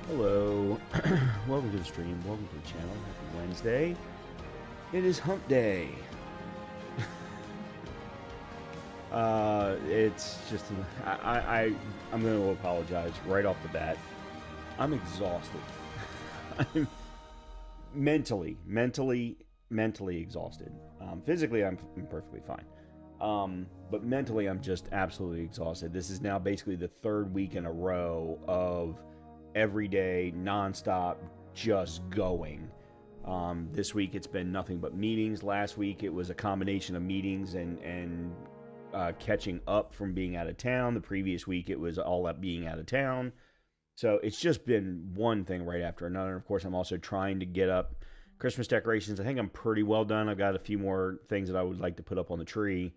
Hello, welcome to the stream, welcome to the channel. Happy Wednesday. It is hump day. It's just, I'm going to apologize right off the bat. I'm exhausted. I'm mentally exhausted. Physically, I'm perfectly fine. But mentally, I'm just absolutely exhausted. This is now basically the third week in a row of every day, nonstop, just going. This week it's been nothing but meetings. Last week it was a combination of meetings and catching up from being out of town. The previous week it was all up being out of town. So it's just been one thing right after another. And of course, I'm also trying to get up Christmas decorations. I think I'm pretty well done. I've got a few more things that I would like to put up on the tree.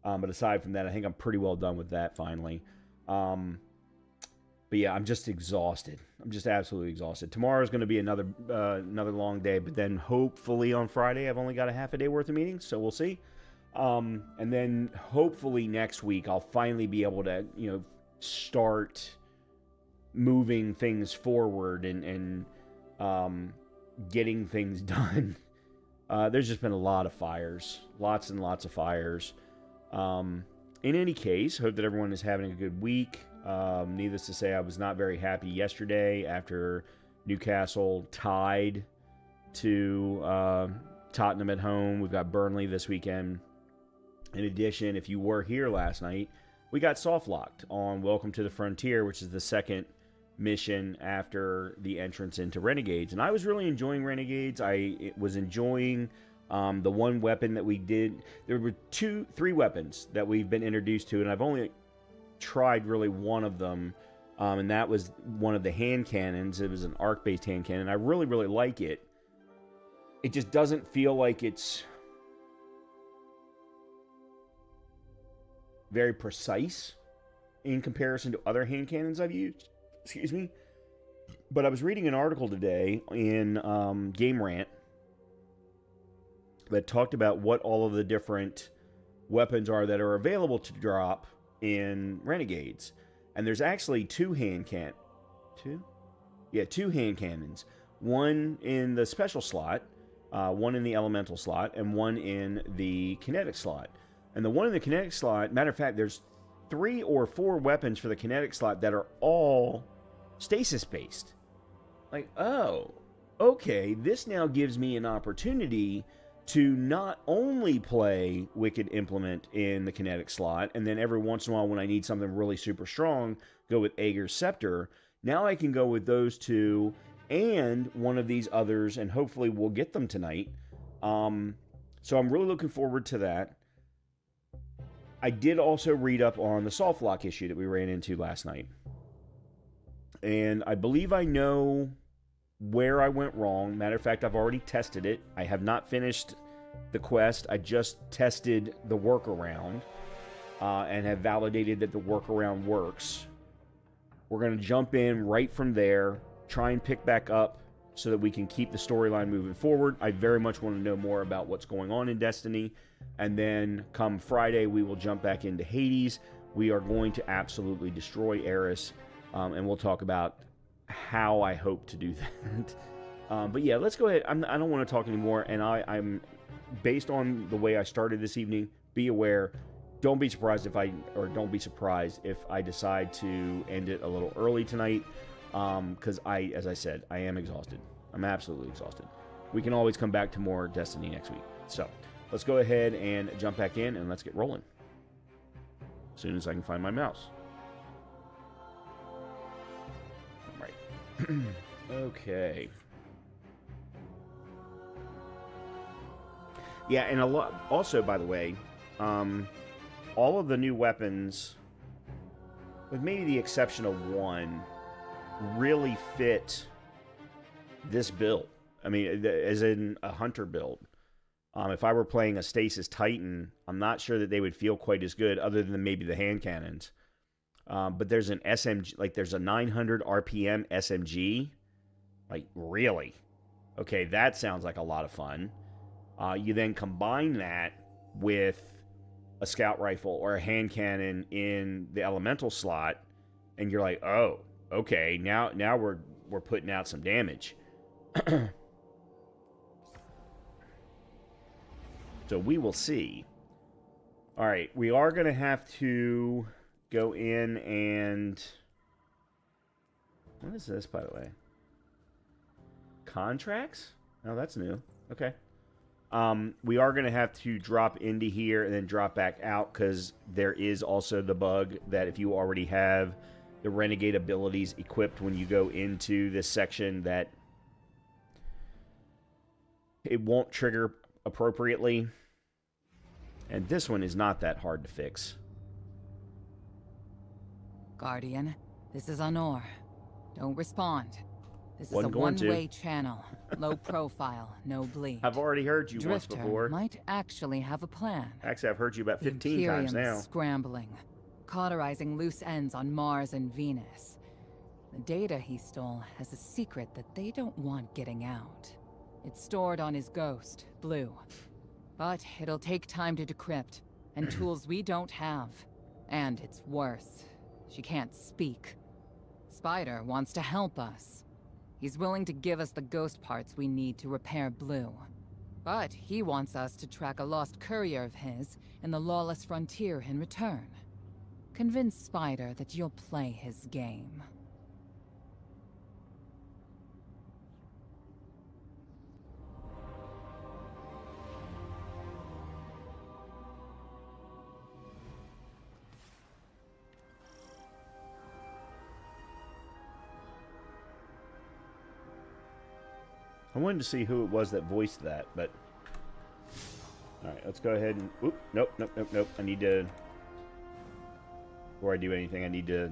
But aside from that, I think I'm pretty well done with that finally. But yeah, I'm just exhausted. I'm just absolutely exhausted. Tomorrow's going to be another long day, but then hopefully on Friday I've only got a half a day worth of meetings, so we'll see. And then hopefully next week I'll finally be able to, start moving things forward and getting things done. There's just been a lot of fires, lots and lots of fires. In any case, hope that everyone is having a good week. Needless to say, I was not very happy yesterday after Newcastle tied to Tottenham at home. We've got Burnley this weekend. In addition, if you were here last night, we got soft locked on Welcome to the Frontier, which is the second mission after the entrance into Renegades. And I was really enjoying Renegades. I was enjoying the one weapon that we did. There were three weapons that we've been introduced to, and I've only tried really one of them, and that was one of the hand cannons. It was an arc-based hand cannon. I really like it. It just doesn't feel like it's very precise in comparison to other hand cannons I've used. Excuse me. But I was reading an article today in Game Rant that talked about what all of the different weapons are that are available to drop in Renegades. And there's actually two hand cannons. One in the special slot, one in the elemental slot, and one in the kinetic slot. And the one in the kinetic slot, matter of fact, there's 3 or 4 weapons for the kinetic slot that are all stasis based. Like, oh, okay, this now gives me an opportunity to not only play Wicked Implement in the kinetic slot, and then every once in a while when I need something really super strong, go with Aeger's Scepter. Now I can go with those two and one of these others, and hopefully we'll get them tonight. So I'm really looking forward to that. I did also read up on the soft lock issue that we ran into last night. And I believe I know where I went wrong. Matter of fact, I've already tested it. I have not finished the quest. I just tested the workaround and have validated that the workaround works. We're going to jump in right from there, try and pick back up so that we can keep the storyline moving forward. I very much want to know more about what's going on in Destiny. And then come Friday, we will jump back into Hades. We are going to absolutely destroy Eris, and we'll talk about how I hope to do that. But yeah, let's go ahead. I don't want to talk anymore, and I'm based on the way I started this evening. Be aware. Don't be surprised if I decide to end it a little early tonight, because as I said, I am exhausted. I'm absolutely exhausted. We can always come back to more Destiny next week. So let's go ahead and jump back in, and let's get rolling. As soon as I can find my mouse. Okay. Yeah, and a lot. Also, by the way, all of the new weapons, with maybe the exception of one, really fit this build. I mean, as in a hunter build. If I were playing a Stasis Titan, I'm not sure that they would feel quite as good, other than maybe the hand cannons. But there's an SMG, like there's a 900 RPM SMG. Like, really? Okay, that sounds like a lot of fun. You then combine that with a scout rifle or a hand cannon in the elemental slot, and you're like, oh, okay, now we're putting out some damage. So we will see. All right, we are going to have to go in and... What is this, by the way? Contracts? Oh, that's new. Okay. We are going to have to drop into here and then drop back out, because there is also the bug that if you already have the Renegade abilities equipped when you go into this section, that it won't trigger appropriately. And this one is not that hard to fix. Guardian, this is Honor. Don't respond. This is a Wasn't going to. one-way channel. Low profile, no bleed. I've already heard you Drifter once before. Might actually have a plan. Actually, I've heard you about 15 the times now. Imperium's scrambling, cauterizing loose ends on Mars and Venus. The data he stole has a secret that they don't want getting out. It's stored on his ghost, Blue. But it'll take time to decrypt, and tools we don't have. And it's worse. She can't speak. Spider wants to help us. He's willing to give us the ghost parts we need to repair Blue. But he wants us to track a lost courier of his in the lawless frontier in return. Convince Spider that you'll play his game. I wanted to see who it was that voiced that, but... Alright, let's go ahead and... Oop, nope. I need to... Before I do anything, I need to...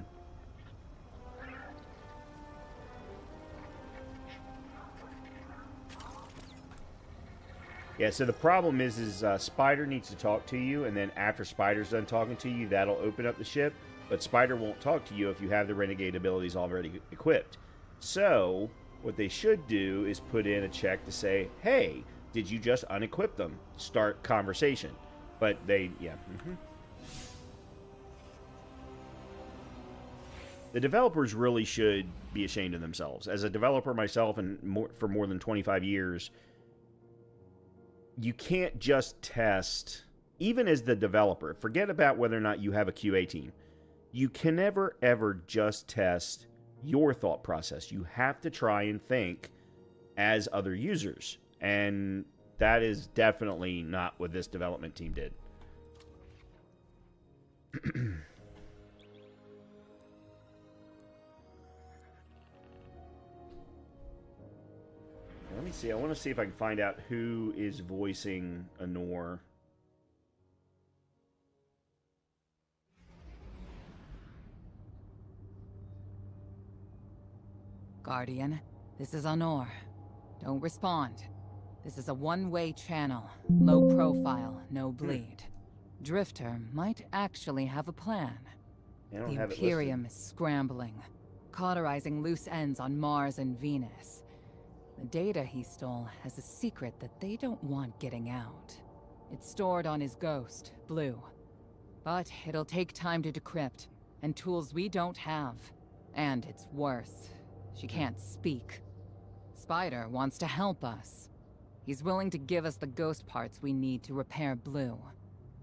Yeah, so the problem is Spider needs to talk to you, and then after Spider's done talking to you, that'll open up the ship, but Spider won't talk to you if you have the Renegade abilities already equipped. So... what they should do is put in a check to say, hey, did you just unequip them? Start conversation. But they, yeah. The developers really should be ashamed of themselves. As a developer myself, and for more than 25 years, you can't just test, even as the developer, forget about whether or not you have a QA team. You can never, ever just test your thought process. You have to try and think as other users, and that is definitely not what this development team did. Let me see. I want to see if I can find out who is voicing Honor. Guardian, this is Honor. Don't respond. This is a one-way channel. Low profile, no bleed. Drifter might actually have a plan. The Imperium is scrambling, cauterizing loose ends on Mars and Venus. The data he stole has a secret that they don't want getting out. It's stored on his ghost, Blue. But it'll take time to decrypt, and tools we don't have. And it's worse. She can't speak. Spider wants to help us. He's willing to give us the ghost parts we need to repair Blue.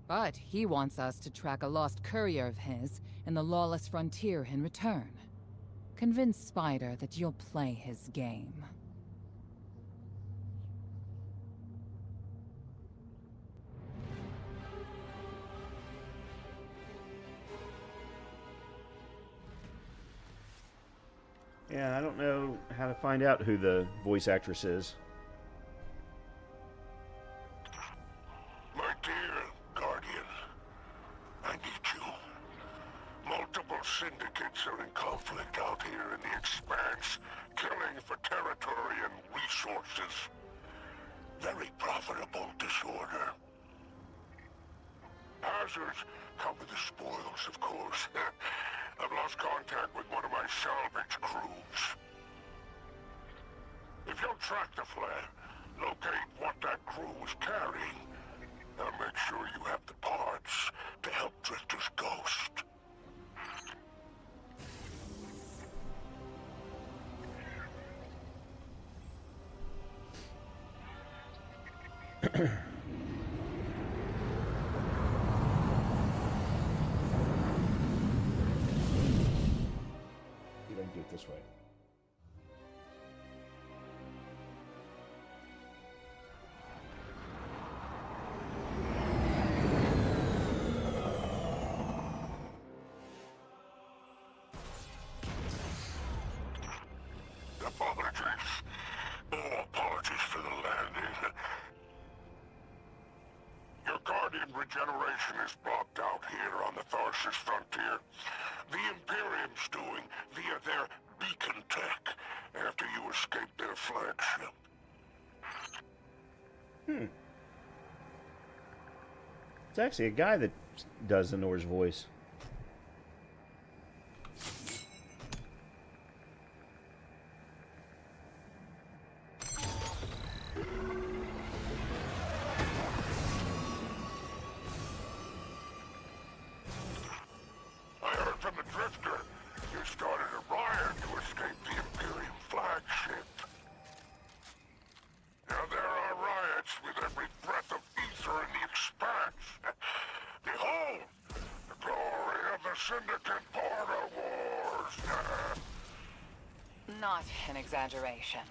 But he wants us to track a lost courier of his in the lawless frontier in return. Convince Spider that you'll play his game. Yeah, I don't know how to find out who the voice actress is. My dear Guardian, I need you. Multiple syndicates are in conflict out here in the Expanse, killing for territory and resources. Very profitable disorder. Hazards come with the spoils, of course. I've lost contact with one of my salvage crews. If you'll track the flare, locate what that crew was carrying, I'll make sure you have the parts to help Drifter's ghost. don't do it this way. Apologies. Oh, apologies for the landing. Your Guardian regeneration is blocked out here on the Tharsis frontier. The Imperium's doing via their beacon tech after you escape their flagship. It's actually a guy that does the Norse voice. I heard from the Drifter you started a riot to escape the Imperium flagship. Now there are riots with every breath of ether in the expanse. Behold, the glory of the Syndicate border wars. Not an exaggeration.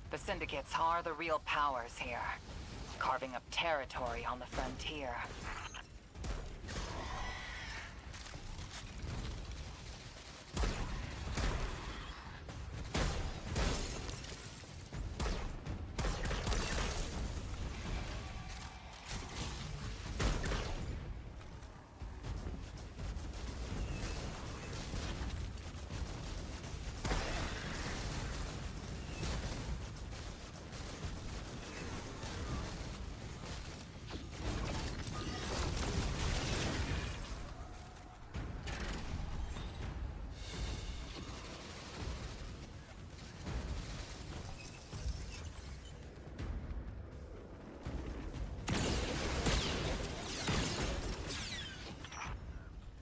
The Syndicates are the real powers here, carving up territory on the frontier.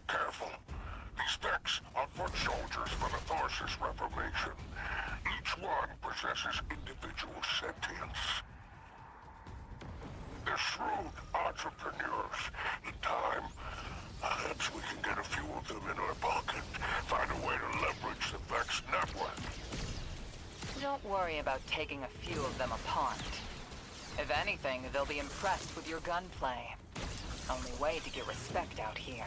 Careful. These decks are foot soldiers for the Tharsis Reformation. Each one possesses individual sentience. They're shrewd entrepreneurs. In time, perhaps we can get a few of them in our pocket. Find a way to leverage the Vex network. Don't worry about taking a few of them apart. If anything, they'll be impressed with your gunplay. Only way to get respect out here.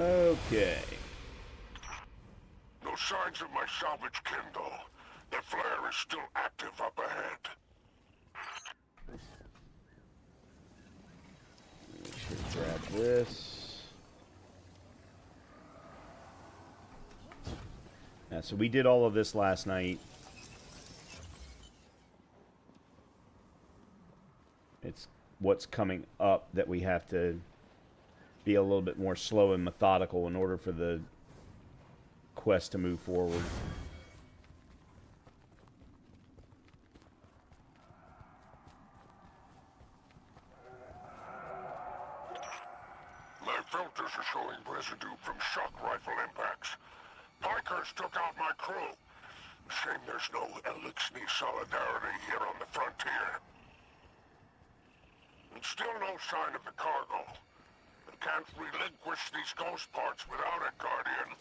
Okay. No signs of my salvage Kindle. The flare is still active up ahead. We should grab this. Yeah, so we did all of this last night. It's what's coming up that we have to be a little bit more slow and methodical in order for the quest to move forward. My filters are showing residue from shock rifle impacts. Pikers took out my crew. Shame there's no Elixir solidarity here on the frontier. And still no sign of the cargo. I can't relinquish these ghost parts without it, Guardian.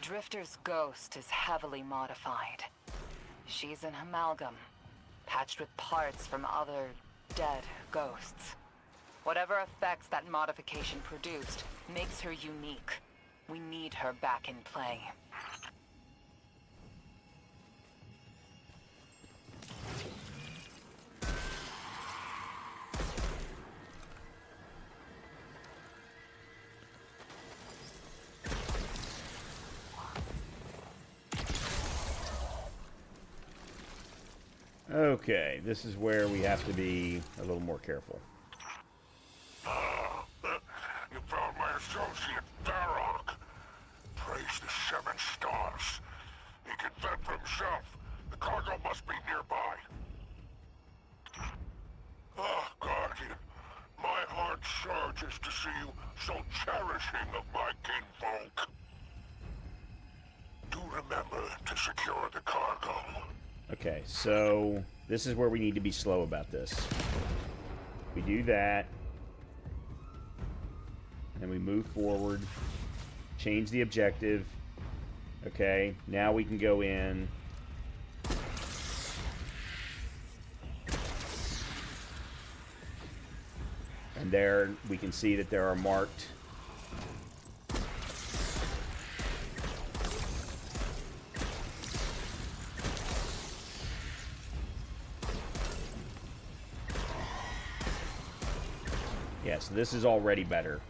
Drifter's ghost is heavily modified. She's an amalgam, patched with parts from other dead ghosts. Whatever effects that modification produced makes her unique. We need her back in play. Okay, this is where we have to be a little more careful. You found my associate, Varrock. Praise the 7 stars. He can fend for himself. The cargo must be nearby. Ah, Guardian. My heart surges to see you so cherishing of my kinfolk. Do remember to secure the cargo. Okay, so this is where we need to be slow about this. We do that. And we move forward. Change the objective. Okay, now we can go in. And there we can see that there are marked yeah, so this is already better.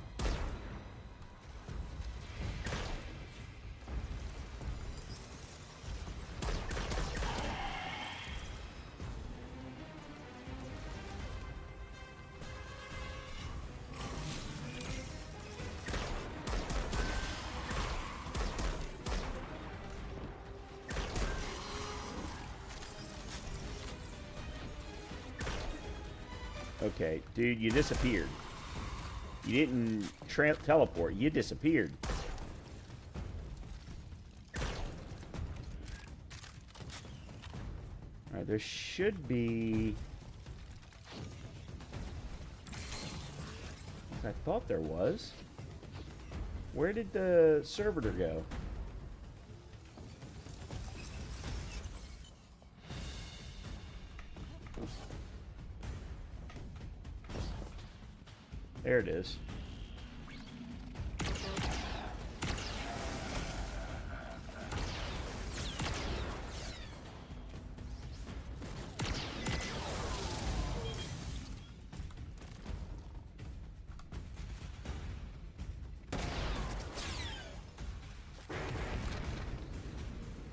Okay, dude, you disappeared. You didn't teleport. You disappeared. Alright, there should be... I thought there was. Where did the servitor go? There it is.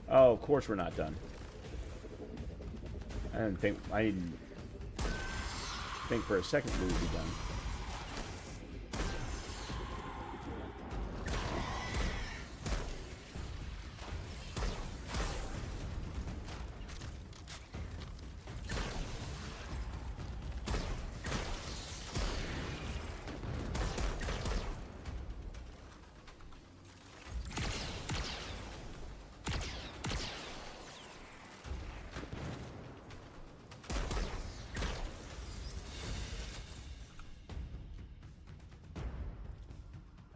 Oh, of course we're not done. I didn't think for a second we would be done.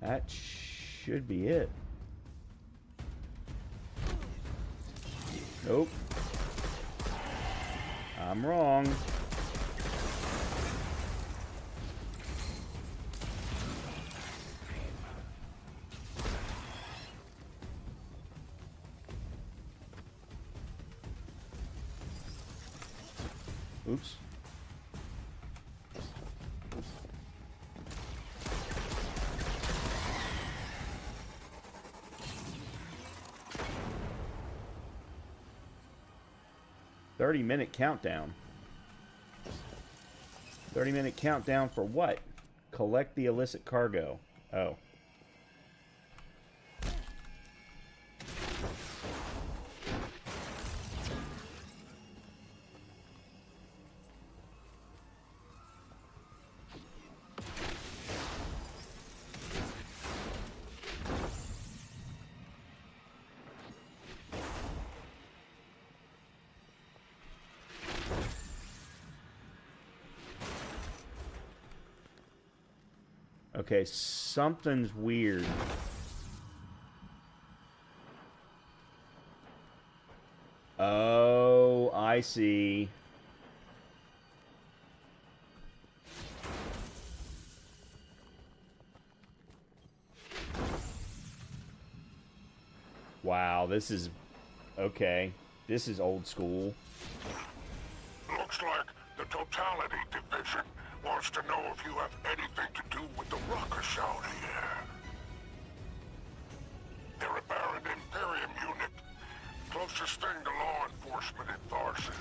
That should be it. Nope. I'm wrong. Oops. "30-minute countdown." 30-minute countdown for what? Collect the illicit cargo. Oh. Okay, something's weird. Oh, I see. Wow, this is... okay. This is old school. Looks like the Totality Division wants to know if you have anything to do with the ruckus out here. They're a Baron Imperium unit. Closest thing to law enforcement in Tharsis.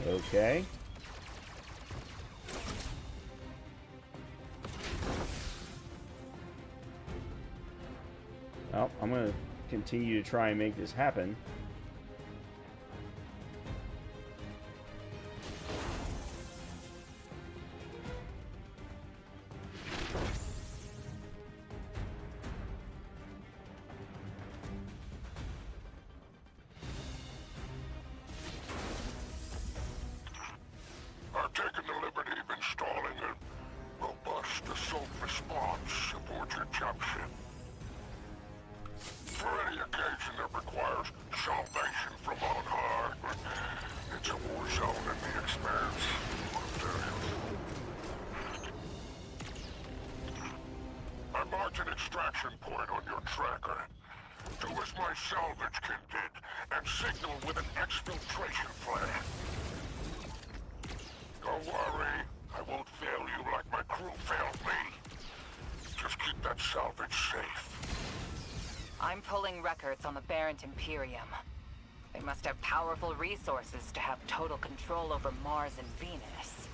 Okay. Well, I'm going to continue to try and make this happen. I've taken the liberty of installing a robust assault response aboard your jump ship. For any occasion that requires salvation from on high, it's a war zone in the expanse. I marked an extraction point on your tracker. Do as my salvage can did, and signal with an exfiltration flare. Don't worry, I won't fail you like my crew failed me. Just keep that salvage safe. I'm pulling records on the Barrent Imperium. They must have powerful resources to have total control over Mars and Venus.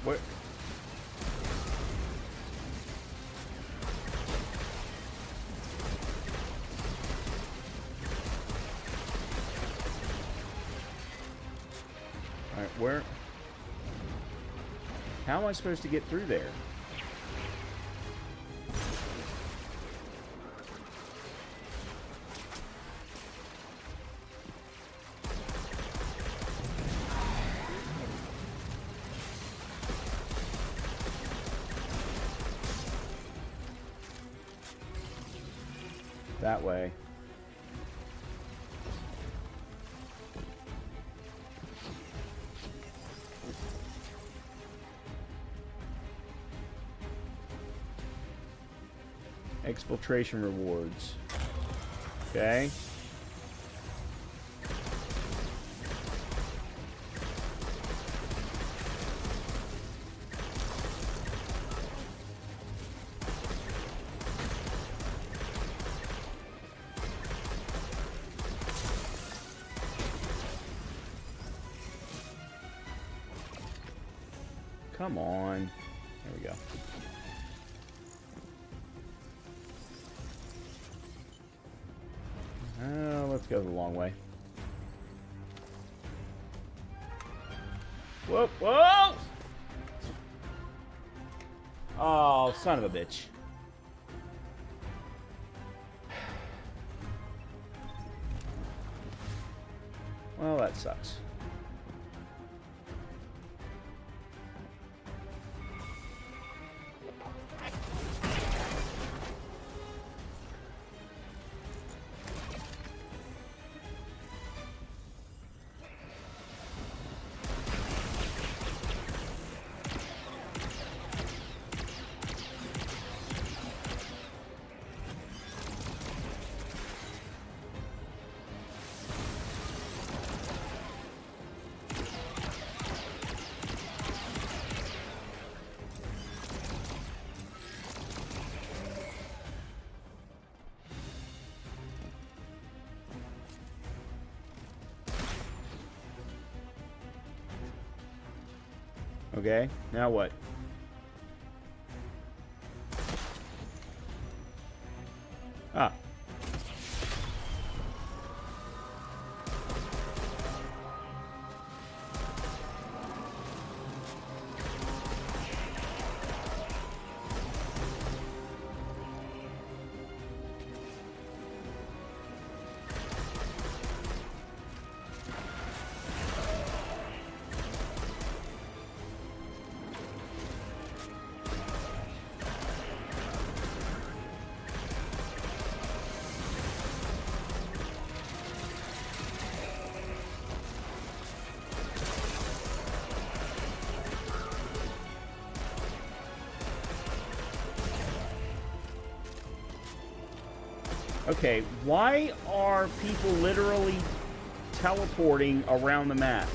What? Alright, where? How am I supposed to get through there? That way. Exfiltration rewards. Okay. Come on. There we go. Let's go the long way. Whoa, whoa! Oh, son of a bitch. Well, that sucks. Okay, now what? Ah. Okay, why are people literally teleporting around the map?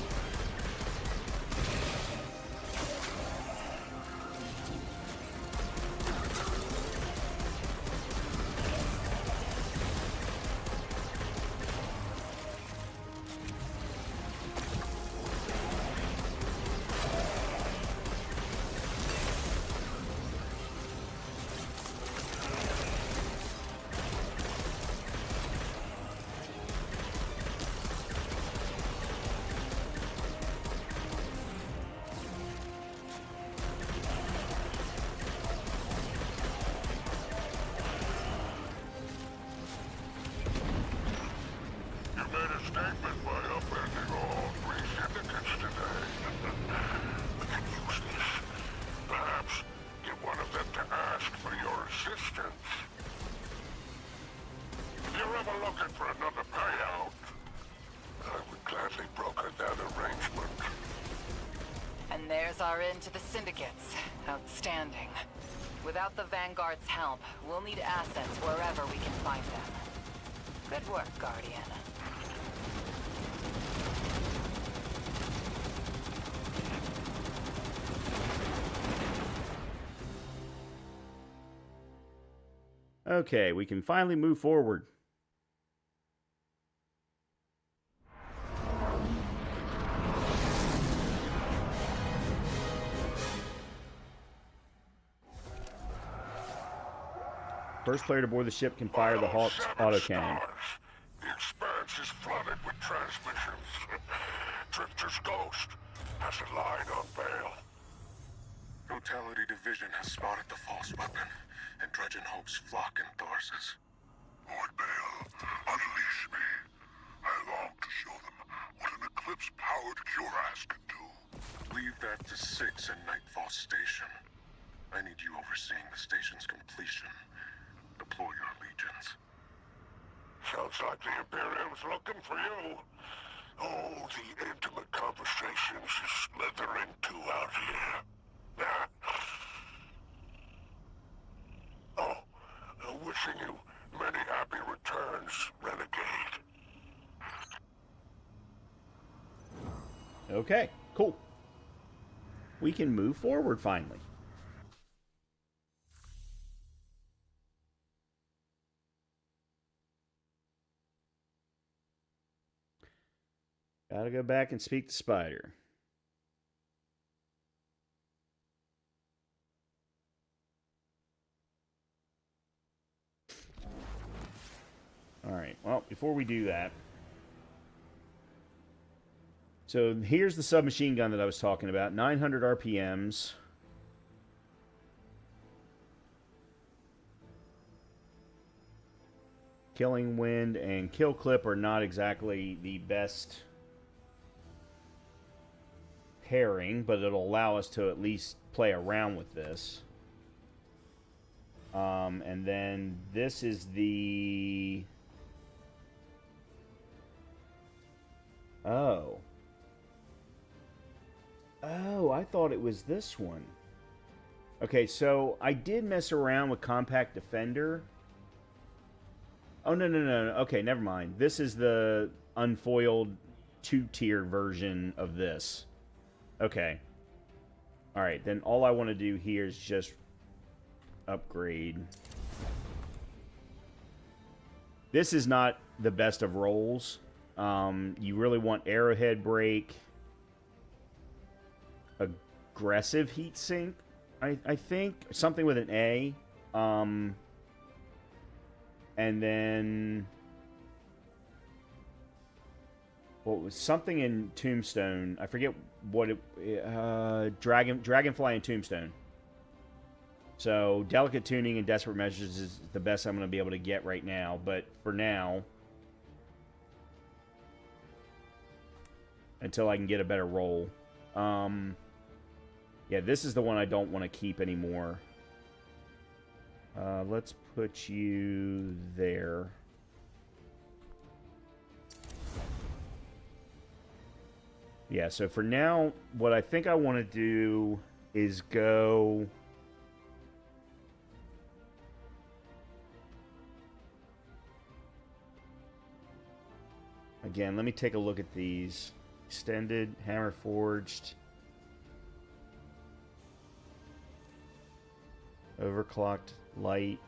You made a statement by upending all 3 syndicates today. We can use this. Perhaps get one of them to ask for your assistance. If you're ever looking for another payout, I would gladly broker that arrangement. And there's our end to the syndicates. Outstanding. Without the Vanguard's help, we'll need assets wherever we can find them. Good work, Guardian. Okay, we can finally move forward. First player to board the ship can fire the Hawk's autocannon. The expanse is flooded with transmissions. Drifter's ghost has a line on bail. Totality Division has spotted the false weapon, and Dredgen hopes flock in Tharsis. Lord Bale, unleash me. I long to show them what an Eclipse-powered cuirass can do. Leave that to 6 and Nightfall Station. I need you overseeing the station's completion. Deploy your legions. Sounds like the Imperium's looking for you. Oh, the intimate conversations you slither into out here. Oh, wishing you many happy returns, Renegade. Okay, cool. We can move forward finally. Gotta go back and speak to Spider. Alright, well, before we do that... So, here's the submachine gun that I was talking about. 900 RPMs. Killing Wind and Kill Clip are not exactly the best pairing, but it'll allow us to at least play around with this. And then this is the... Oh, I thought it was this one. Okay, so I did mess around with Compact Defender. Oh, no. Okay, never mind. This is the unfoiled 2-tier version of this. Okay. Alright, then all I want to do here is just upgrade. This is not the best of rolls. You really want arrowhead brake, aggressive heatsink, I think, something with an A, and then what was something in Tombstone? I forget what it. Dragonfly and Tombstone. So delicate tuning and desperate measures is the best I'm going to be able to get right now. But for now, until I can get a better roll. Yeah, this is the one I don't want to keep anymore. Let's put you there. Yeah, so for now, what I think I want to do is go... Again, let me take a look at these. Extended, hammer forged, overclocked, light.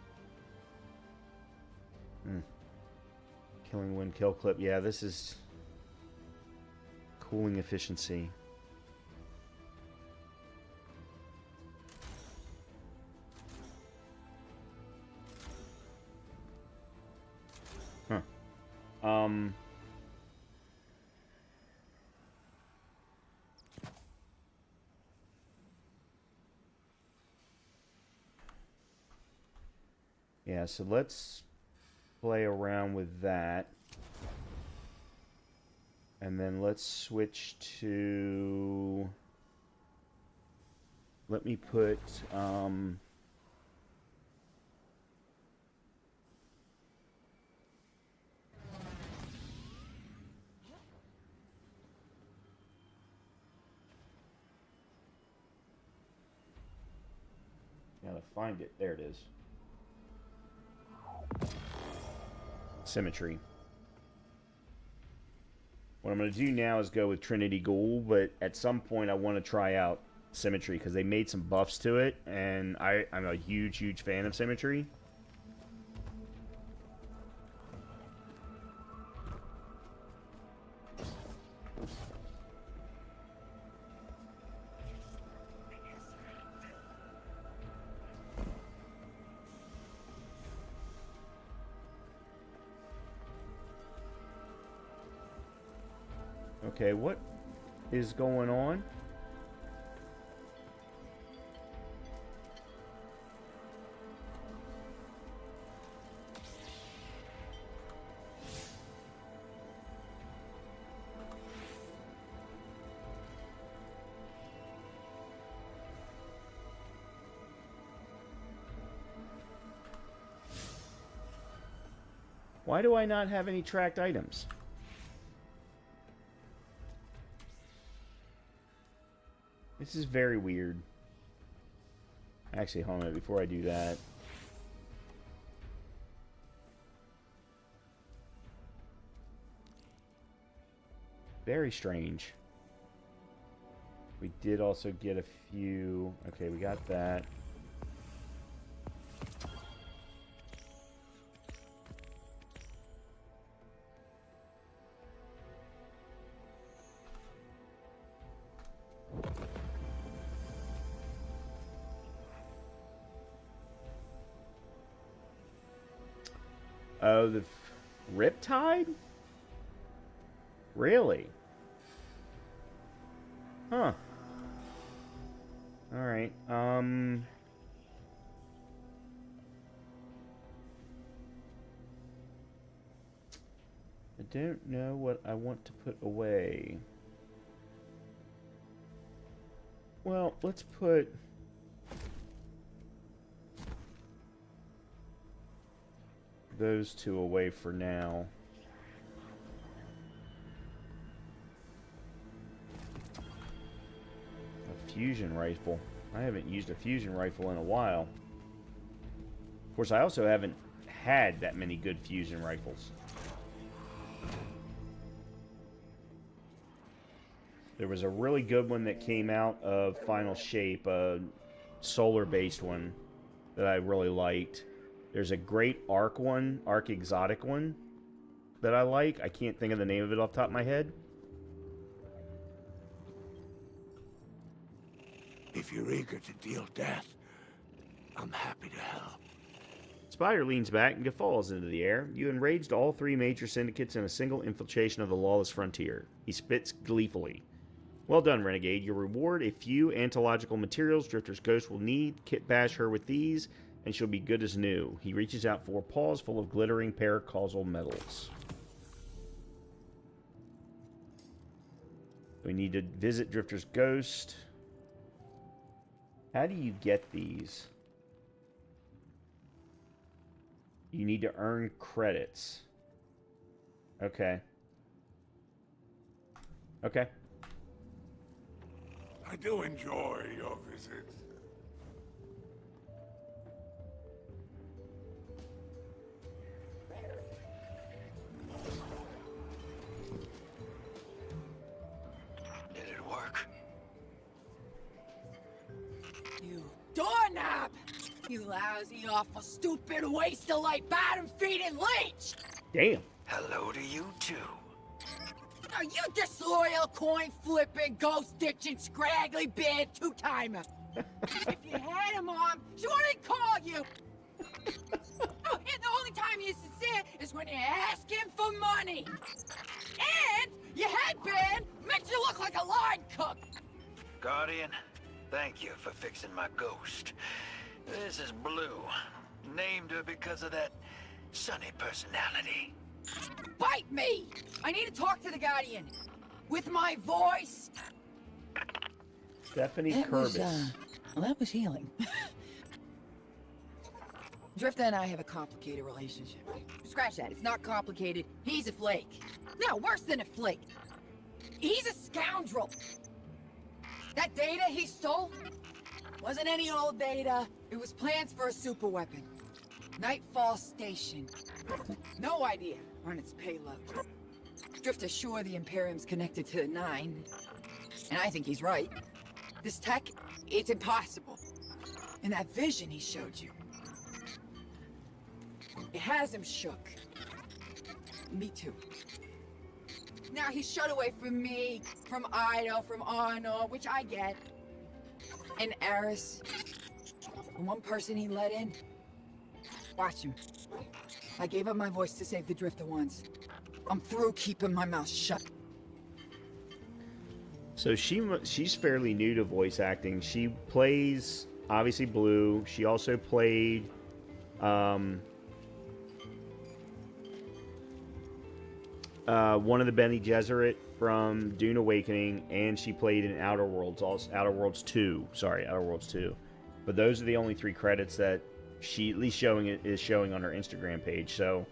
Killing wind, kill clip. Yeah, this is cooling efficiency. Huh. Yeah, so let's play around with that. And then let's switch to... Let me put... Gotta find it. There it is. Symmetry. What I'm going to do now is go with Trinity Ghoul, but at some point I want to try out Symmetry because they made some buffs to it, and I'm a huge, huge fan of Symmetry. Okay, what is going on? Why do I not have any tracked items? This is very weird. Actually, hold on a minute before I do that. Very strange. We did also get a few... Okay, we got that. Oh, the Riptide? Really? Huh. Alright, I don't know what I want to put away. Well, let's put... those two away for now. A fusion rifle. I haven't used a fusion rifle in a while. Of course, I also haven't had that many good fusion rifles. There was a really good one that came out of Final Shape, a solar-based one that I really liked. There's a great Arc one, Arc Exotic one, that I like. I can't think of the name of it off the top of my head. If you're eager to deal death, I'm happy to help. Spider leans back and guffaws into the air. You enraged all three major syndicates in a single infiltration of the lawless frontier. He spits gleefully. Well done, Renegade. Your reward, a few anthological materials Drifter's ghost will need. Kit bash her with these, and she'll be good as new. He reaches out for paws full of glittering paracausal metals. We need to visit Drifter's ghost. How do you get these? You need to earn credits. Okay. Okay. I do enjoy your visit. doorknob! You lousy, awful, stupid, waste of light, bottom-feeding leech! Damn. Hello to you, too. Are you disloyal, coin-flipping, ghost-ditching, scraggly beard two-timer? If you had a mom, she wouldn't call you! Oh, and the only time you're sincere is when you ask him for money! And your headband makes you look like a line cook! Guardian, thank you for fixing my ghost. This is Blue. Named her because of that sunny personality. Bite me! I need to talk to the Guardian. With my voice. Stephanie That was, Curbis. well, that was healing. Drifter and I have a complicated relationship. Scratch that. It's not complicated. He's a flake. No, worse than a flake. He's a scoundrel. That data he stole wasn't any old data. It was plans for a superweapon. Nightfall Station. No idea on its payload. Drifter's sure the Imperium's connected to the Nine. And I think he's right. This tech, it's impossible. And that vision he showed you, it has him shook. Me too. Now he's shut away from me, from Ido, from Arno, which I get. And Eris, the one person he let in. Watch him. I gave up my voice to save the Drifter once. I'm through keeping my mouth shut. So she's fairly new to voice acting. She plays, obviously, Blue. She also played one of the Bene Gesserit from Dune Awakening, and she played in Outer Worlds, also Outer Worlds 2. Sorry, Outer Worlds 2. But those are the only 3 credits that she at least is showing on her Instagram page. So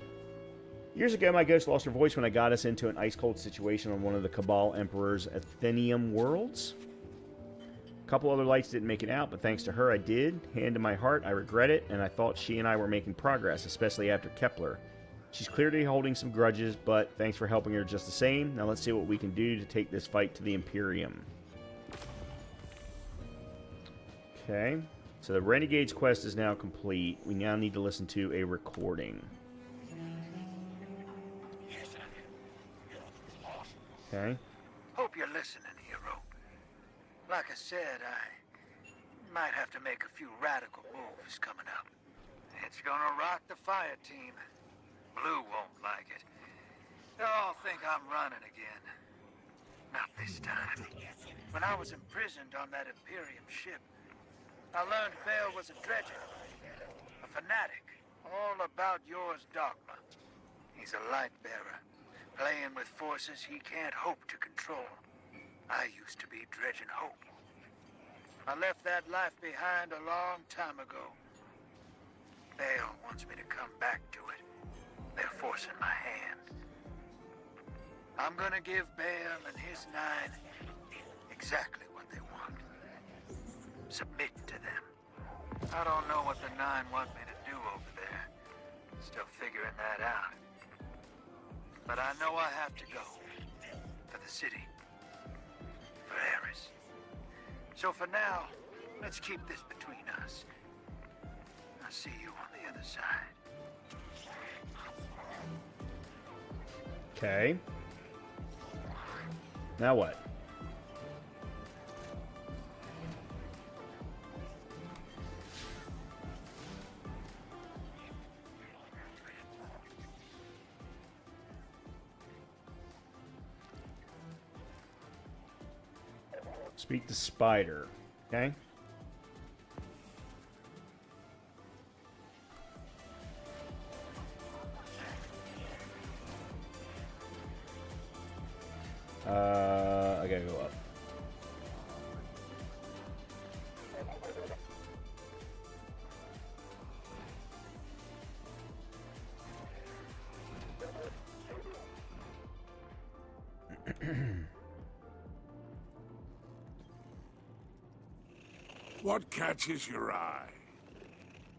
years ago, my ghost lost her voice when I got us into an ice-cold situation on one of the Cabal Emperor's Athenium worlds. A couple other lights didn't make it out, but thanks to her, I did. Hand to my heart, I regret it, and I thought she and I were making progress, especially after Kepler. She's clearly holding some grudges, but thanks for helping her just the same. Now let's see what we can do to take this fight to the Imperium. Okay, so the Renegades quest is now complete. We now need to listen to a recording. Okay. Hope you're listening, hero. Like I said, I might have to make a few radical moves coming up. It's gonna rock the fire team. Blue won't like it. They'll all think I'm running again. Not this time. When I was imprisoned on that Imperium ship, I learned Bale was a dredger, a fanatic, all about yours dogma. He's a light bearer, playing with forces he can't hope to control. I used to be dredging hope. I left that life behind a long time ago. Bale wants me to come back to it. They're forcing my hand. I'm gonna give Bale and his 9 exactly what they want. Submit to them. I don't know what the 9 want me to do over there. Still figuring that out. But I know I have to go. For the city. For Eris. So for now, let's keep this between us. I'll see you on the other side. Okay. Now what? Speak to Spider. Okay. I gotta go up. What catches your eye?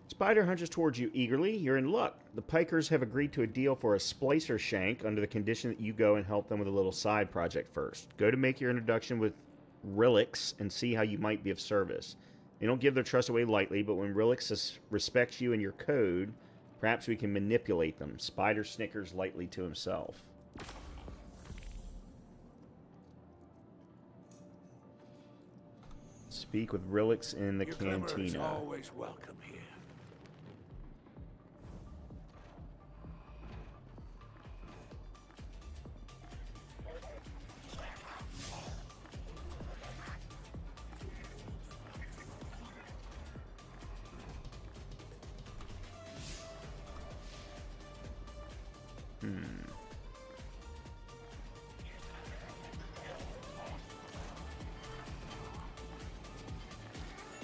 Spider hunches towards you eagerly. You're in luck. The Pikers have agreed to a deal for a splicer shank under the condition that you go and help them with a little side project first. Go to make your introduction with Relix and see how you might be of service. They don't give their trust away lightly, but when Relix respects you and your code, perhaps we can manipulate them. Spider snickers lightly to himself. Speak with Relix in the cantina. Is always welcome here.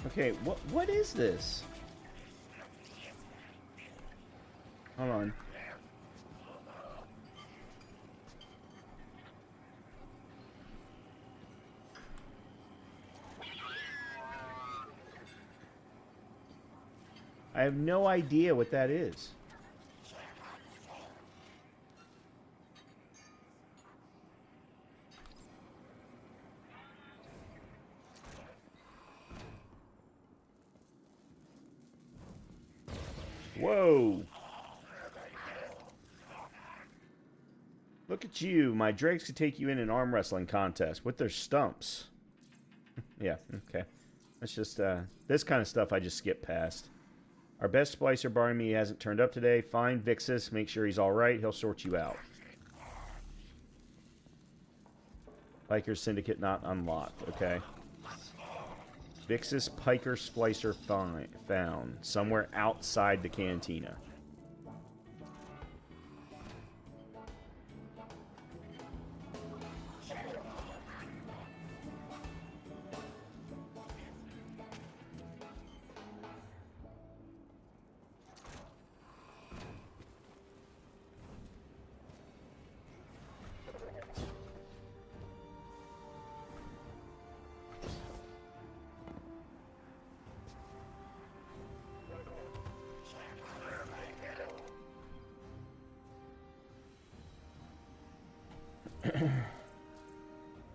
Okay, what is this? Hold on. I have no idea what that is. Whoa. Look at you. My drakes could take you in an arm wrestling contest with their stumps. Yeah, okay. That's just, this kind of stuff I just skip past. Our best splicer barring me hasn't turned up today. Find Vixus, make sure he's alright. He'll sort you out. Piker Syndicate not unlocked. Okay. Vixus Piker Splicer found. Somewhere outside the cantina.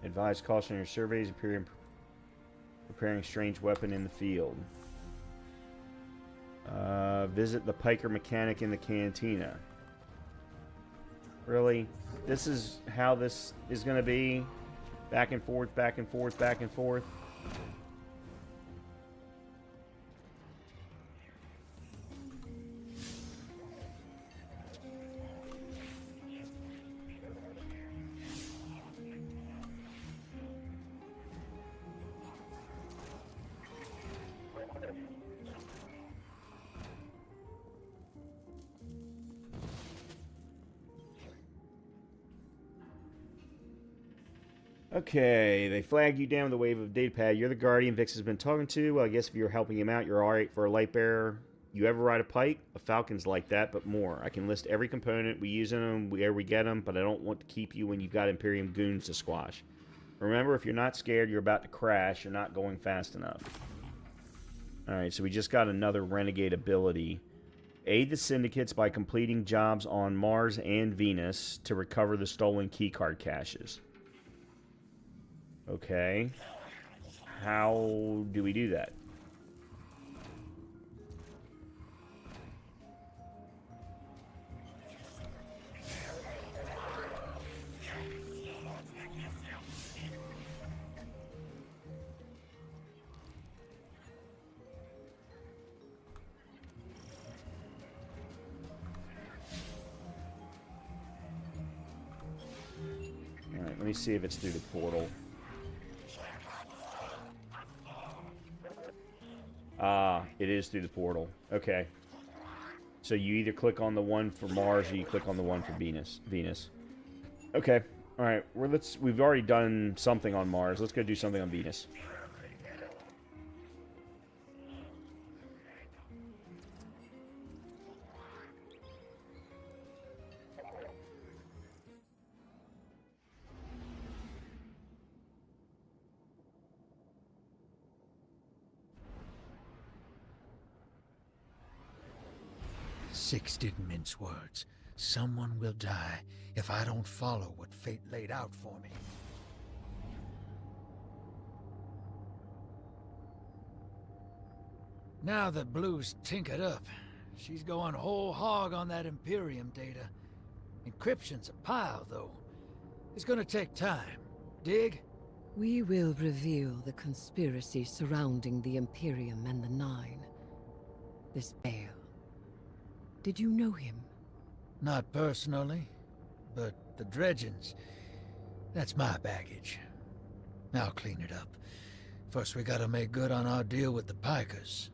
Advise caution in your surveys. Imperium preparing strange weapon in the field. Visit the Piker mechanic in the cantina. Really? This is how this is going to be? Back and forth, back and forth, back and forth. Okay, they flagged you down with a wave of datapad. You're the Guardian Vix has been talking to. Well, I guess if you're helping him out, you're alright for a light bearer. You ever ride a Pike? A Falcon's like that, but more. I can list every component we use in them, where we get them, but I don't want to keep you when you've got Imperium goons to squash. Remember, if you're not scared, you're about to crash. You're not going fast enough. Alright, so we just got another Renegade ability. Aid the Syndicates by completing jobs on Mars and Venus to recover the stolen keycard caches. Okay. How do we do that? All right, let me see if it's through the portal. Ah, it is through the portal. Okay. So you either click on the one for Mars or you click on the one for Venus. Okay. All right. We've already done something on Mars. Let's go do something on Venus. Six didn't mince words. Someone will die if I don't follow what fate laid out for me. Now that Blue's tinkered up, she's going whole hog on that Imperium data. Encryption's a pile, though. It's gonna take time. Dig? We will reveal the conspiracy surrounding the Imperium and the Nine. This Bale. Did you know him? Not personally, but the dredgings, that's my baggage. I'll clean it up. First we gotta make good on our deal with the Pikers.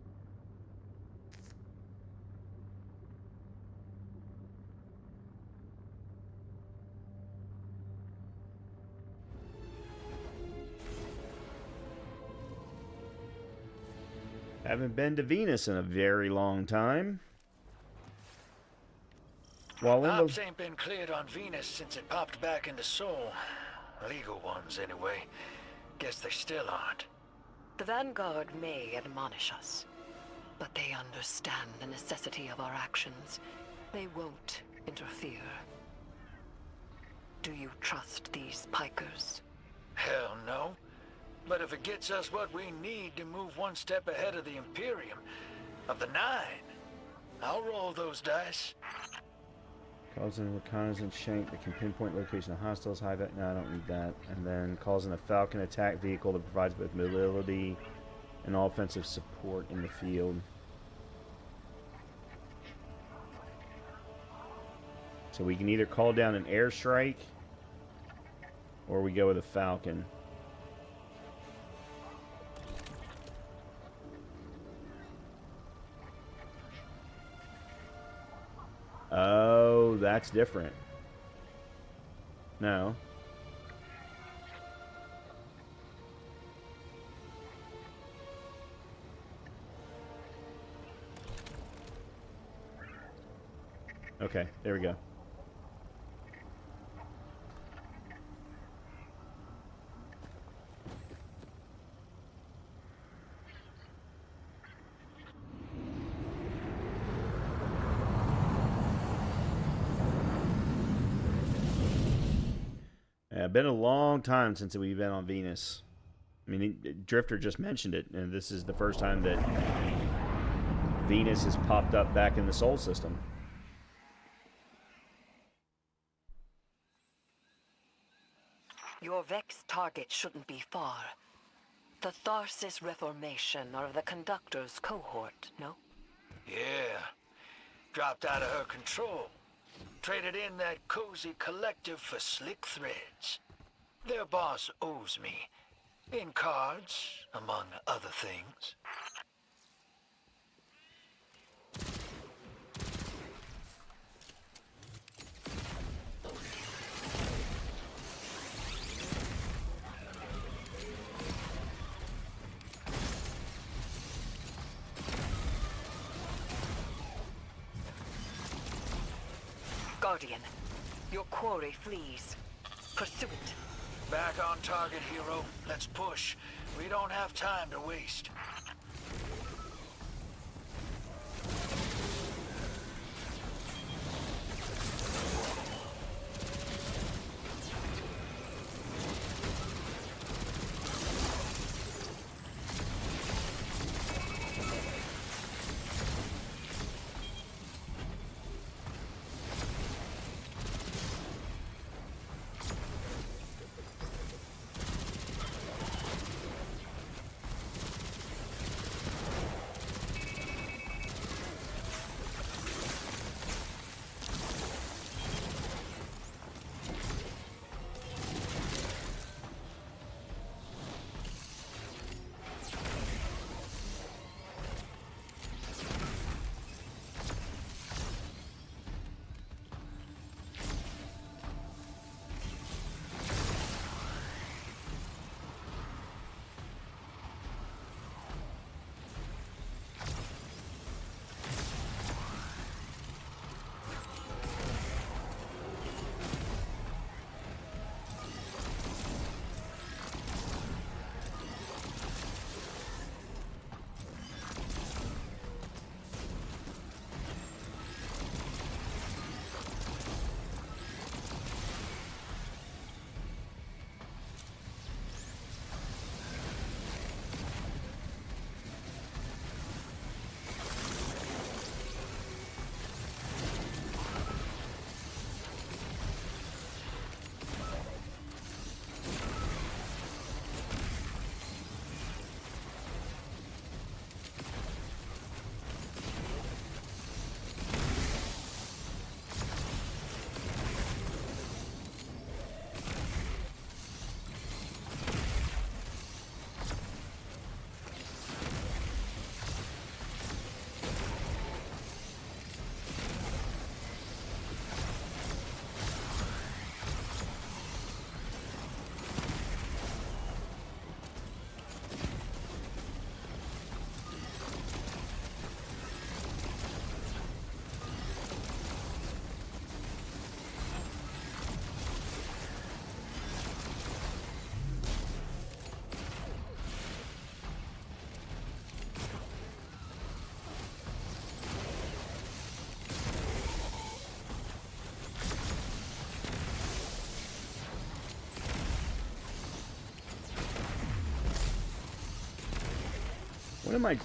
Haven't been to Venus in a very long time. While in Ops the... ain't been cleared on Venus since it popped back into Sol. Legal ones, anyway. Guess they still aren't. The Vanguard may admonish us, but they understand the necessity of our actions. They won't interfere. Do you trust these Pikers? Hell no. But if it gets us what we need to move one step ahead of the Imperium, of the Nine, I'll roll those dice. Calls in a reconnaissance shank that can pinpoint location of hostiles. No, I don't need that. And then calls in a Falcon attack vehicle that provides both mobility and offensive support in the field. So we can either call down an airstrike or we go with a Falcon. Oh, that's different. No. Okay, there we go. Been a long time since we've been on Venus. I mean, Drifter just mentioned it, and this is the first time that Venus has popped up back in the Sol system. Your Vex target shouldn't be far. The Tharsis Reformation are the Conductor's cohort, no? Yeah. Dropped out of her control. Traded in that cozy collective for slick threads. Their boss owes me. In cards, among other things. Guardian, your quarry flees. Pursue it. Back on target, hero. Let's push. We don't have time to waste. What am I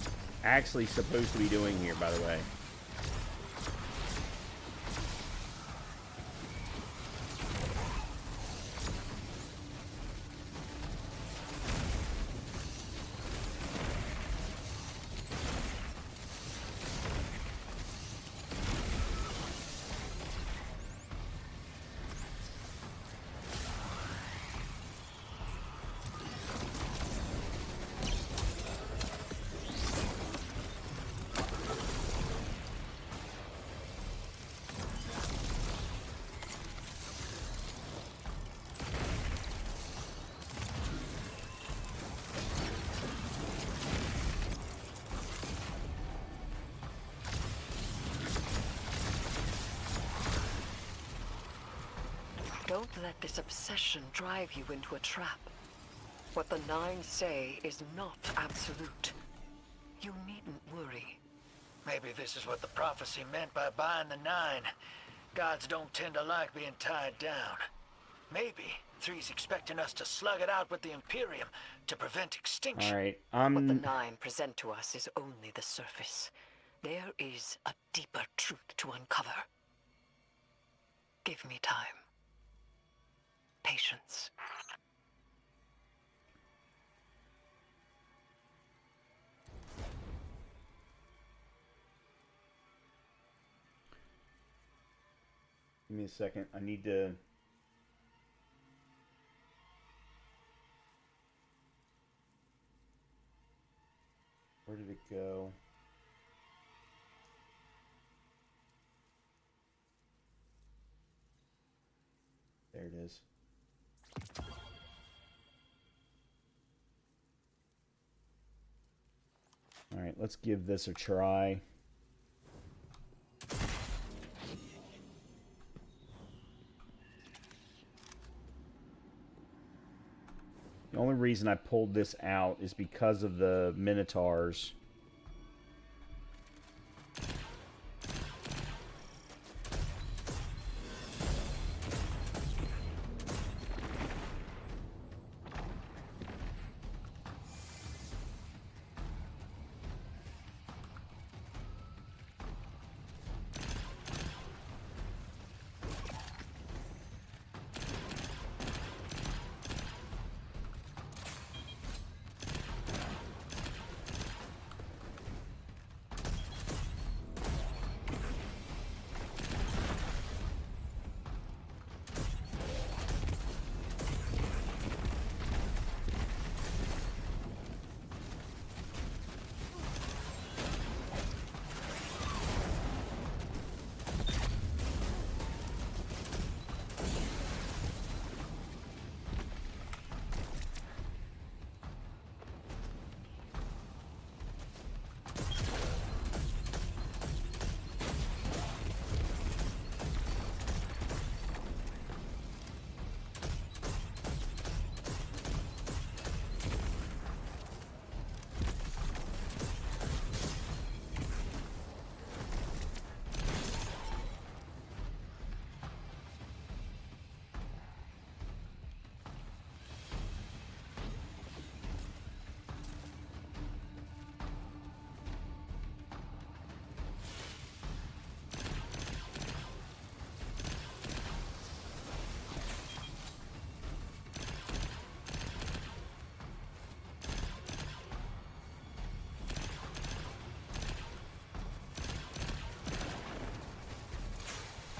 actually supposed to be doing here, by the way? Don't let this obsession drive you into a trap. What the Nine say is not absolute. You needn't worry. Maybe this is what the prophecy meant by buying the Nine. Gods don't tend to like being tied down. Maybe Three's expecting us to slug it out with the Imperium to prevent extinction. All right, What the Nine present to us is only the surface. There is a deeper truth to uncover. Give me time. Patience. Give me a second. I need to... Where did it go? There it is. All right, let's give this a try. The only reason I pulled this out is because of the Minotaurs.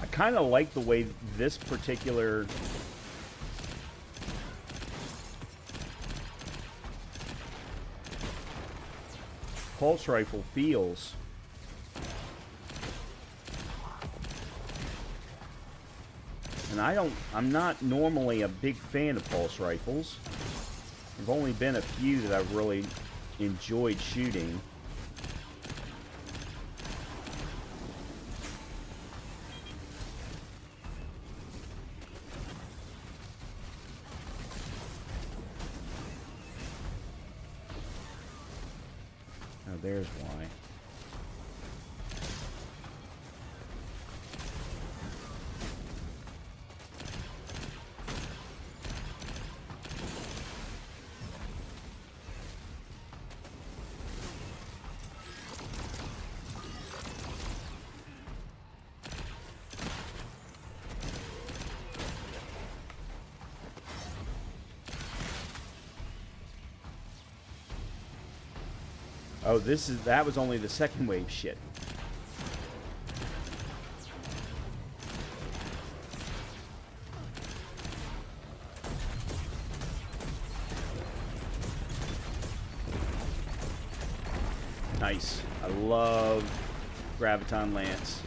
I kind of like the way this particular pulse rifle feels. And I'm not normally a big fan of pulse rifles. There've only been a few that I've really enjoyed shooting. Oh, there's why. Oh, that was only the second wave shit. Nice. I love Graviton Lance.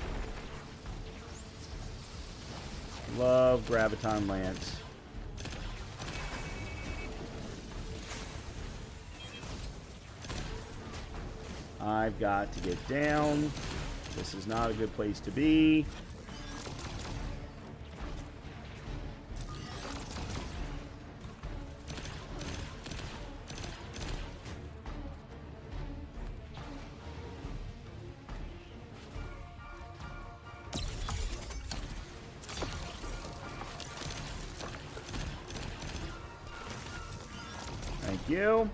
Love Graviton Lance. I've got to get down. This is not a good place to be. Thank you.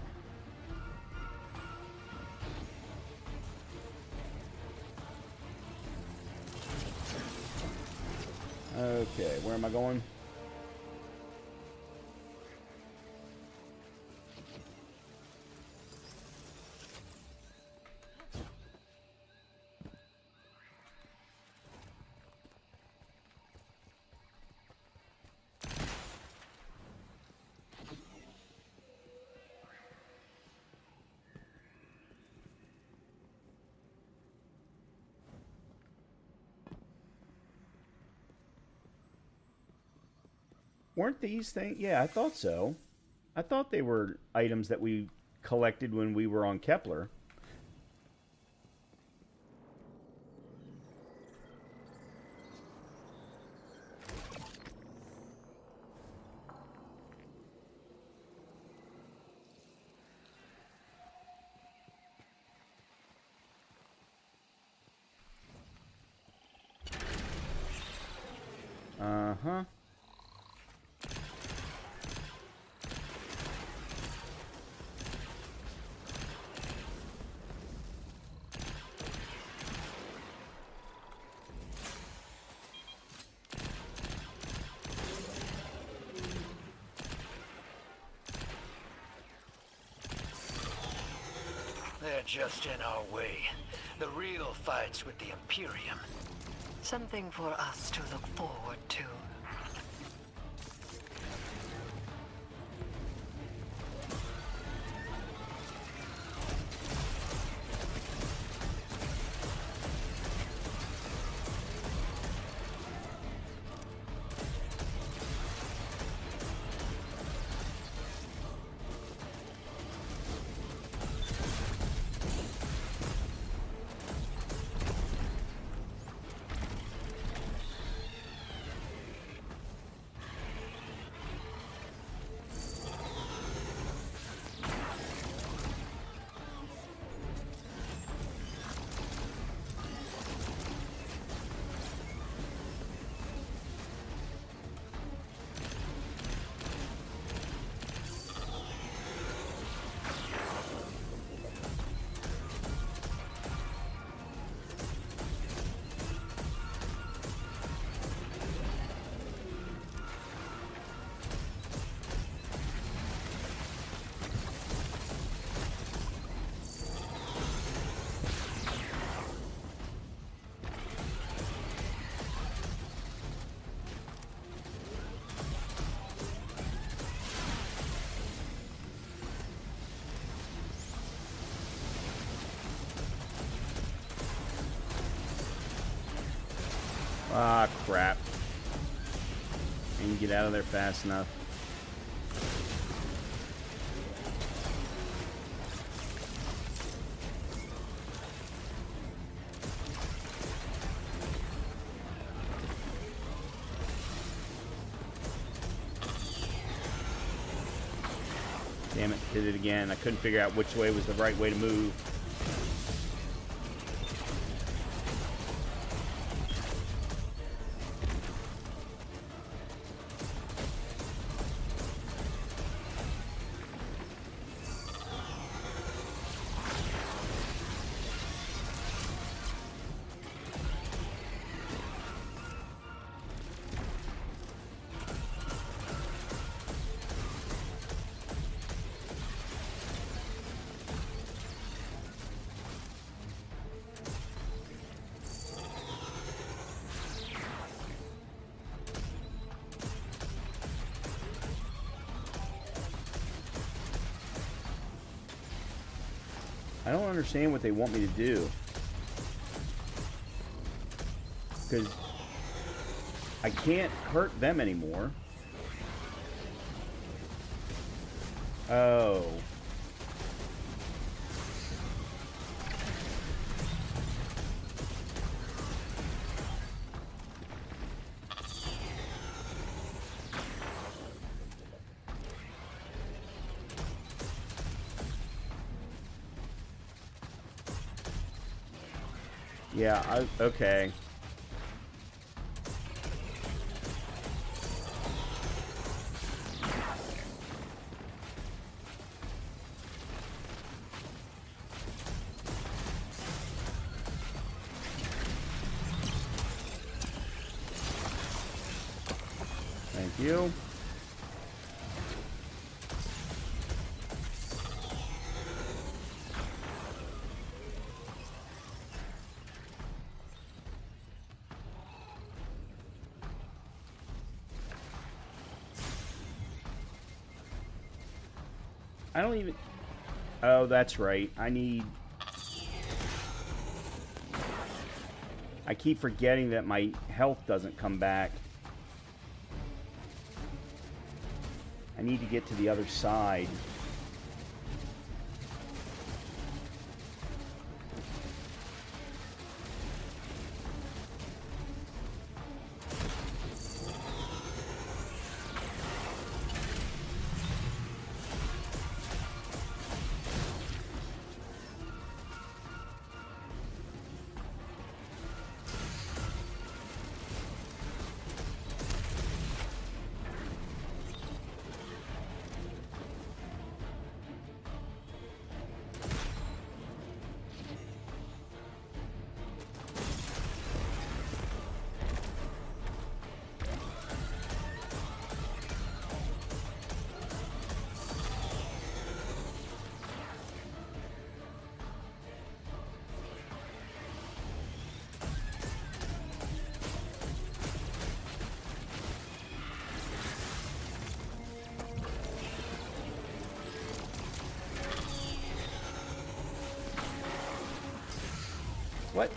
Okay, where am I going? Weren't these things? Yeah, I thought so. I thought they were items that we collected when we were on Kepler. Uh-huh. They're just in our way. The real fight's with the Imperium. Something for us to look forward to. Ah, crap. Didn't get out of there fast enough. Damn it, did it again. I couldn't figure out which way was the right way to move. understand what they want me to do. Because I can't hurt them anymore. Oh. Yeah, okay. Thank you. I don't even... Oh, that's right. I keep forgetting that my health doesn't come back. I need to get to the other side. What?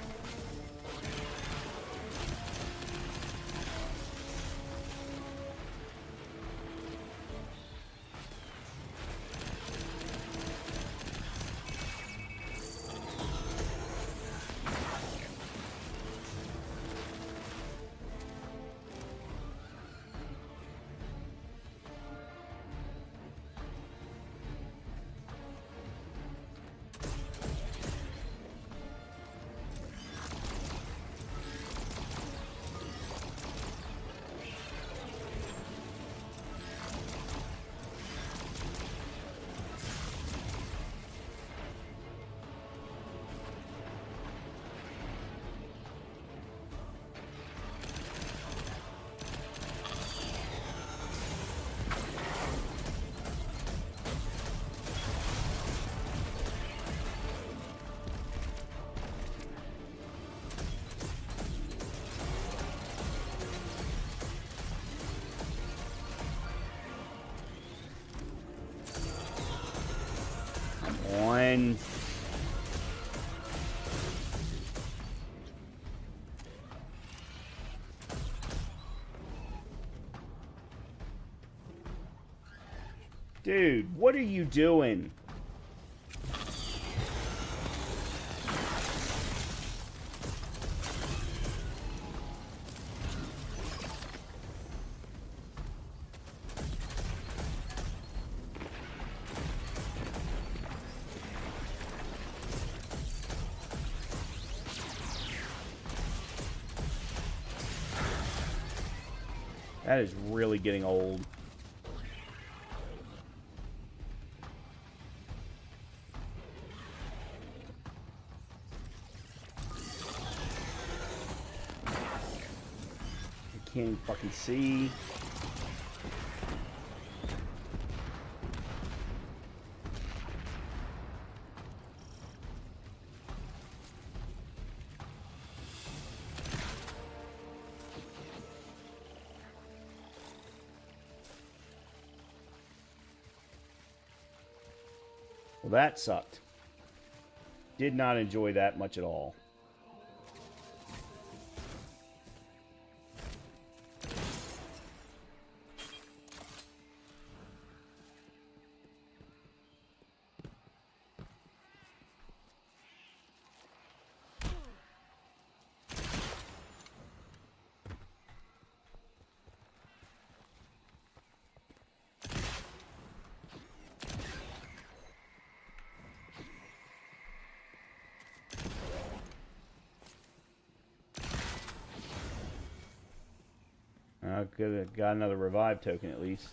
On. Dude, what are you doing? That is really getting old. I can't even fucking see. Well, that sucked. Did not enjoy that much at all. Got another revive token at least.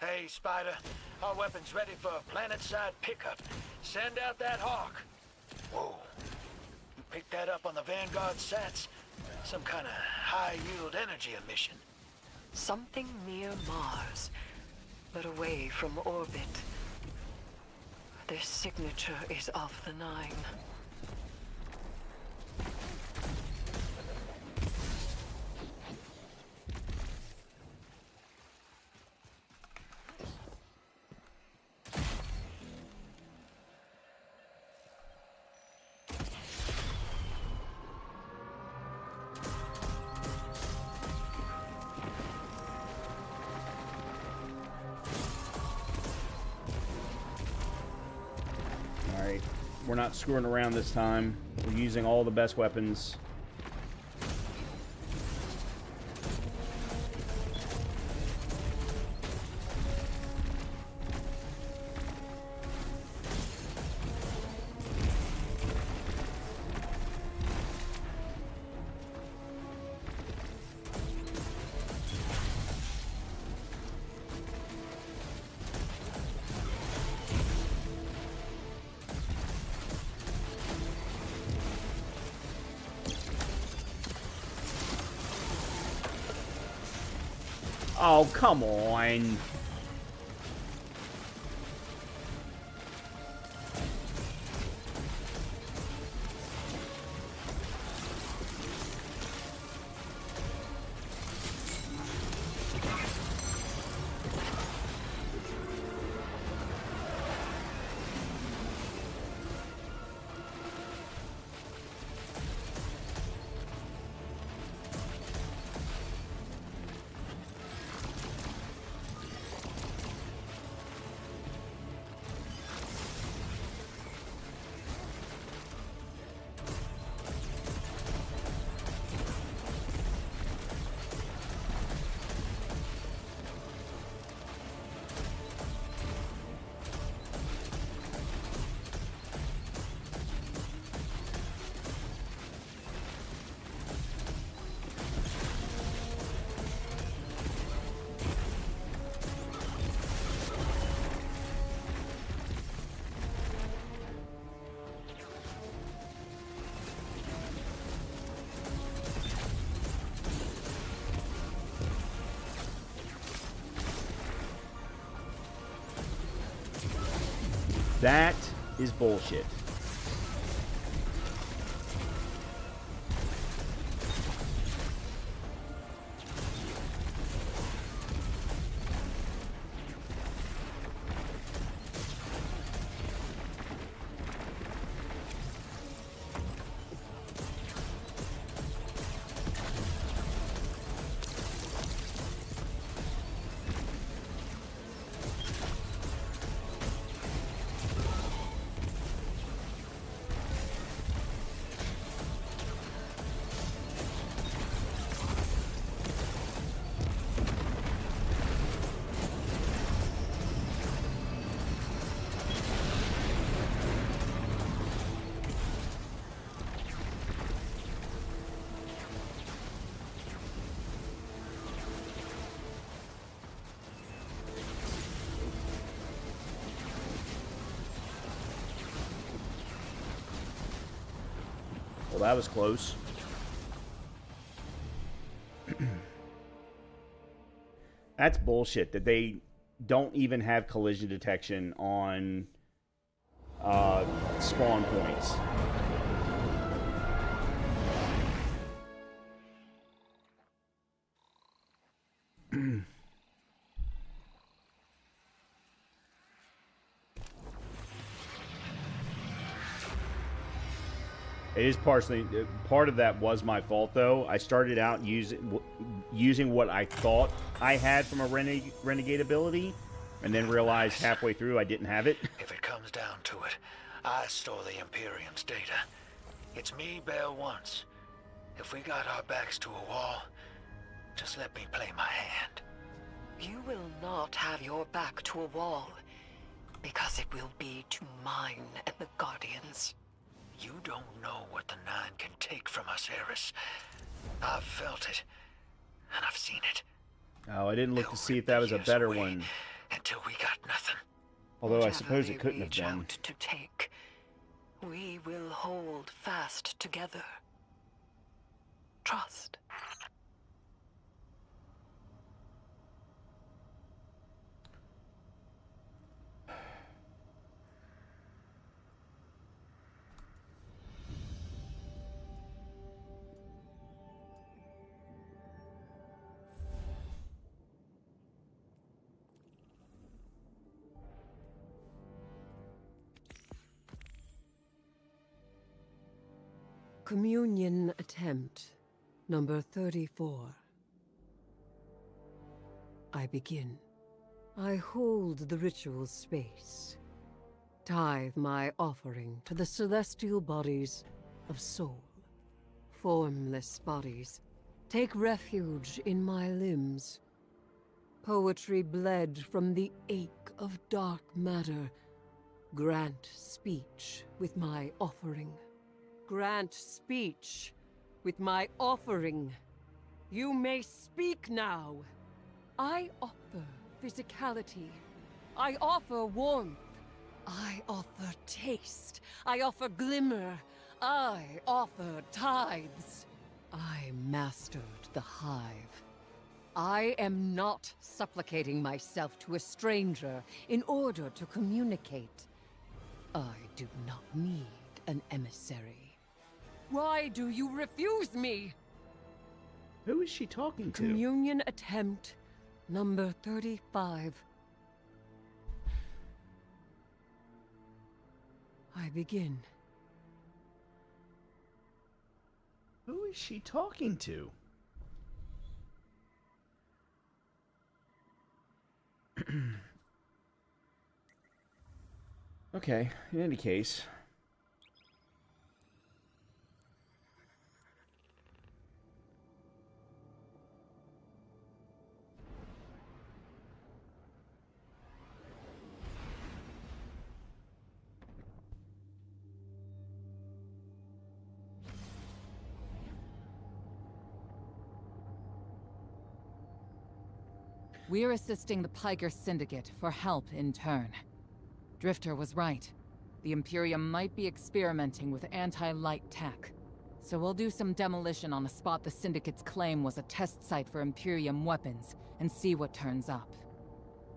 Hey, Spider. Our weapon's ready for a planet-side pickup. Send out that hawk. Whoa. You picked that up on the Vanguard sats? Some kind of high-yield energy emission. Something near Mars, but away from orbit. Their signature is of the Nine. Alright, we're not screwing around this time. We're using all the best weapons. Oh, come on. That is bullshit. Well, that was close. That's bullshit that they don't even have collision detection on spawn points. It is partially part of that was my fault though. I started out using what I thought I had from a renegade ability, and then realized halfway through I didn't have it. If it comes down to it, I store the Imperium's data. It's me bail once. If we got our backs to a wall, just let me play my hand. You will not have your back to a wall, because it will be to mine and the Guardians. You don't know what the Nine can take from us, Eris. I've felt it, and I've seen it. Oh, I didn't look to see if that was a better one. Until we got nothing. Although I suppose it couldn't have Whatever they been. reach out to take, we will hold fast together. Trust. Communion attempt, number 34. I begin. I hold the ritual space. Tithe my offering to the celestial bodies of soul. Formless bodies, take refuge in my limbs. Poetry bled from the ache of dark matter. Grant speech with my offering. Grant speech with my offering. You may speak now. I offer physicality. I offer warmth. I offer taste. I offer glimmer. I offer tithes. I mastered the hive. I am not supplicating myself to a stranger in order to communicate. I do not need an emissary. Why do you refuse me? Who is she talking to? Communion attempt number 35. I begin. Who is she talking to? Okay, in any case. We're assisting the Piker Syndicate for help in turn. Drifter was right. The Imperium might be experimenting with anti-light tech. So we'll do some demolition on a spot the Syndicate's claim was a test site for Imperium weapons, and see what turns up.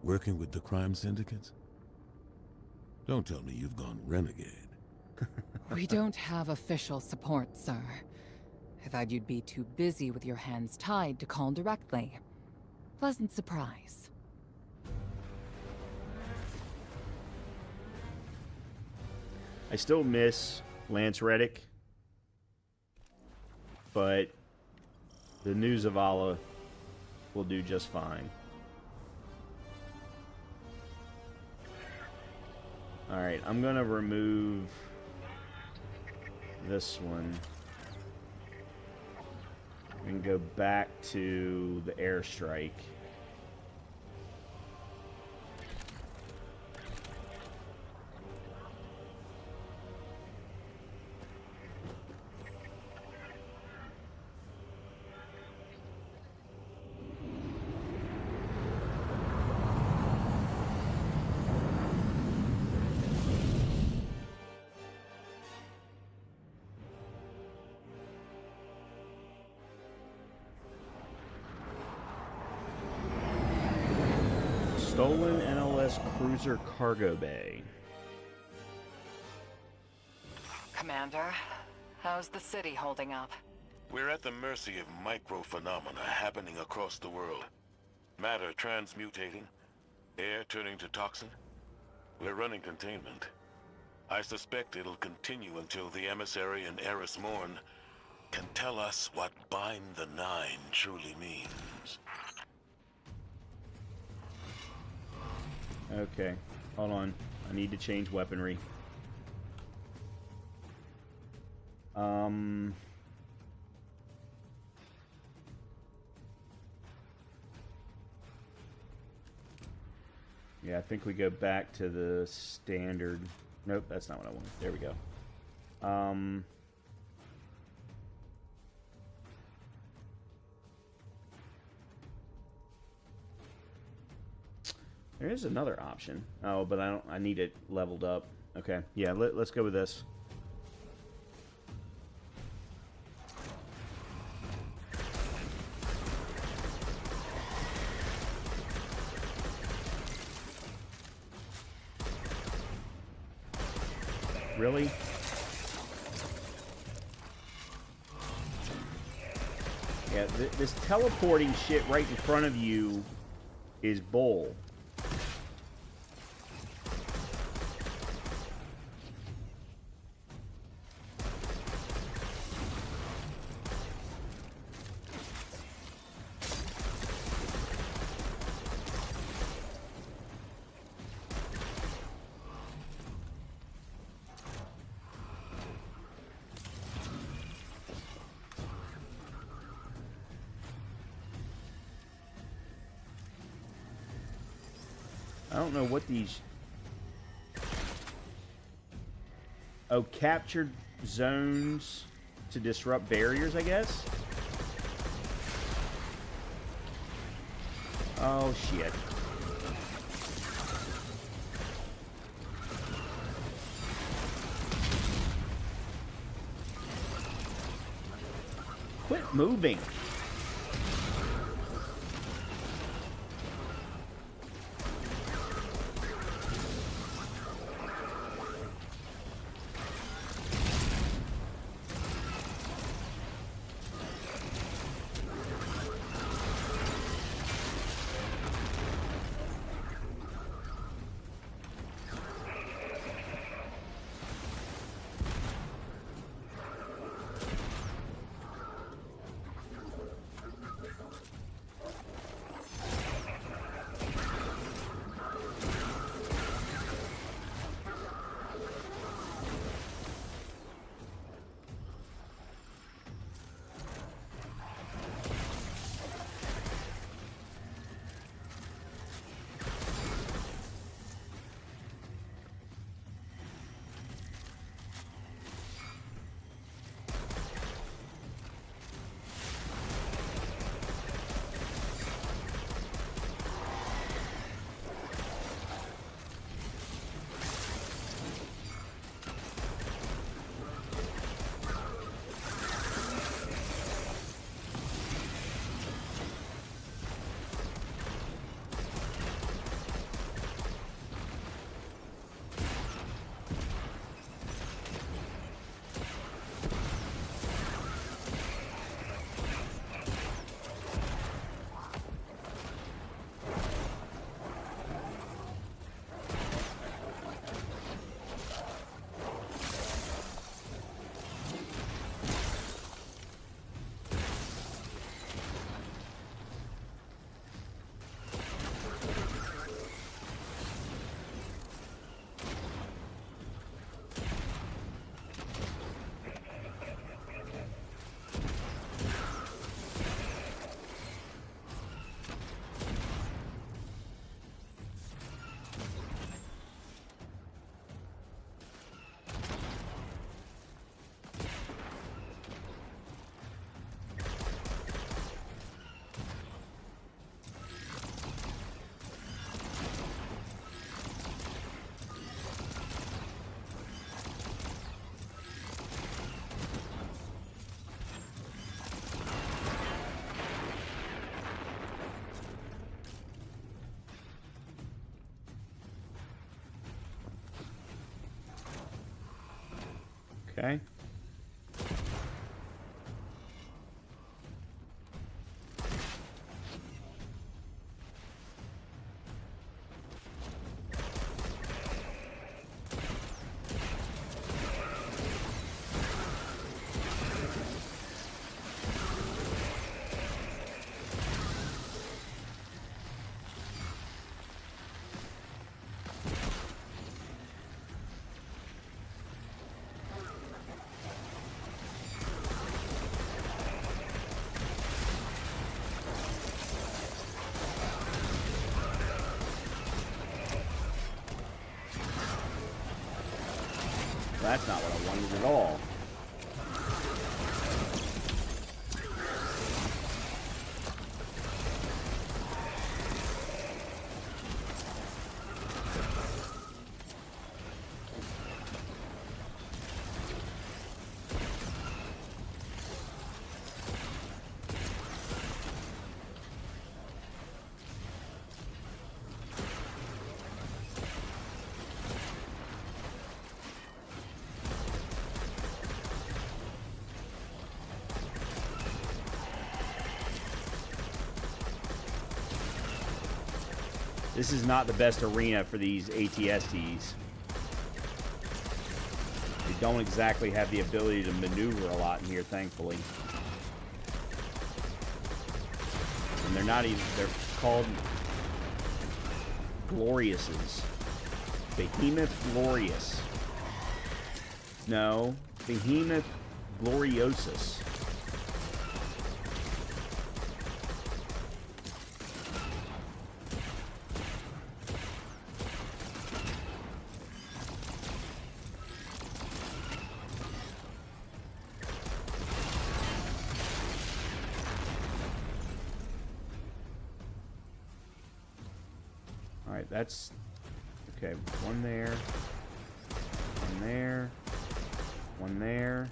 Working with the crime syndicates? Don't tell me you've gone renegade. We don't have official support, sir. I thought you'd be too busy with your hands tied to call directly. Pleasant surprise. I still miss Lance Reddick, but the news of Allah will do just fine. Alright, I'm gonna remove this one and go back to the airstrike. Stolen NLS cruiser cargo bay. Commander, how's the city holding up? We're at the mercy of micro-phenomena happening across the world. Matter transmutating, air turning to toxin. We're running containment. I suspect it'll continue until the emissary and Eris Morn can tell us what Bind the Nine truly means. Okay, hold on. I need to change weaponry. Yeah, I think we go back to the standard. Nope, that's not what I wanted. There we go. There is another option. Oh, but I need it leveled up. Okay, yeah, let's go with this. Really? Yeah, this teleporting shit right in front of you is bull. I don't know what these... Oh, captured zones to disrupt barriers, I guess? Oh, shit. Quit moving. Okay. That's not what I wanted at all. This is not the best arena for these ATSTs. They don't exactly have the ability to maneuver a lot in here, thankfully. And they're not even, they're called Gloriouses. Behemoth Glorious. No, Behemoth Gloriosus. Alright, that's... Okay, one there. One there. One there.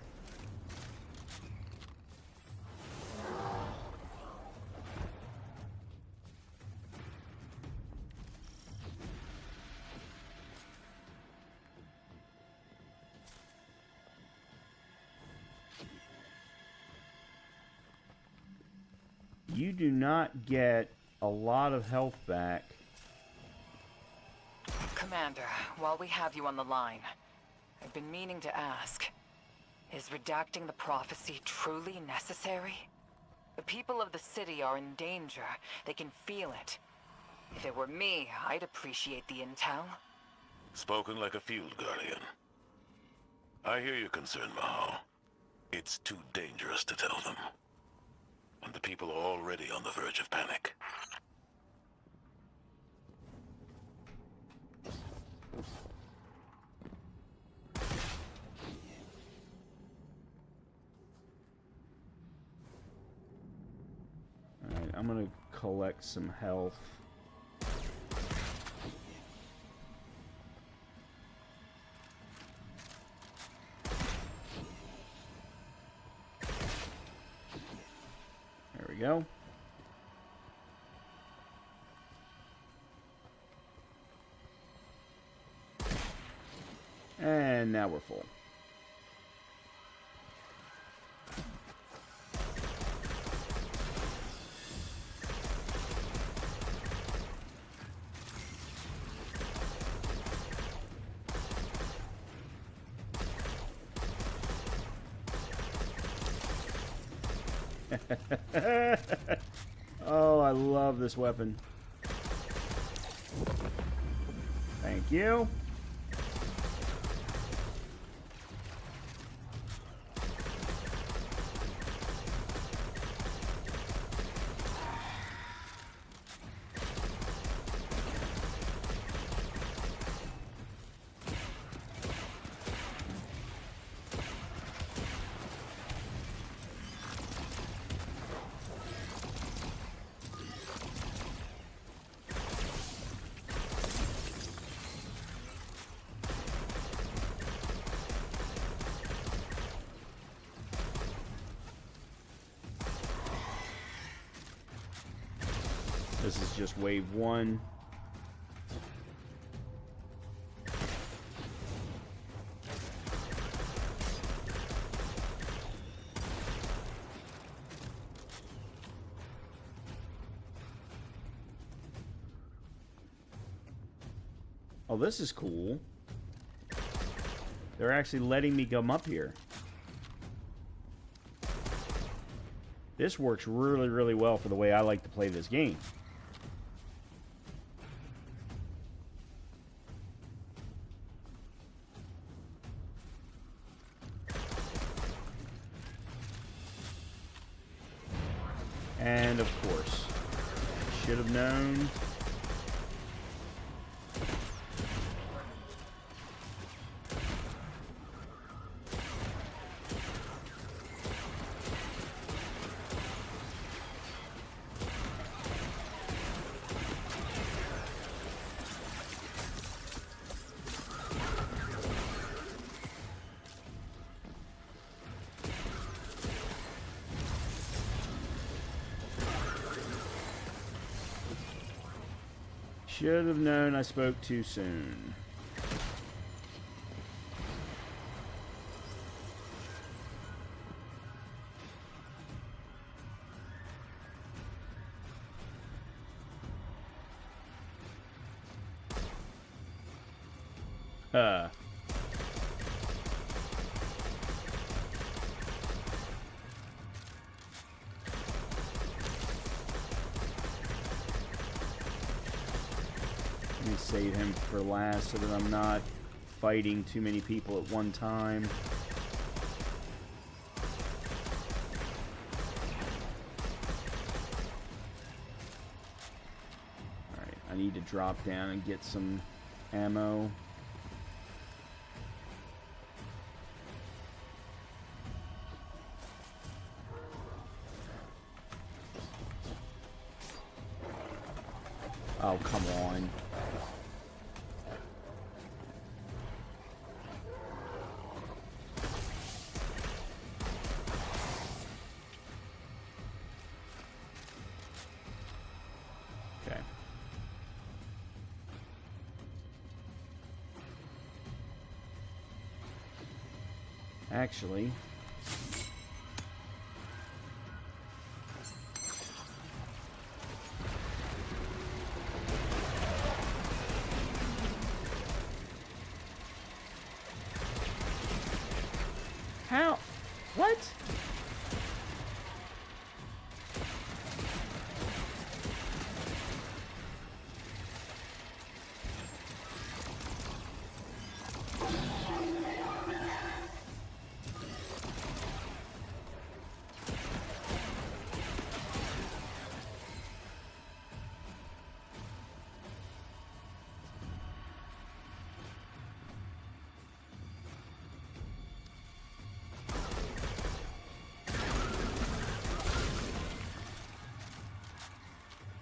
You do not get a lot of health back. Commander, while we have you on the line, I've been meaning to ask, is redacting the prophecy truly necessary? The people of the city are in danger. They can feel it. If it were me, I'd appreciate the intel. Spoken like a field guardian. I hear your concern, Mahal. It's too dangerous to tell them. And the people are already on the verge of panic. Alright, I'm gonna collect some health. There we go. And now we're full. Oh, I love this weapon. Thank you. This is just wave one. Oh, this is cool. They're actually letting me come up here. This works really, really well for the way I like to play this game. And of course, should have known. Should have known I spoke too soon. Let me save him for last so that I'm not fighting too many people at one time. Alright, I need to drop down and get some ammo. Oh, come on. Okay. Actually, how? What?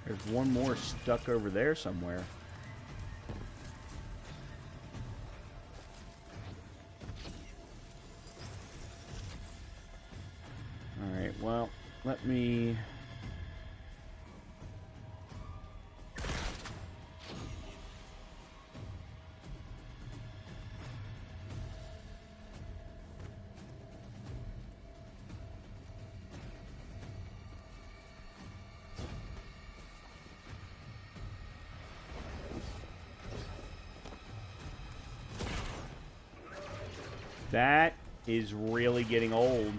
There's one more stuck over there somewhere. Alright, well, let me... That is really getting old.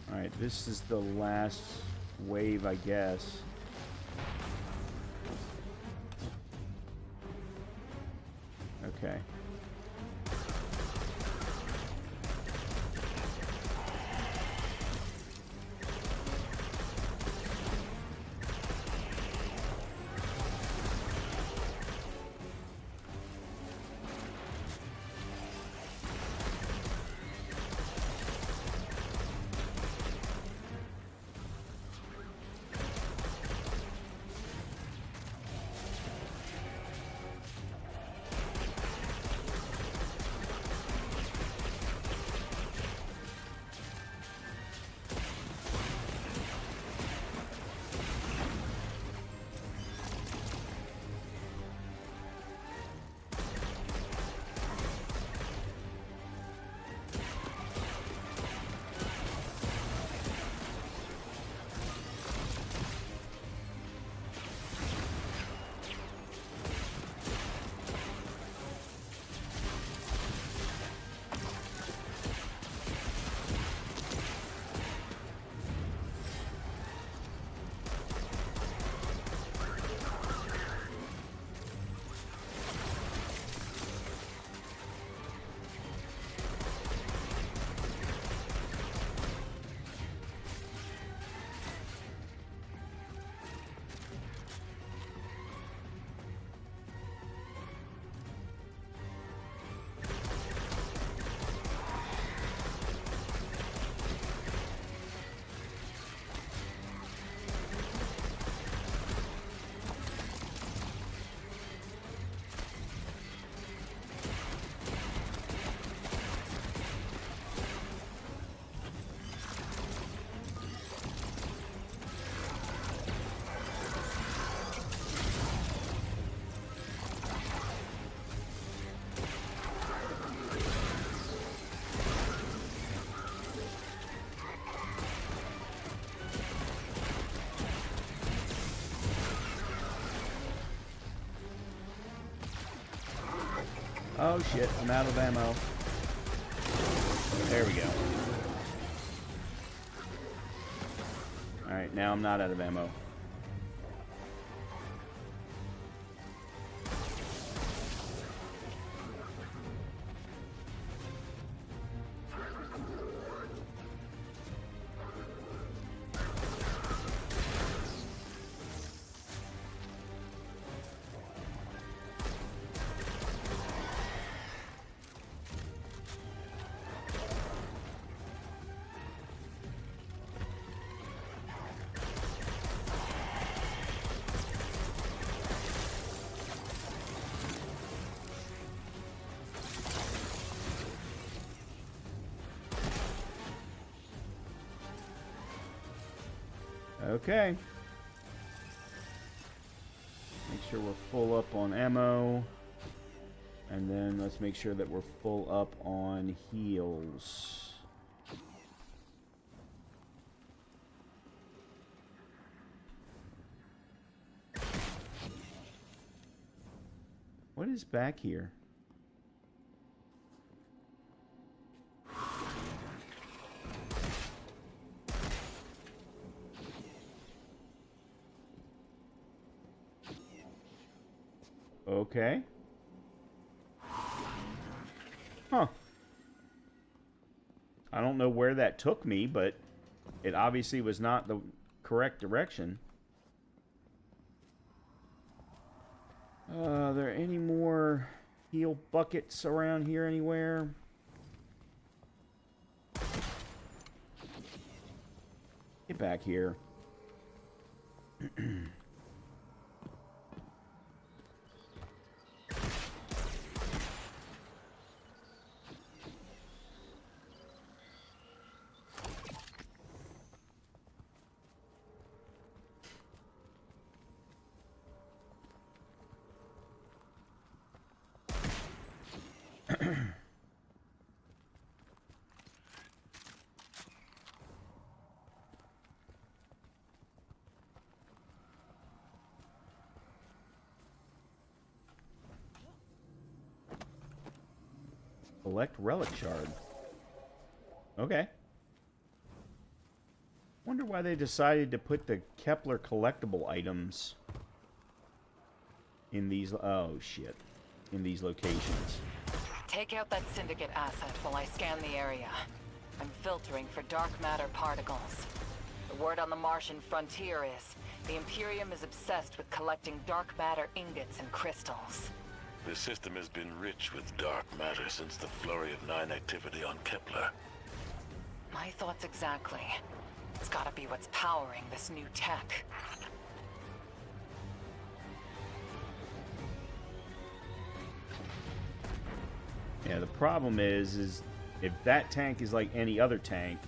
All right, this is the last wave, I guess. Okay. Oh shit, I'm out of ammo. There we go. Alright, now I'm not out of ammo. Okay. Make sure we're full up on ammo. And then let's make sure that we're full up on heals. What is back here? Okay. Huh. I don't know where that took me, but it obviously was not the correct direction. Are there any more heal buckets around here anywhere? Get back here. Collect relic shard. Okay. Wonder why they decided to put the Kepler collectible items in these... Oh, shit. In these locations. Take out that Syndicate asset while I scan the area. I'm filtering for dark matter particles. The word on the Martian frontier is the Imperium is obsessed with collecting dark matter ingots and crystals. The system has been rich with dark matter since the Flurry of 9 activity on Kepler. My thoughts exactly. It's gotta be what's powering this new tech. Yeah, the problem is if that tank is like any other tank,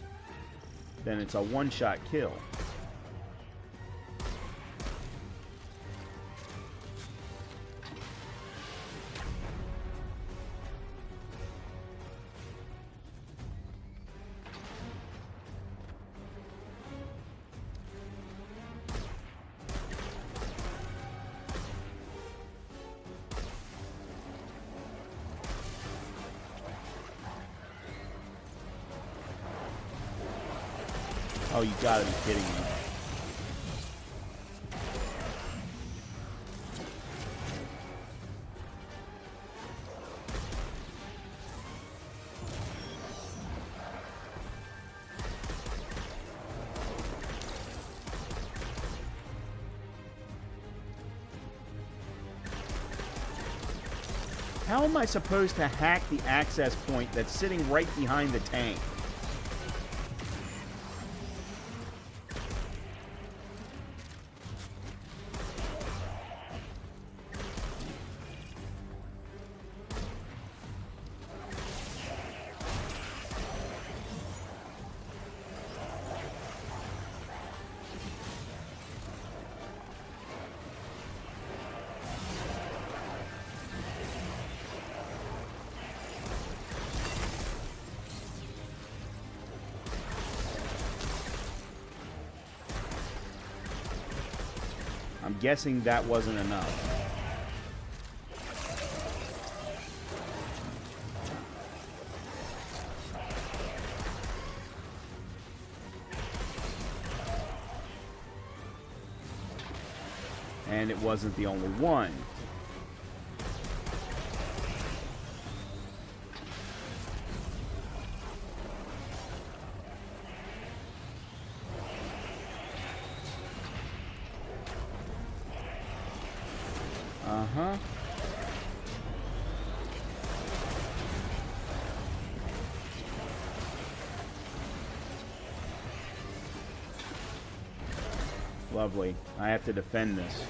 then it's a one-shot kill. Oh, you gotta be kidding me. How am I supposed to hack the access point that's sitting right behind the tank? I'm guessing that wasn't enough. And it wasn't the only one. Uh-huh. Lovely. I have to defend this.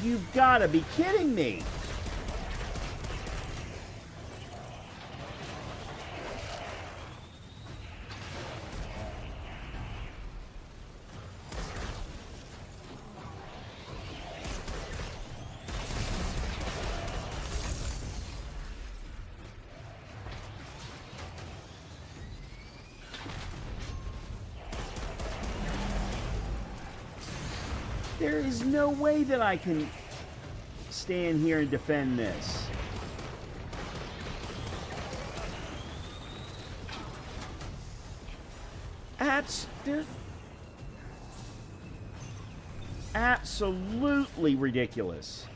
You've got to be kidding me. There is no way that I can stand here and defend this. They're absolutely ridiculous.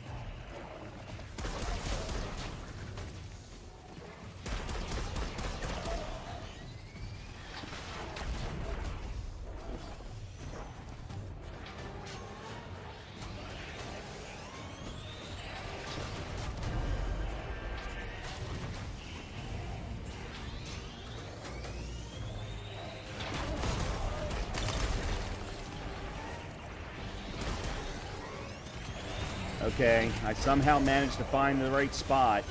Okay, I somehow managed to find the right spot.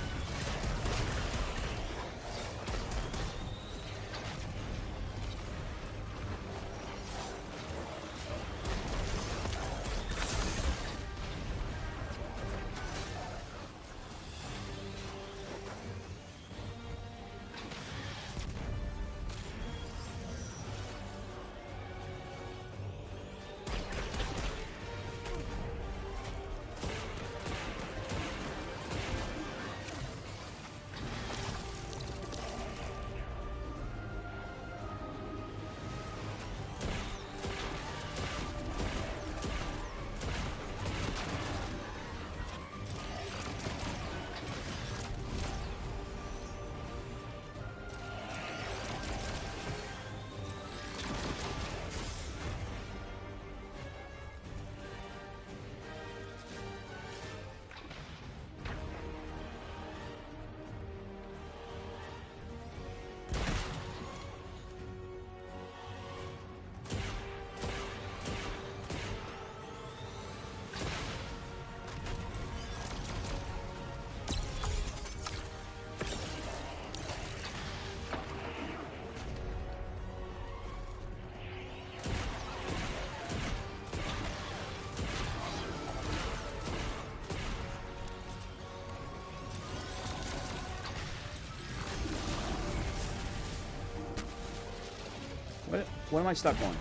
What am I stuck on?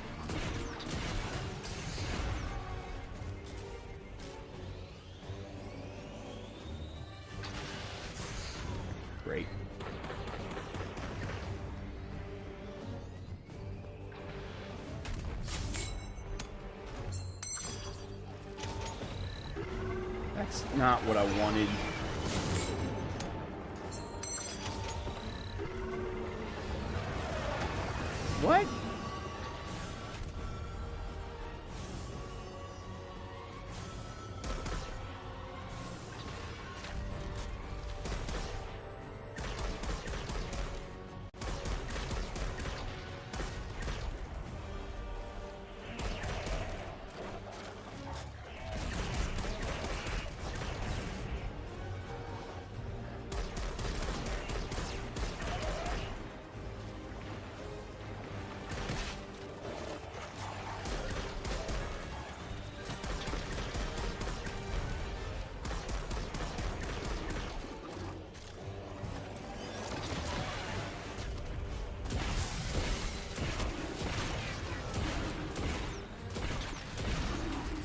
Great. That's not what I wanted. What?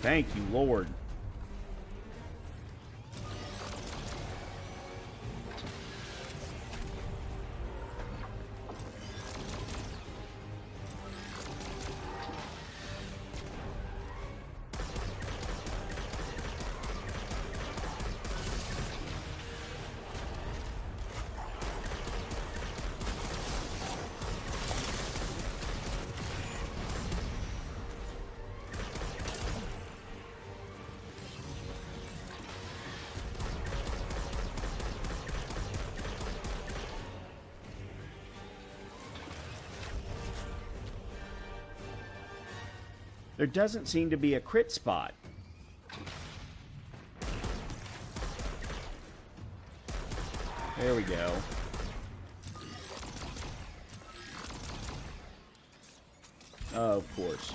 Thank you, Lord. There doesn't seem to be a crit spot. There we go. Oh, of course.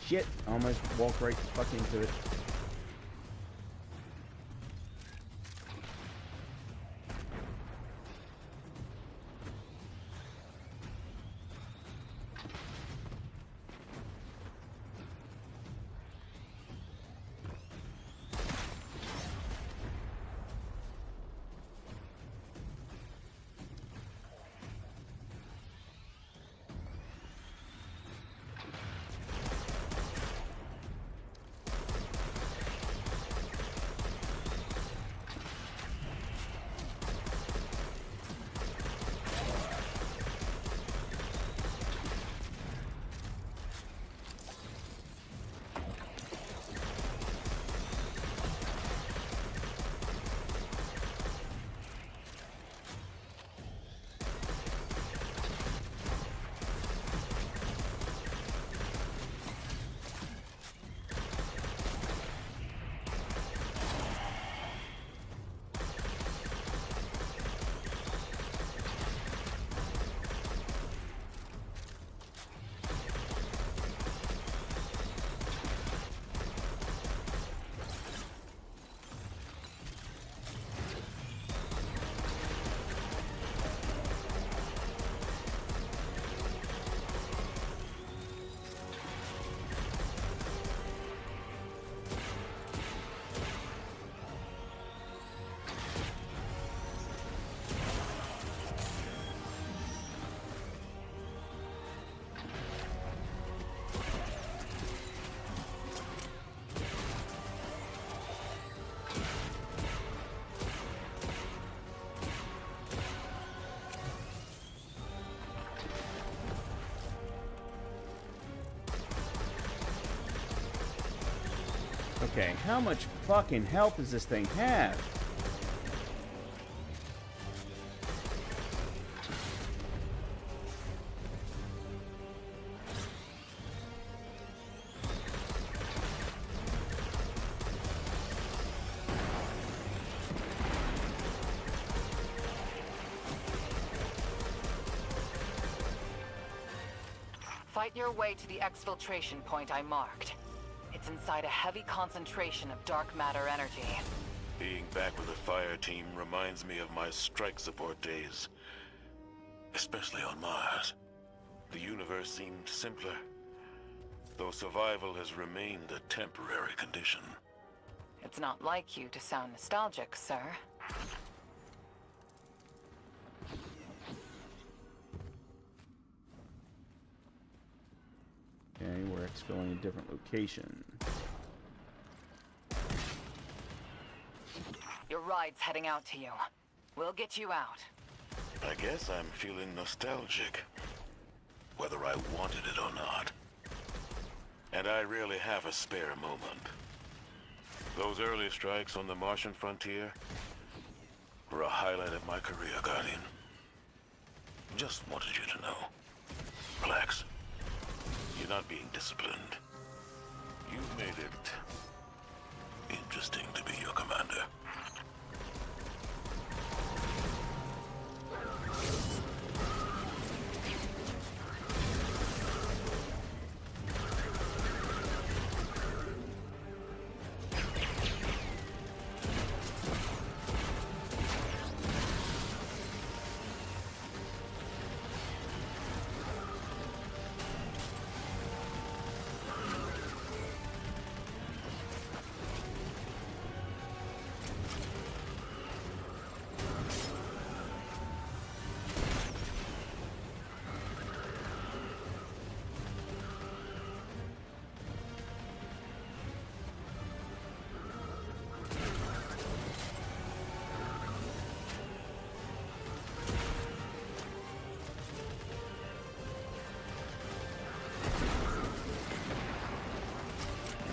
Shit, almost walked right fuck into it. Okay, how much fucking health does this thing have? Fight your way to the exfiltration point I marked. It's inside a heavy concentration of dark matter energy. Being back with the fire team reminds me of my strike support days. Especially on Mars. The universe seemed simpler, though survival has remained a temporary condition. It It's not like you to sound nostalgic, sir. Okay, we're exfilling a different location. Your ride's heading out to you. We'll get you out. I guess I'm feeling nostalgic, whether I wanted it or not. And I rarely have a spare moment. Those early strikes on the Martian frontier were a highlight of my career, Guardian. Just wanted you to know. Relax. You're not being disciplined. You've made it interesting to be your commander.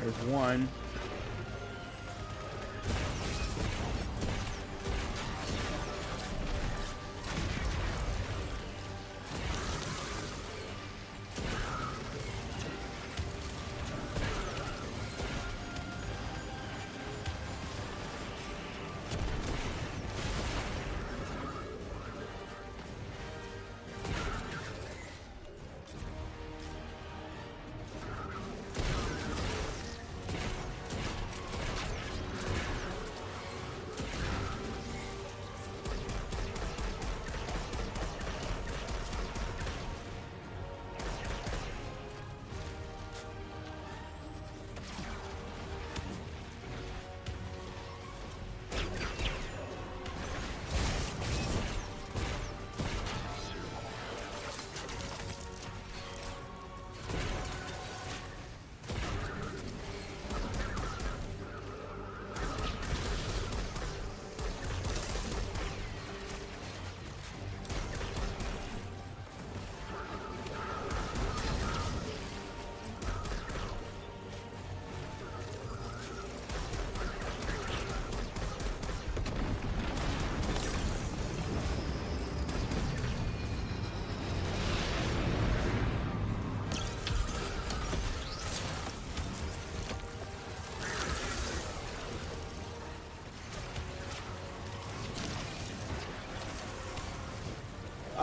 There's one.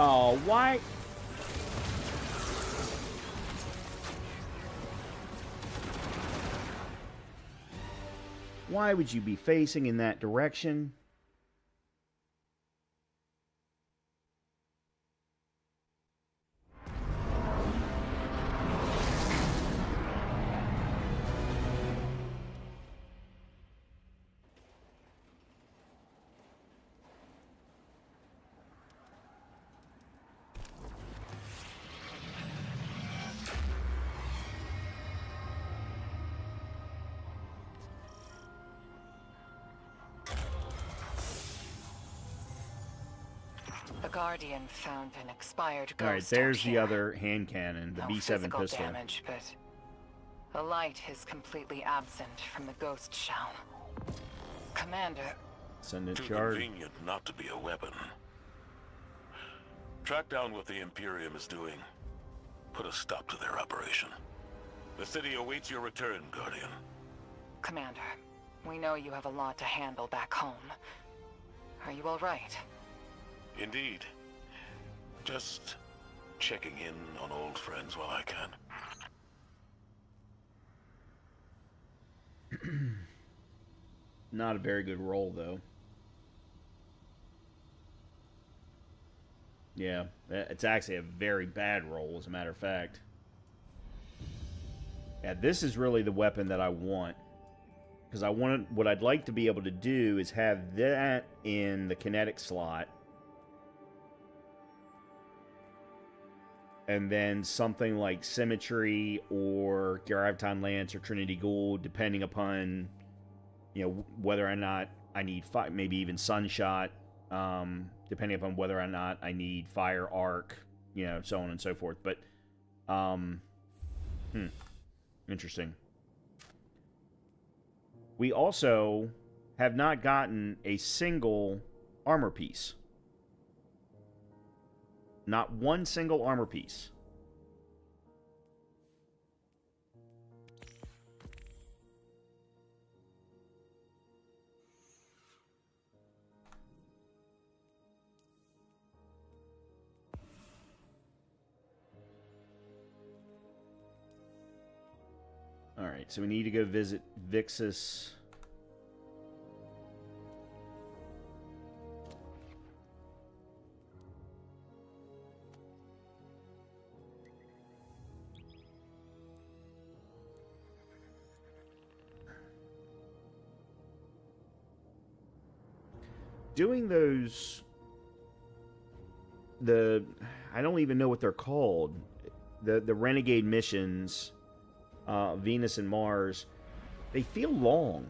Oh, why? Why would you be facing in that direction? The Guardian found an expired ghost. All right, there's out the here. other hand cannon, the No B7 physical pistol. damage, but the light is completely absent from the ghost shell. Commander, Send it Too charge. convenient not to be a weapon. Track down what the Imperium is doing. Put a stop to their operation. The city awaits your return, Guardian. Commander, we know you have a lot to handle back home. Are you all right? Indeed. Just checking in on old friends while I can. Not a very good roll, though. Yeah, it's actually a very bad roll, as a matter of fact. Yeah, this is really the weapon that I want. Because what I'd like to be able to do is have that in the kinetic slot. And then something like Symmetry or Graviton Lance or Trinity Gould, depending upon, you know, whether or not I need maybe even Sunshot, depending upon whether or not I need Fire Arc, you know, so on and so forth. But, interesting. We also have not gotten a single armor piece. Not one single armor piece. Alright, so we need to go visit Vixus. Doing those, I don't even know what they're called, the Renegade missions, Venus and Mars, they feel long.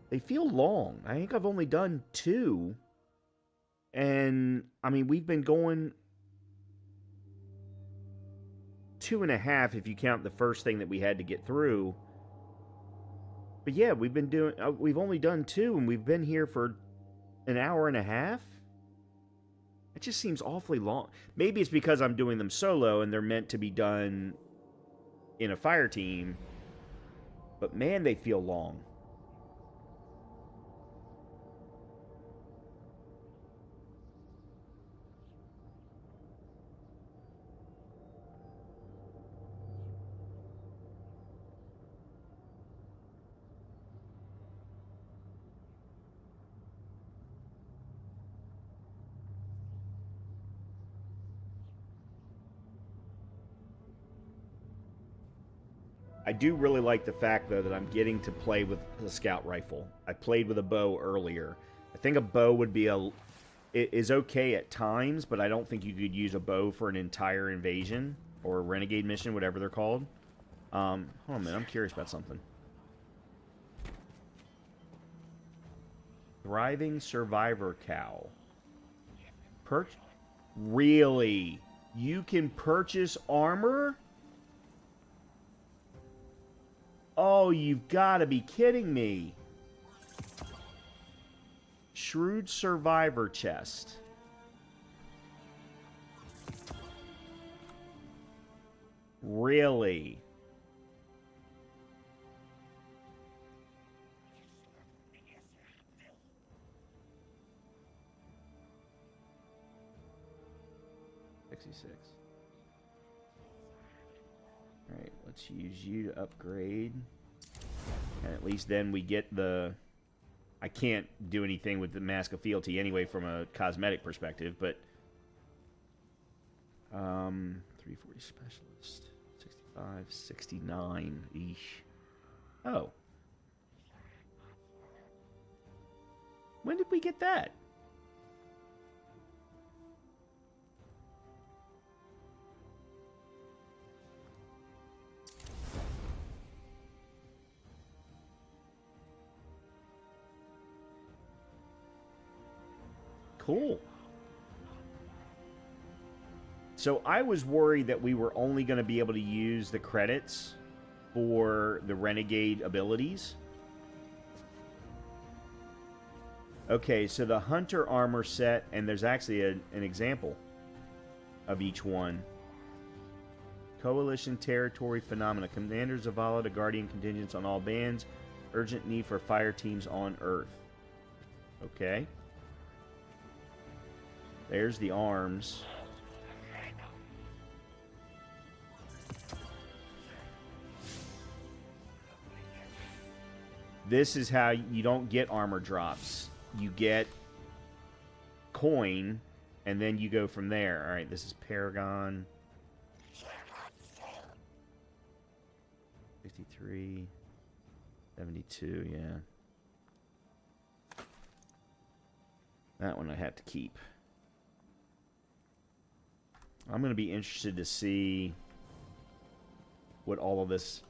They feel long. I think I've only done 2, and I mean, we've been going 2.5 if you count the first thing that we had to get through. But yeah, we've only done 2, and we've been here for an hour and a half? It just seems awfully long. Maybe it's because I'm doing them solo and they're meant to be done in a fire team. But man, they feel long. I do really like the fact, though, that I'm getting to play with the scout rifle. I played with a bow earlier. I think a bow would be is okay at times, but I don't think you could use a bow for an entire invasion or a renegade mission, whatever they're called. Hold on a minute, I'm curious about something. Thriving Survivor Cow. Really? You can purchase armor? Oh, you've got to be kidding me. Shrewd Survivor Chest. Really? Alright, let's use you to upgrade. And at least then we get the... I can't do anything with the Mask of Fealty anyway from a cosmetic perspective, but... 340 Specialist. 65, 69. Eesh. Oh. When did we get that? Cool. So I was worried that we were only going to be able to use the credits for the Renegade abilities. Okay, so the Hunter armor set, and there's actually an example of each one. Coalition Territory Phenomena. Commander Zavala to Guardian contingents on all bands. Urgent need for fire teams on Earth. Okay. There's the arms. This is how you don't get armor drops. You get coin, and then you go from there. Alright, this is Paragon. 53. 72, yeah. That one I have to keep. I'm going to be interested to see what all of this...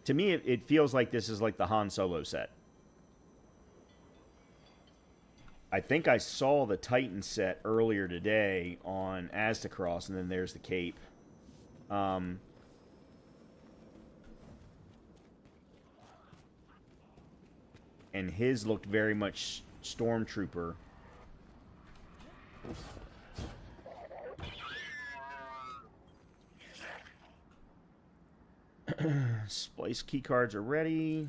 To me, it feels like this is like the Han Solo set. I think I saw the Titan set earlier today on Aztecross, and then there's the cape. And his looked very much Stormtrooper. Splice keycards are ready.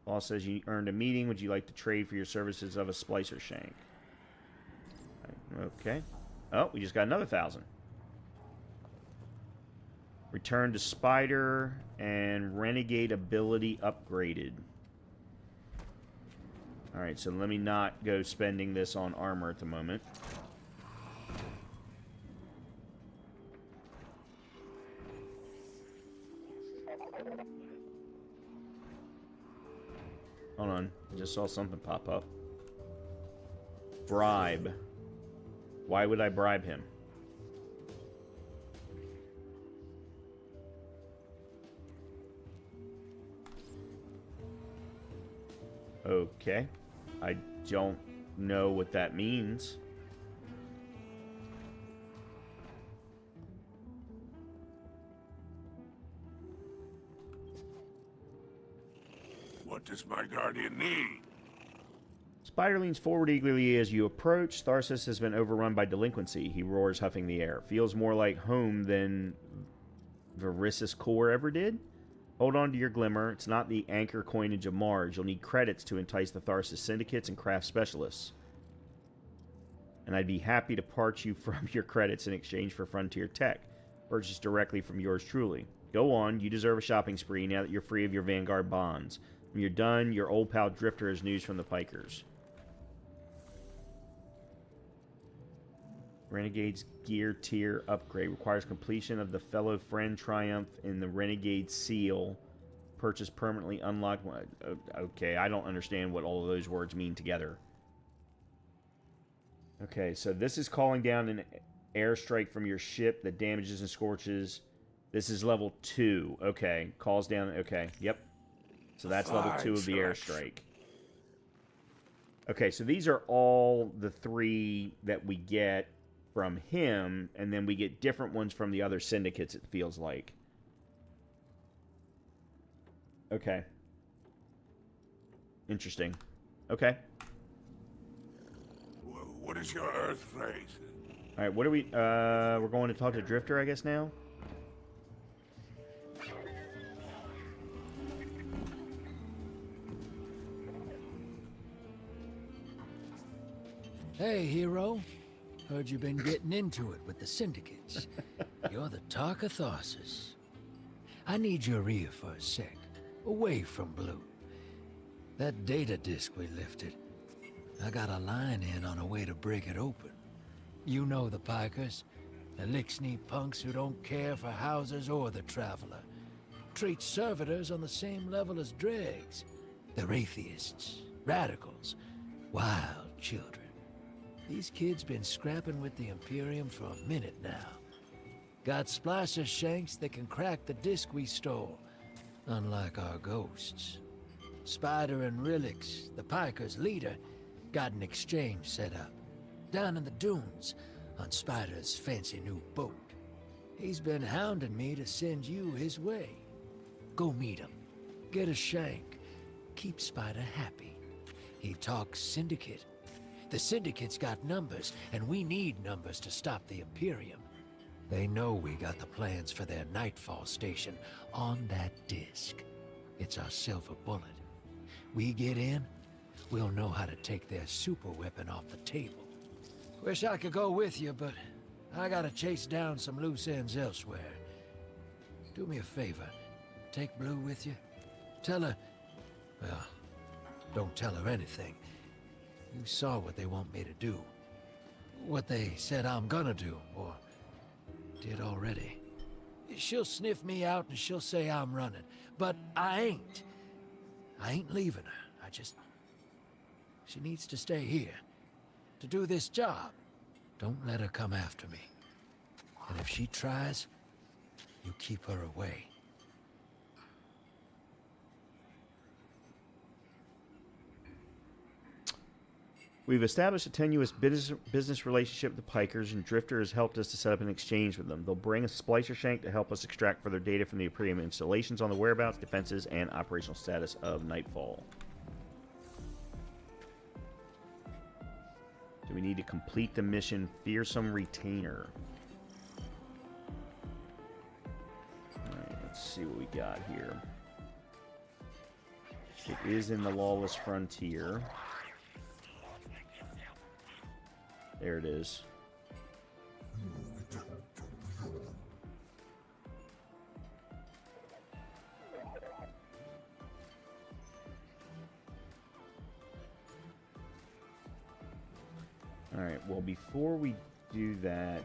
Boss says you earned a meeting. Would you like to trade for your services of a splicer shank? Okay. Oh, we just got another 1,000. Return to Spider and Renegade ability upgraded. Alright, so let me not go spending this on armor at the moment. Hold on. I just saw something pop up. Bribe. Why would I bribe him? Okay. I don't know what that means. What does my guardian need? Spider leans forward eagerly as you approach. Tharsis has been overrun by delinquency. He roars, huffing the air. Feels more like home than Varisis Core ever did. Hold on to your glimmer. It's not the anchor coinage of Mars. You'll need credits to entice the Tharsis syndicates and craft specialists. And I'd be happy to part you from your credits in exchange for frontier tech. Purchased directly from yours truly. Go on. You deserve a shopping spree now that you're free of your Vanguard bonds. When you're done, your old pal Drifter has news from the Pikers. Renegades gear tier upgrade. Requires completion of the fellow friend triumph in the Renegade seal. Purchase permanently unlocked. Okay, I don't understand what all of those words mean together. Okay, so this is calling down an airstrike from your ship that damages and scorches. This is level 2. Okay, calls down. Okay, yep. So that's level 2 of the airstrike. Okay, so these are all the 3 that we get from him, and then we get different ones from the other syndicates, it feels like. Okay. Interesting. Okay. What is your Earth phrase? Alright, what are we... we're going to talk to Drifter, I guess, now? Hey, hero. Heard you've been getting into it with the syndicates. You're the talk of Tharsis. I need your ear for a sec. Away from Blue. That data disk we lifted. I got a line in on a way to break it open. You know the Pikers. The Lixney punks who don't care for houses or the traveler. Treat servitors on the same level as dregs. They're atheists, radicals, wild children. These kids been scrapping with the Imperium for a minute now. Got splicer shanks that can crack the disc we stole, unlike our ghosts. Spider and Rilix, the Pikers' leader, got an exchange set up. Down in the dunes, on Spider's fancy new boat. He's been hounding me to send you his way. Go meet him. Get a shank. Keep Spider happy. He talks syndicate. The syndicate's got numbers, and we need numbers to stop the Imperium. They know we got the plans for their Nightfall station on that disc. It's our silver bullet. We get in, we'll know how to take their super weapon off the table. Wish I could go with you, but I gotta chase down some loose ends elsewhere. Do me a favor. Take Blue with you. Tell her... Well, don't tell her anything. You saw what they want me to do. What they said I'm gonna do, or did already. She'll sniff me out and she'll say I'm running. But I ain't. I ain't leaving her. She needs to stay here. To do this job. Don't let her come after me. And if she tries, you keep her away. We've established a tenuous business relationship with the Pikers, and Drifter has helped us to set up an exchange with them. They'll bring a splicer shank to help us extract further data from the Imperium installations on the whereabouts, defenses, and operational status of Nightfall. Do we need to complete the mission Fearsome Retainer? Alright, let's see what we got here. It is in the Lawless Frontier. There it is. Alright, well, before we do that,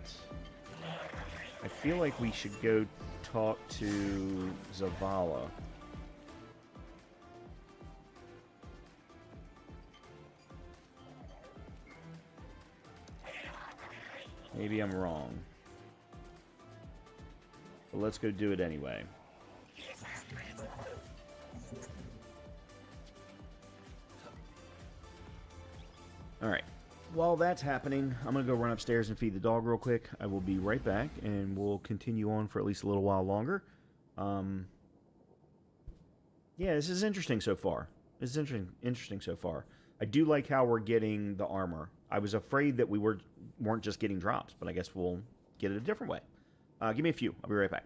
I feel like we should go talk to Zavala. Maybe I'm wrong. But let's go do it anyway. Alright. While that's happening, I'm going to go run upstairs and feed the dog real quick. I will be right back, and we'll continue on for at least a little while longer. Yeah, this is interesting so far. This is interesting so far. I do like how we're getting the armor. I was afraid that we weren't just getting drops, but I guess we'll get it a different way. Give me a few. I'll be right back.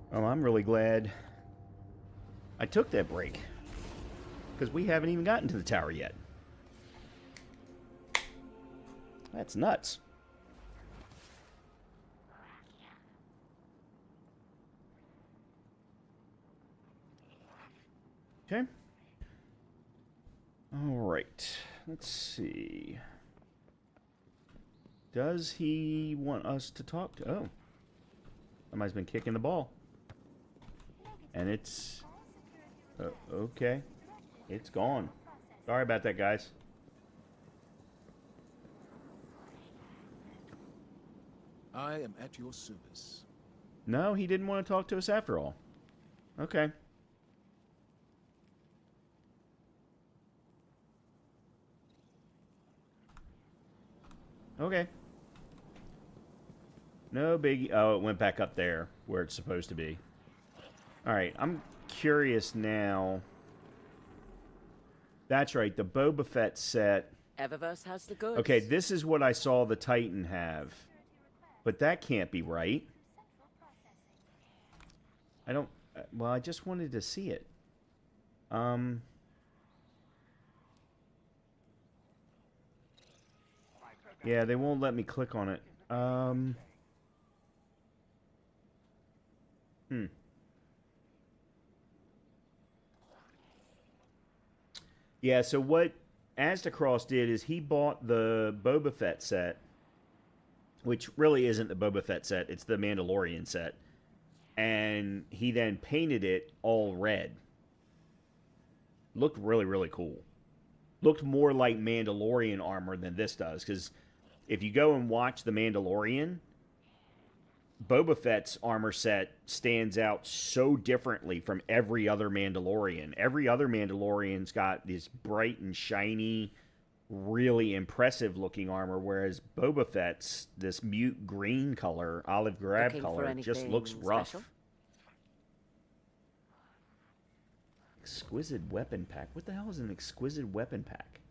Well, I'm really glad I took that break, because we haven't even gotten to the tower yet. That's nuts. Okay. All right. Let's see. Does he want us to talk to... Oh. Somebody's been kicking the ball. And it's... okay. It's gone. Sorry about that, guys. I am at your service. No, he didn't want to talk to us after all. Okay. Okay. No biggie. Oh, it went back up there where it's supposed to be. Alright, I'm curious now. That's right, the Boba Fett set. Eververse has the goods. Okay, this is what I saw the Titan have. but that can't be right. I don't... Well, I just wanted to see it. Yeah, they won't let me click on it. Yeah, so what Astacross did is he bought the Boba Fett set, which really isn't the Boba Fett set, it's the Mandalorian set. And he then painted it all red. Looked really, really cool. Looked more like Mandalorian armor than this does, because if you go and watch The Mandalorian, Boba Fett's armor set stands out so differently from every other Mandalorian. Every other Mandalorian's got this bright and shiny, really impressive looking armor, whereas Boba Fett's this mute green color, olive drab color, just looks rough. Special? Exquisite weapon pack. What the hell is an exquisite weapon pack?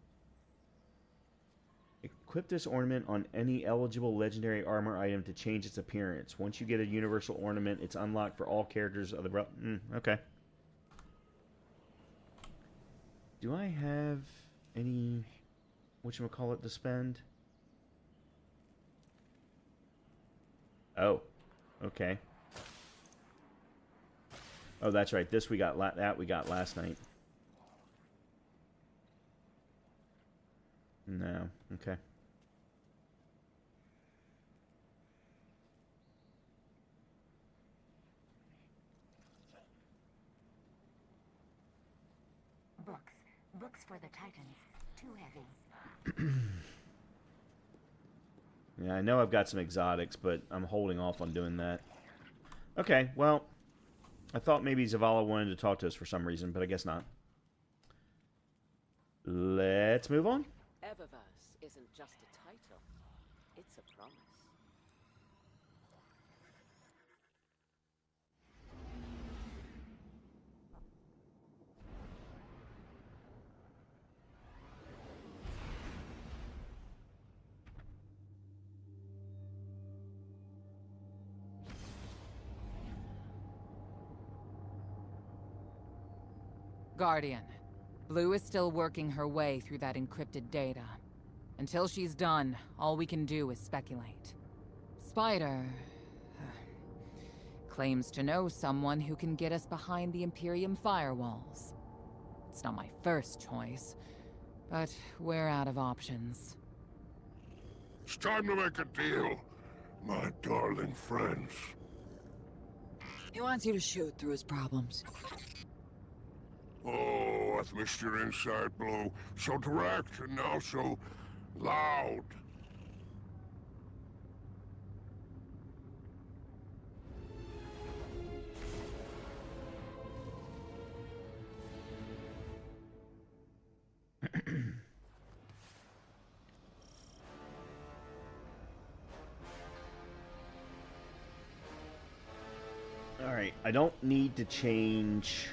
Equip this ornament on any eligible legendary armor item to change its appearance. Once you get a universal ornament, it's unlocked for all characters of the... okay. Do I have any... whatchamacallit to spend? Oh. Okay. Oh, that's right. This we got... that we got last night. No. Okay. Books for the Titans. Too heavy. Yeah, I know I've got some exotics, but I'm holding off on doing that. Okay, well, I thought maybe Zavala wanted to talk to us for some reason, but I guess not. Let's move on. Eververse isn't just a title. It's a promise. Guardian. Blue is still working her way through that encrypted data. Until she's done, all we can do is speculate. Spider... claims to know someone who can get us behind the Imperium firewalls. It's not my first choice, but we're out of options. It's time to make a deal, my darling friends. He wants you to shoot through his problems. Oh, I've missed your inside blow. So direct and now so loud. Alright, I don't need to change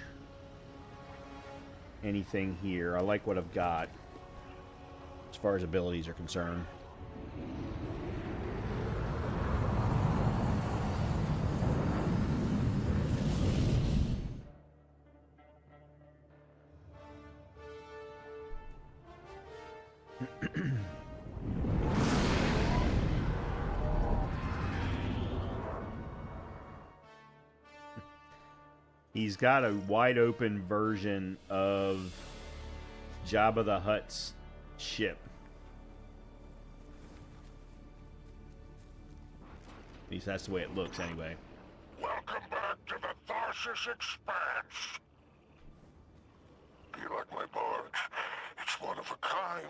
anything here. I like what I've got as far as abilities are concerned. He's got a wide open version of Jabba the Hutt's ship. At least that's the way it looks anyway. Welcome back to the Tharsis Expanse. Do you like my barge? It's one of a kind.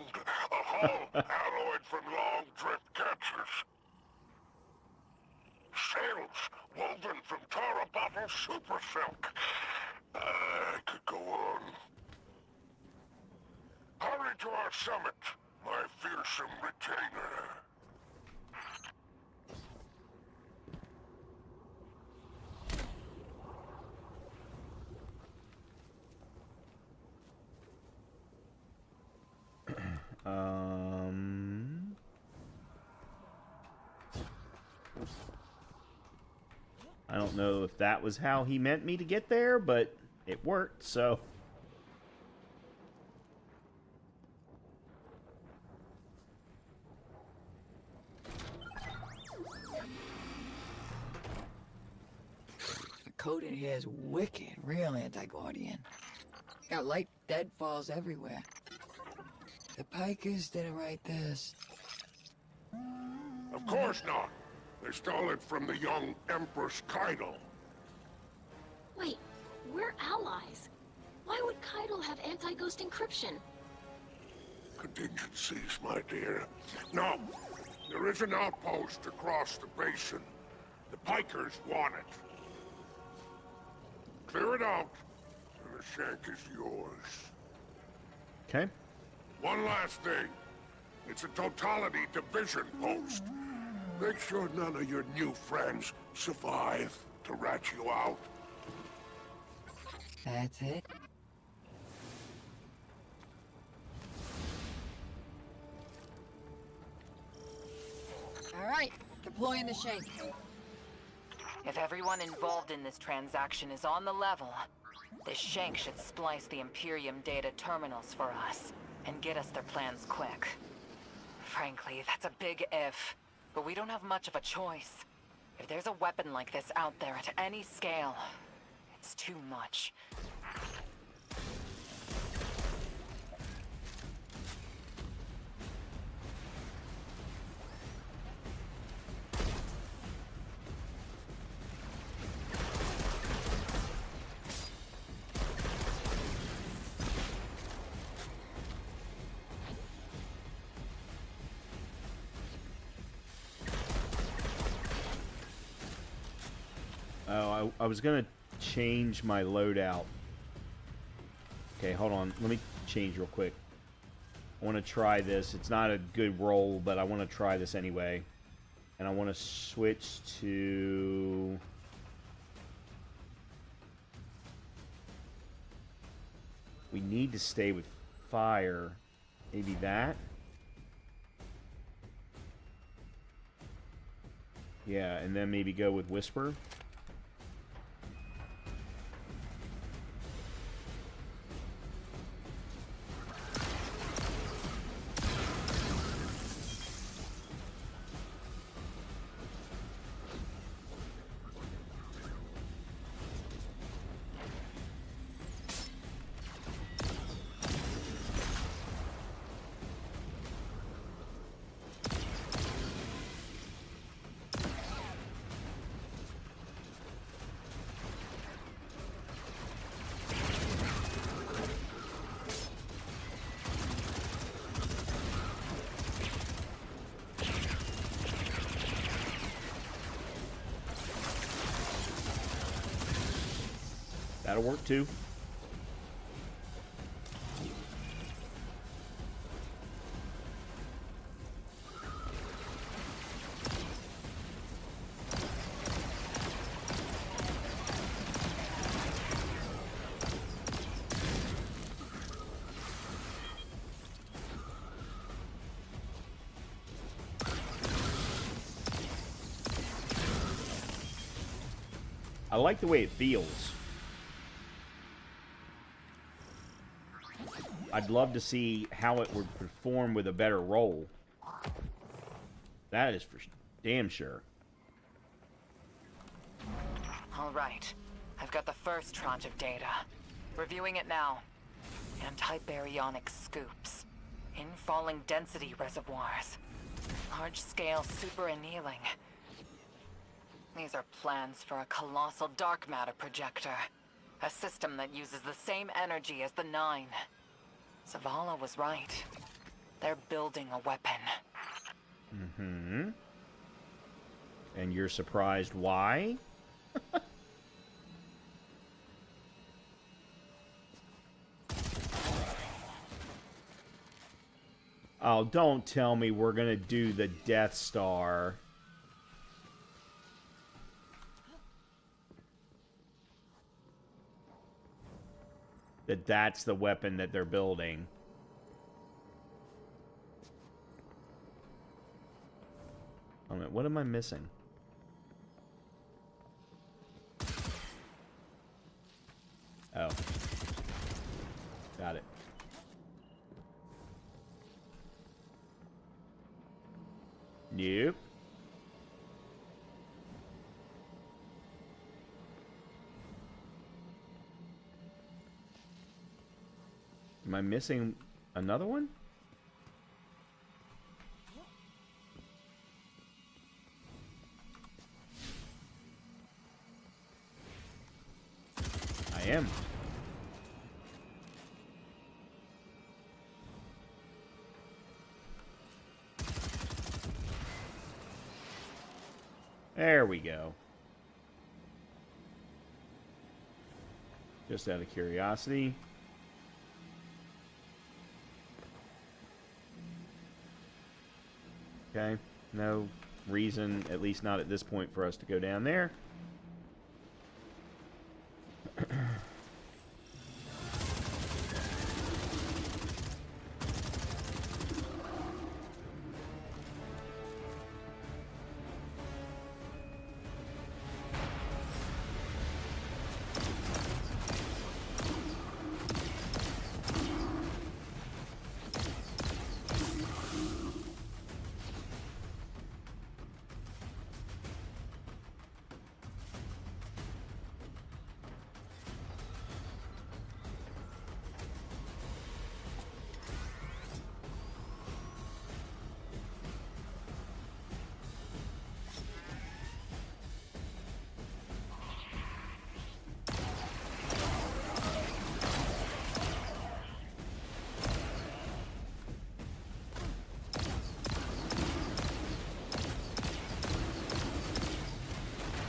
A hull alloyed from long drift catchers. Sails woven from Tara Bottle super silk. I could go on. Hurry to our summit, my fearsome retainer. I don't know if that was how he meant me to get there, but it worked, so... The code in here is wicked, real anti-Guardian. Got light deadfalls everywhere. The Pikers didn't write this. Of course not. They stole it from the young Empress Keitel. Wait, we're allies. Why would Keitel have anti-ghost encryption? Contingencies, my dear. No, there is an outpost across the basin. The Pikers want it. Clear it out, and the shank is yours. Okay. One last thing. It's a totality division post. Make sure none of your new friends survive to rat you out. That's it? Alright, deploying the shank. If everyone involved in this transaction is on the level, this shank should splice the Imperium data terminals for us and get us their plans quick. Frankly, that's a big if, but we don't have much of a choice. If there's a weapon like this out there at any scale, it's too much. Oh, I was gonna change my loadout. Okay, hold on. Let me change real quick. I want to try this. It's not a good roll, but I want to try this anyway. And I want to switch to... We need to stay with fire. Maybe that? Yeah, and then maybe go with Whisper. That'll work too. I like the way it feels. I'd love to see how it would perform with a better roll. That is for damn sure. All right. I've got the first tranche of data. Reviewing it now. Anti-baryonic scoops. Infalling density reservoirs. Large-scale super-annealing. These are plans for a colossal dark matter projector. A system that uses the same energy as the Nine. Zavala was right. They're building a weapon. Mm-hmm. And you're surprised why? Oh, don't tell me we're gonna do the Death Star. That's the weapon that they're building. Oh, what am I missing? Oh. Got it. Nope. Am I missing another one? I am. There we go. Just out of curiosity. Okay, no reason, at least not at this point, for us to go down there.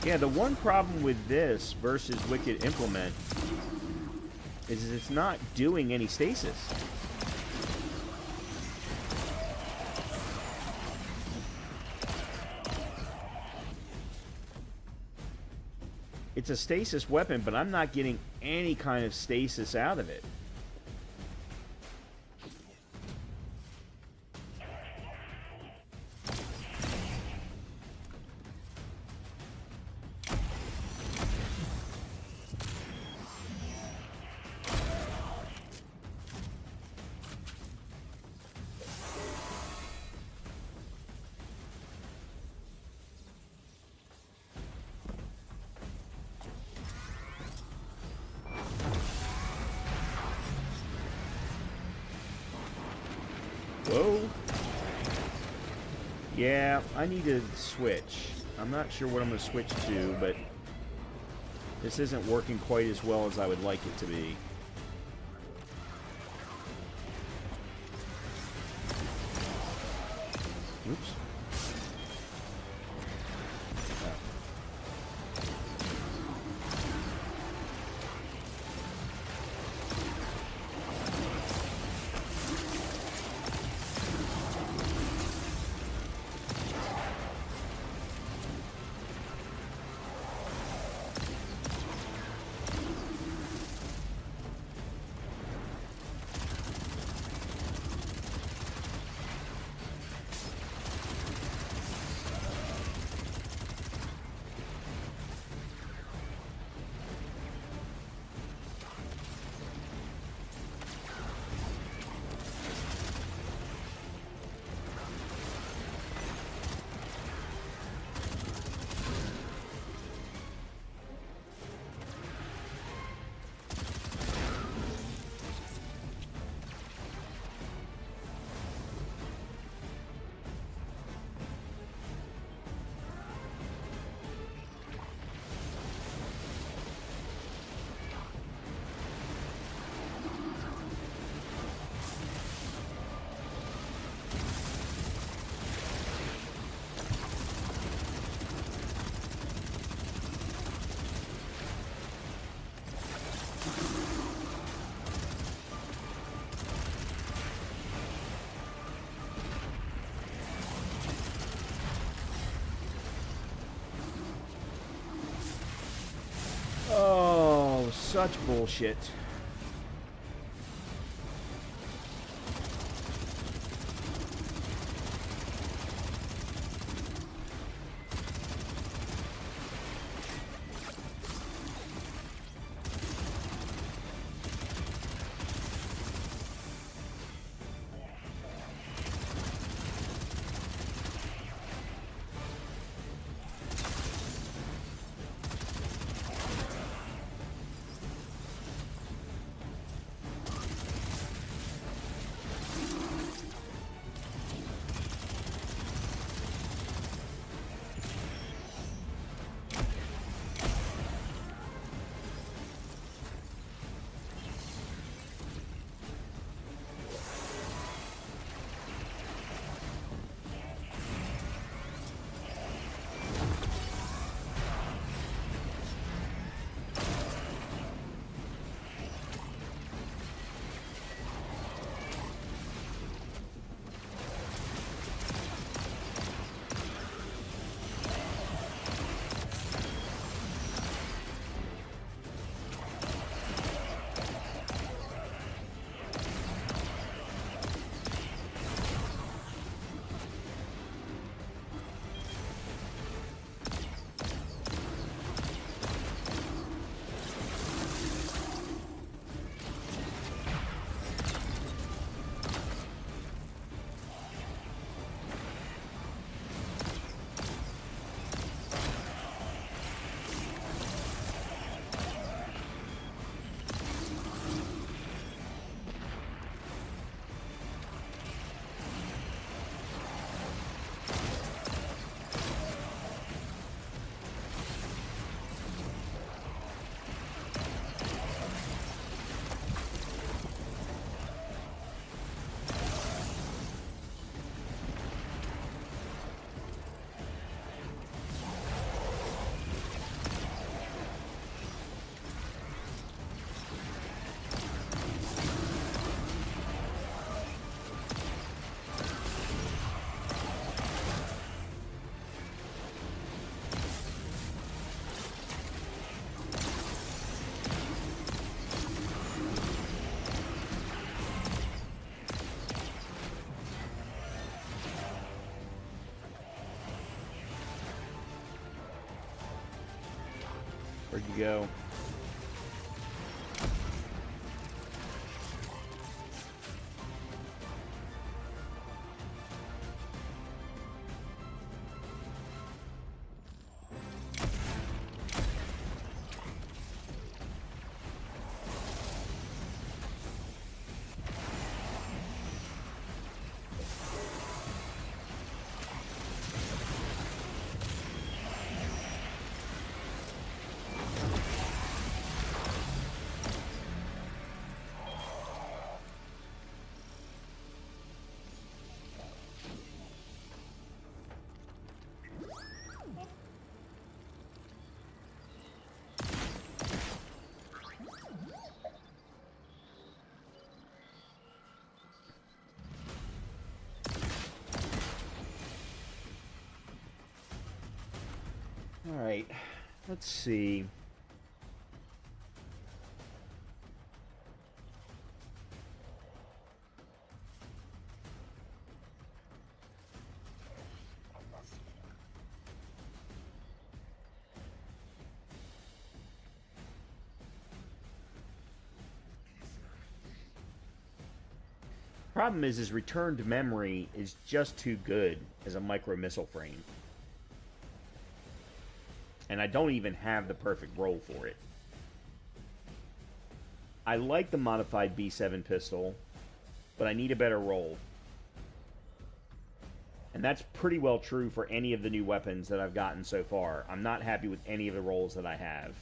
Yeah, the one problem with this versus Wicked Implement is it's not doing any stasis. It's a stasis weapon, but I'm not getting any kind of stasis out of it. Whoa. Yeah, I need to switch. I'm not sure what I'm going to switch to, but this isn't working quite as well as I would like it to be. Oops. Oh, such bullshit. Where'd you go? All right, let's see. Problem is return to memory is just too good as a micro missile frame. And I don't even have the perfect roll for it. I like the modified B7 pistol, but I need a better roll. And that's pretty well true for any of the new weapons that I've gotten so far. I'm not happy with any of the rolls that I have.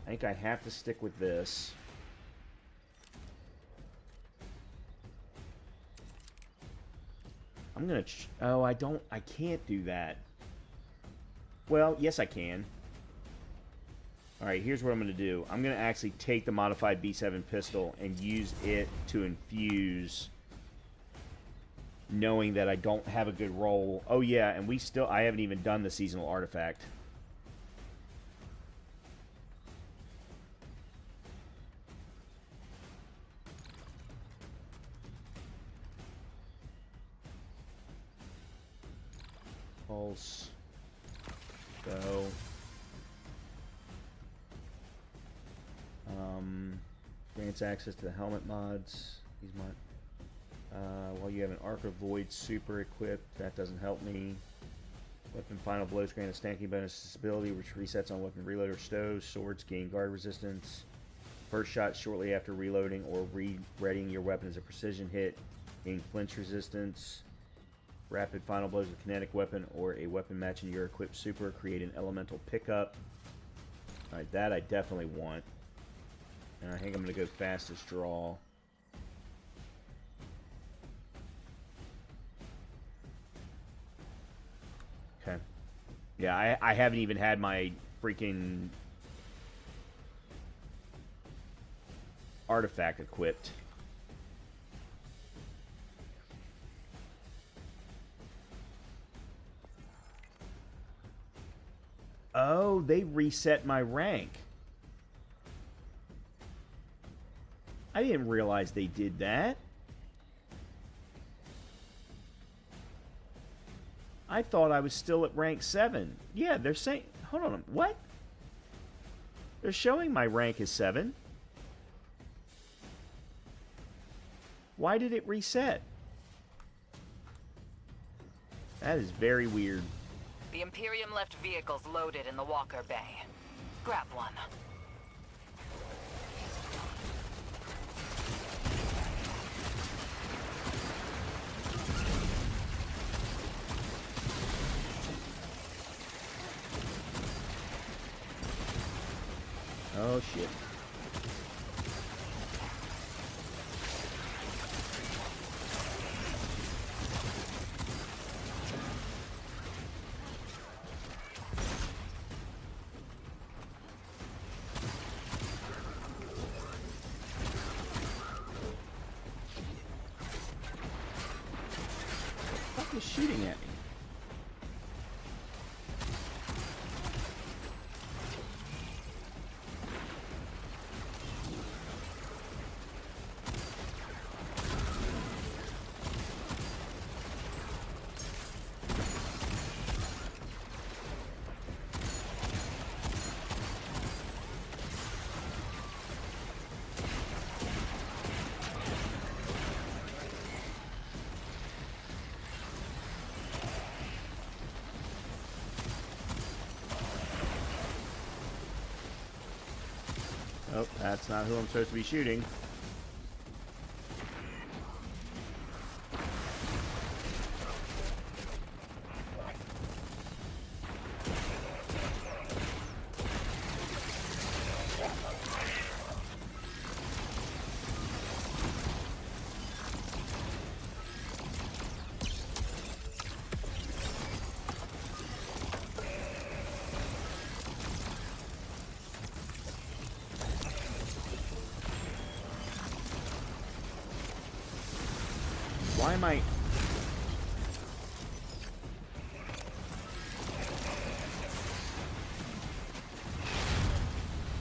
I think I have to stick with this. I'm gonna... oh, I can't do that. Well, yes I can. Alright, here's what I'm gonna do. I'm gonna actually take the modified B7 pistol and use it to infuse, knowing that I don't have a good roll. Oh yeah, and I haven't even done the seasonal artifact. Pulse. Go. Grants access to the helmet mods. These while you have an Arc of Void super equipped, that doesn't help me. Weapon Final Blows grant a stacking bonus ability, which resets on weapon reload or stows. Swords gain guard resistance. First shot shortly after reloading or readying your weapon as a precision hit. Gain flinch resistance. Rapid Final Blows with kinetic weapon or a weapon matching your equipped super. Create an elemental pickup. Alright, that I definitely want. And I think I'm going to go fastest draw. Okay. Yeah, I haven't even had my freaking artifact equipped. Oh, they reset my rank. I didn't realize they did that. I thought I was still at rank 7. Yeah, they're saying... hold on. What? They're showing my rank is 7. Why did it reset? That is very weird. The Imperium left vehicles loaded in the Walker Bay. Grab one. Oh shit. What is shooting at me? Oh, that's not who I'm supposed to be shooting. Why am I...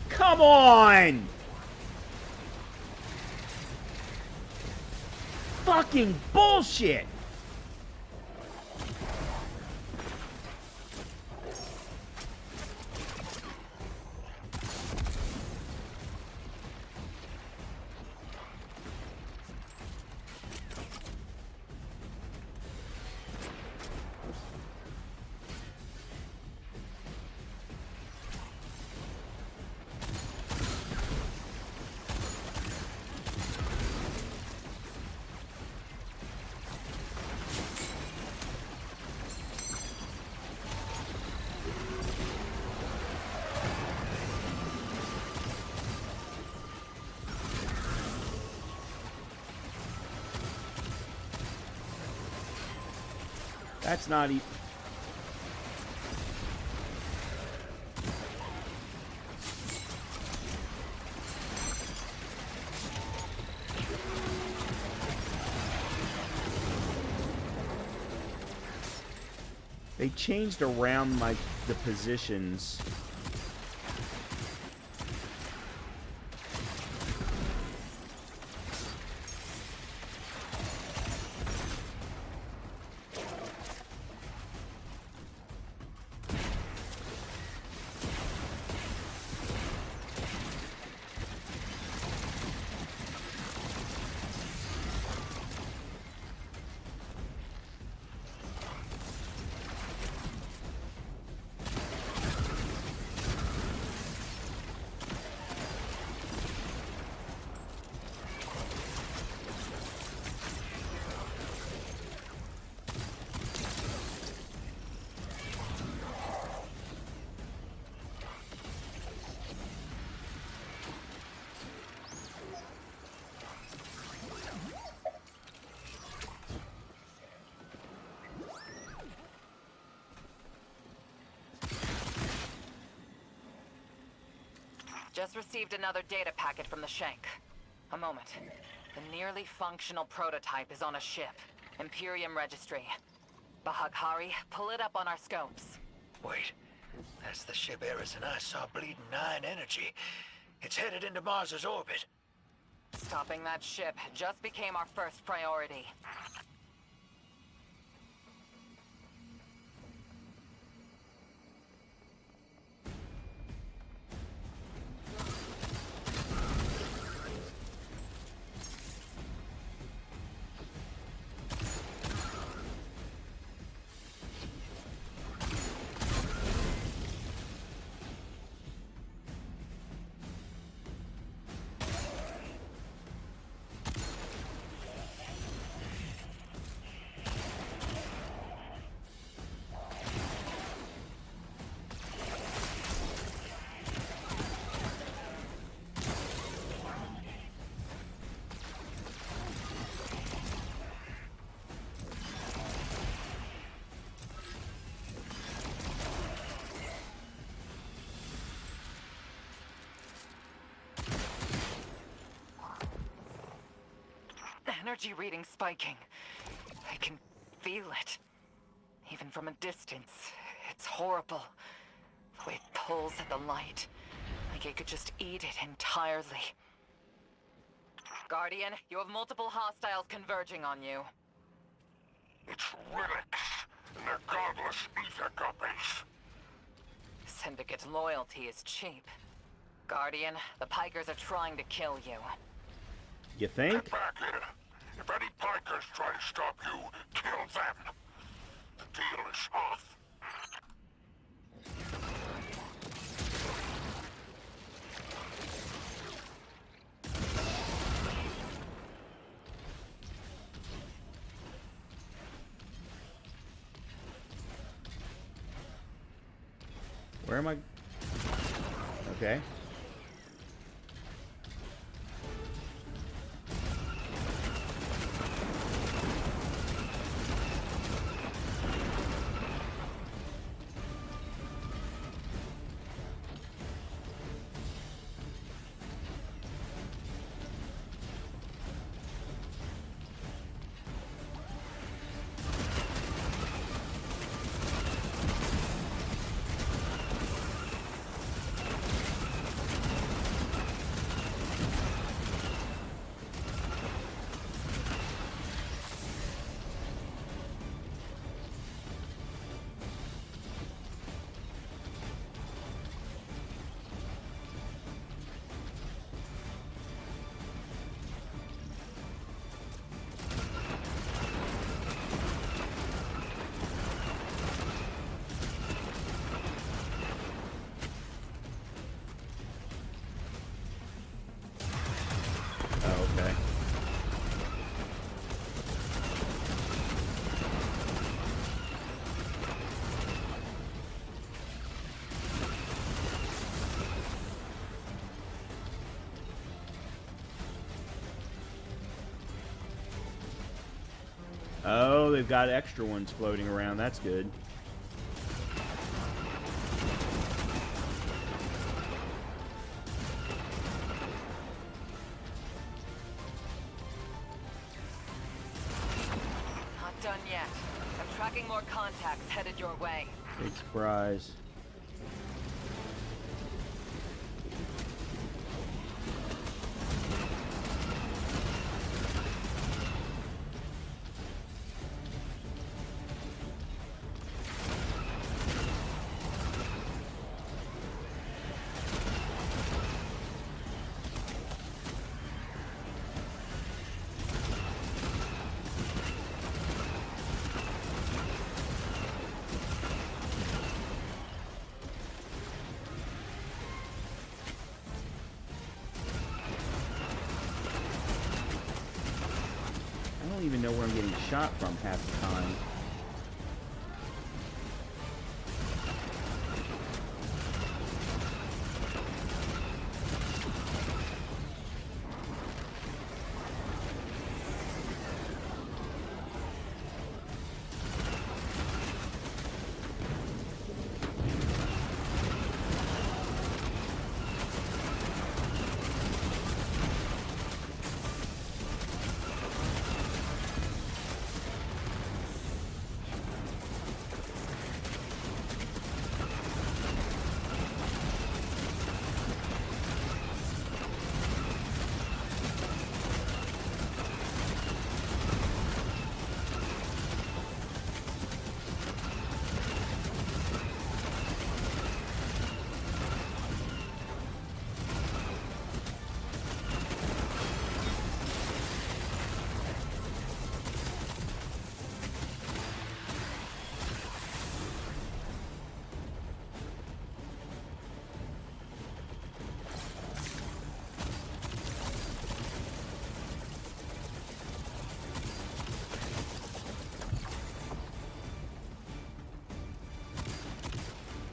Come on! Fucking bullshit! That's not even... They changed around the positions. Just received another data packet from the Shank. A moment. The nearly functional prototype is on a ship. Imperium Registry. Bahaghari, pull it up on our scopes. Wait, that's the ship Eris and I saw bleeding 9 energy. It's headed into Mars's orbit. Stopping that ship just became our first priority. Energy reading spiking. I can feel it. Even from a distance. It's horrible. The way it pulls at the light. Like it could just eat it entirely. Guardian, you have multiple hostiles converging on you. It's relics, and they're godless ether guppies. Syndicate's loyalty is cheap. Guardian, the Pikers are trying to kill you. You think? Get back here. If any Pikers try to stop you, kill them. The deal is off. Where am I? Okay. Oh, okay. Oh, they've got extra ones floating around. That's good. Not done yet. I'm tracking more contacts headed your way. Big surprise. I don't even know where I'm getting shot from half the time.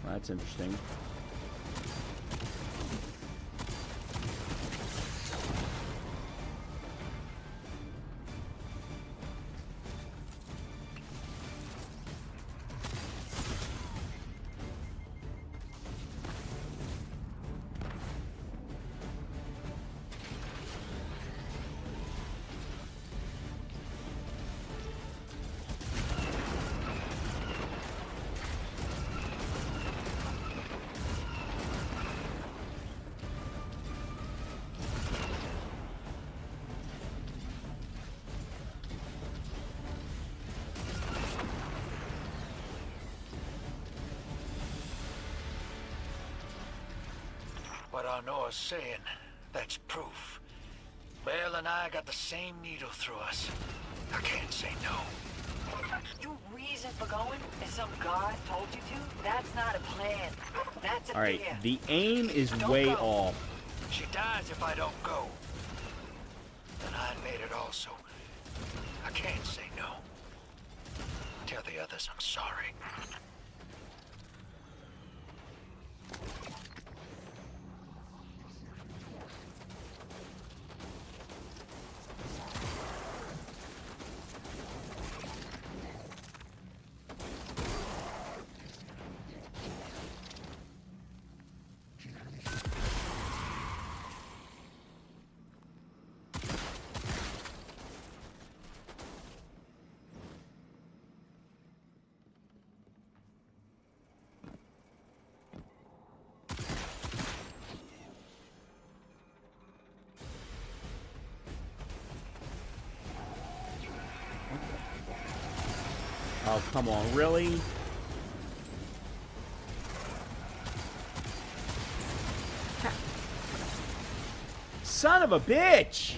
That's interesting. What Arnoa's saying, that's proof. Bale and I got the same needle through us. I can't say no. Your reason for going is some god told you to? That's not a plan. That's a Alright, fear. the aim is Don't way go. off. She dies if I don't go. And I made it also. I can't say no. Tell the others I'm sorry. Oh, come on, really? Son of a bitch!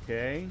Okay.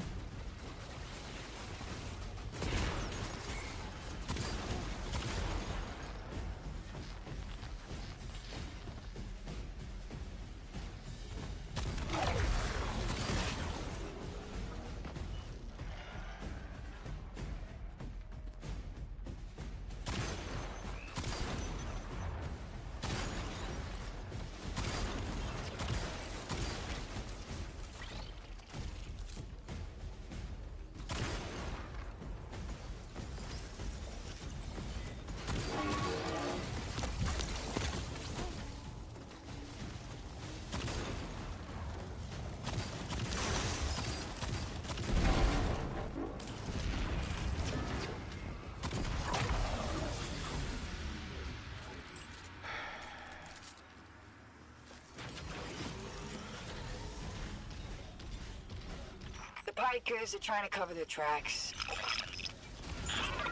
The Pikers are trying to cover their tracks.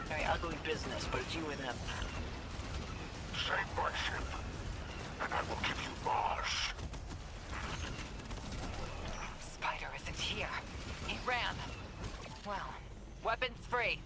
Very ugly business, but it's you and them. Save my ship, and I will give you Mars. Spider isn't here. He ran. Well, weapons free.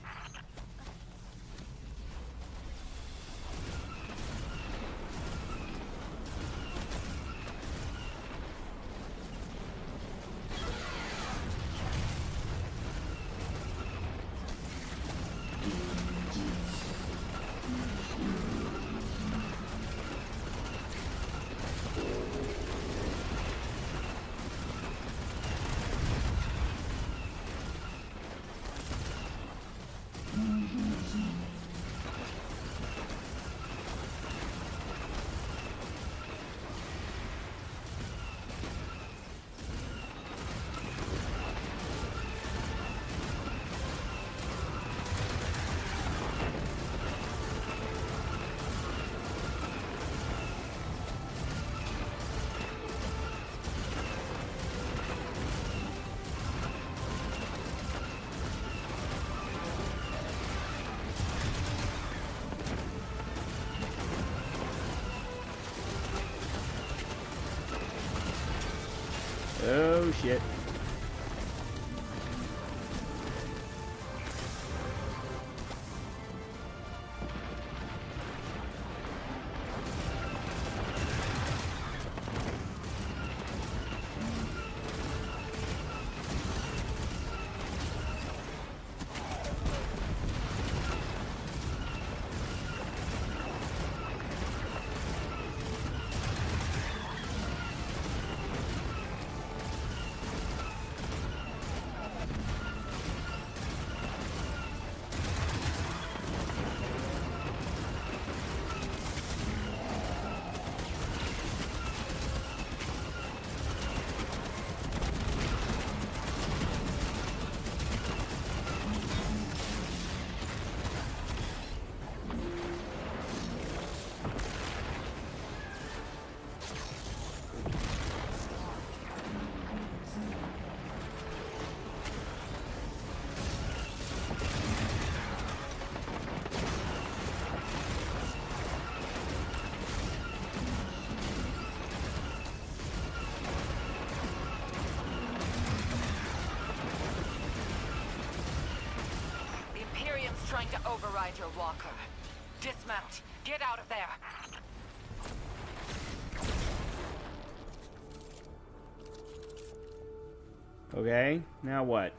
Oh, shit. Trying to override your walker. Dismount. Get out of there. Okay, now what?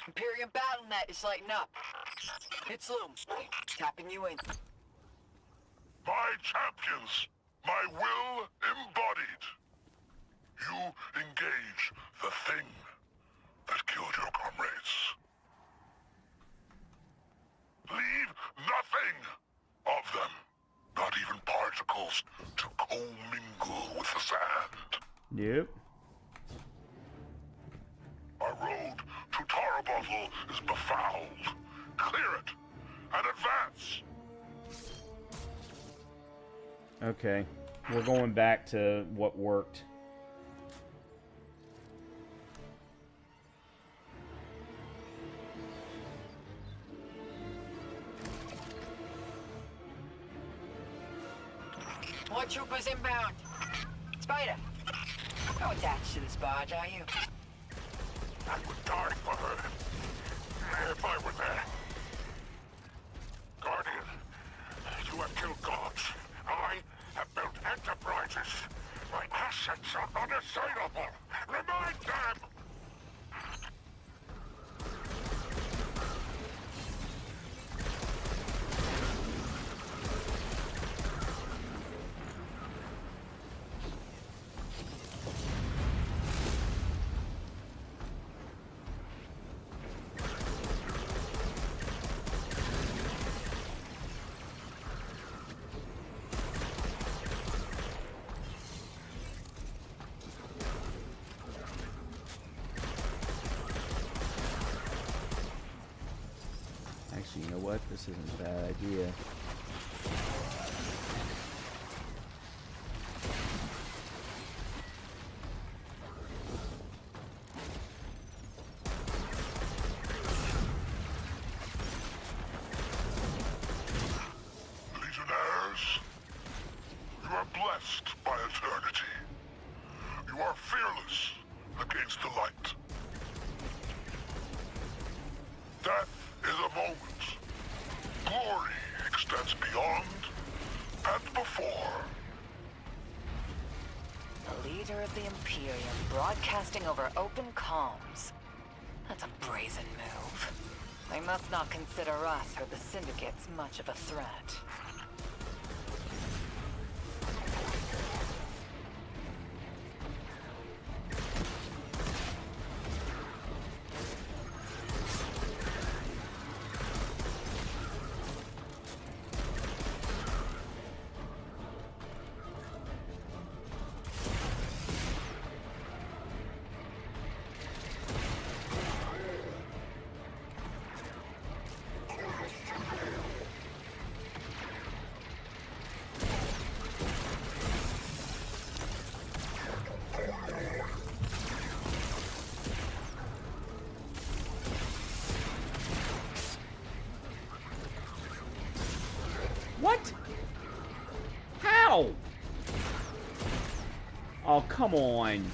Imperium BattleNet is lighting up. It's Loom. Tapping you in. My champions, my will embodied. You engage the thing that killed your comrades. Leave nothing of them, not even particles, to commingle with the sand. Yep. Our road to Tarabottle is befouled. Clear it and advance. Okay, we're going back to what worked. More troopers inbound. Spider, no attached to this barge, are you? I would die for her, if I were there. Guardian, you have killed gods. I have built enterprises. My assets are unassailable. Remind them! Actually, you know what? This isn't a bad idea. Legionnaires, you are blessed by eternity. You are fearless against the light. Death is a moment. Glory extends beyond and before. The leader of the Imperium broadcasting over open comms. That's a brazen move. They must not consider us or the Syndicates much of a threat. Oh, come on.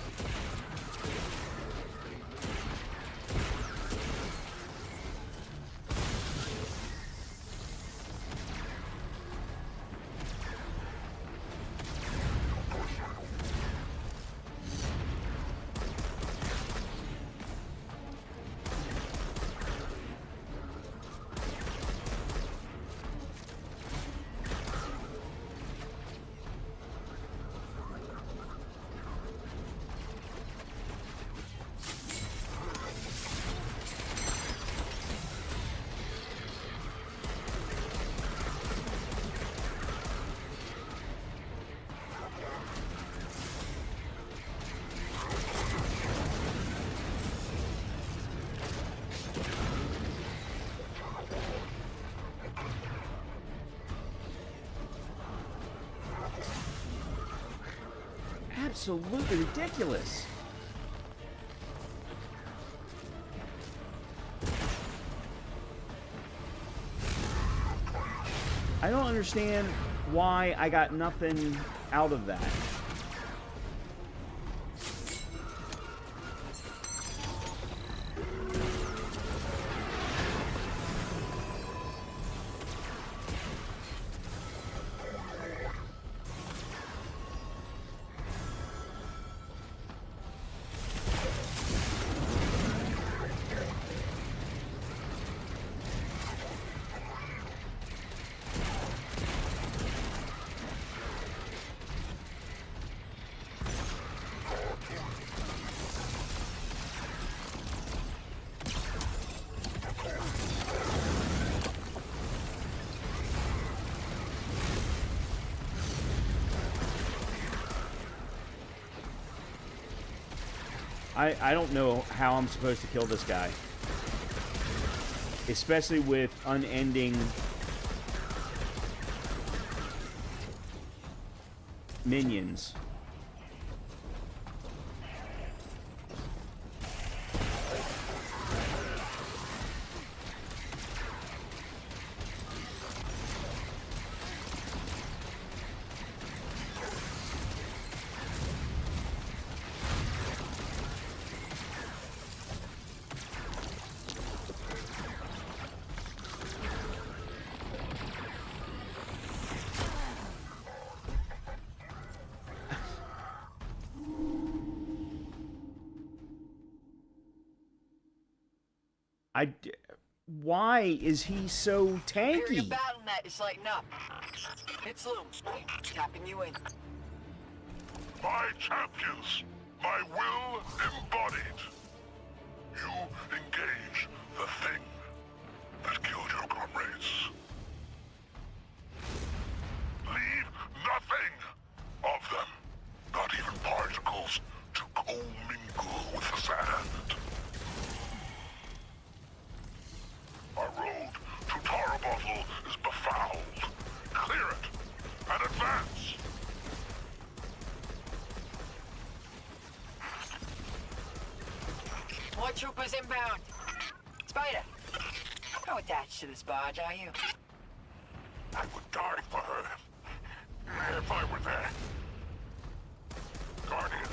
Absolutely ridiculous. I don't understand why I got nothing out of that. I don't know how I'm supposed to kill this guy. Especially with unending minions. Why is he so tanky? Your battle net is lighting up. It's Loom. Tapping you in. My champions, my will embodied. You engage the thing that killed your comrades. Leave nothing of them, not even particles, to commingle with the sand. Our road to Tarabottle is befouled. Clear it and advance. More troopers inbound. Spider, not attached to this barge, are you? I would die for her if I were there. Guardian,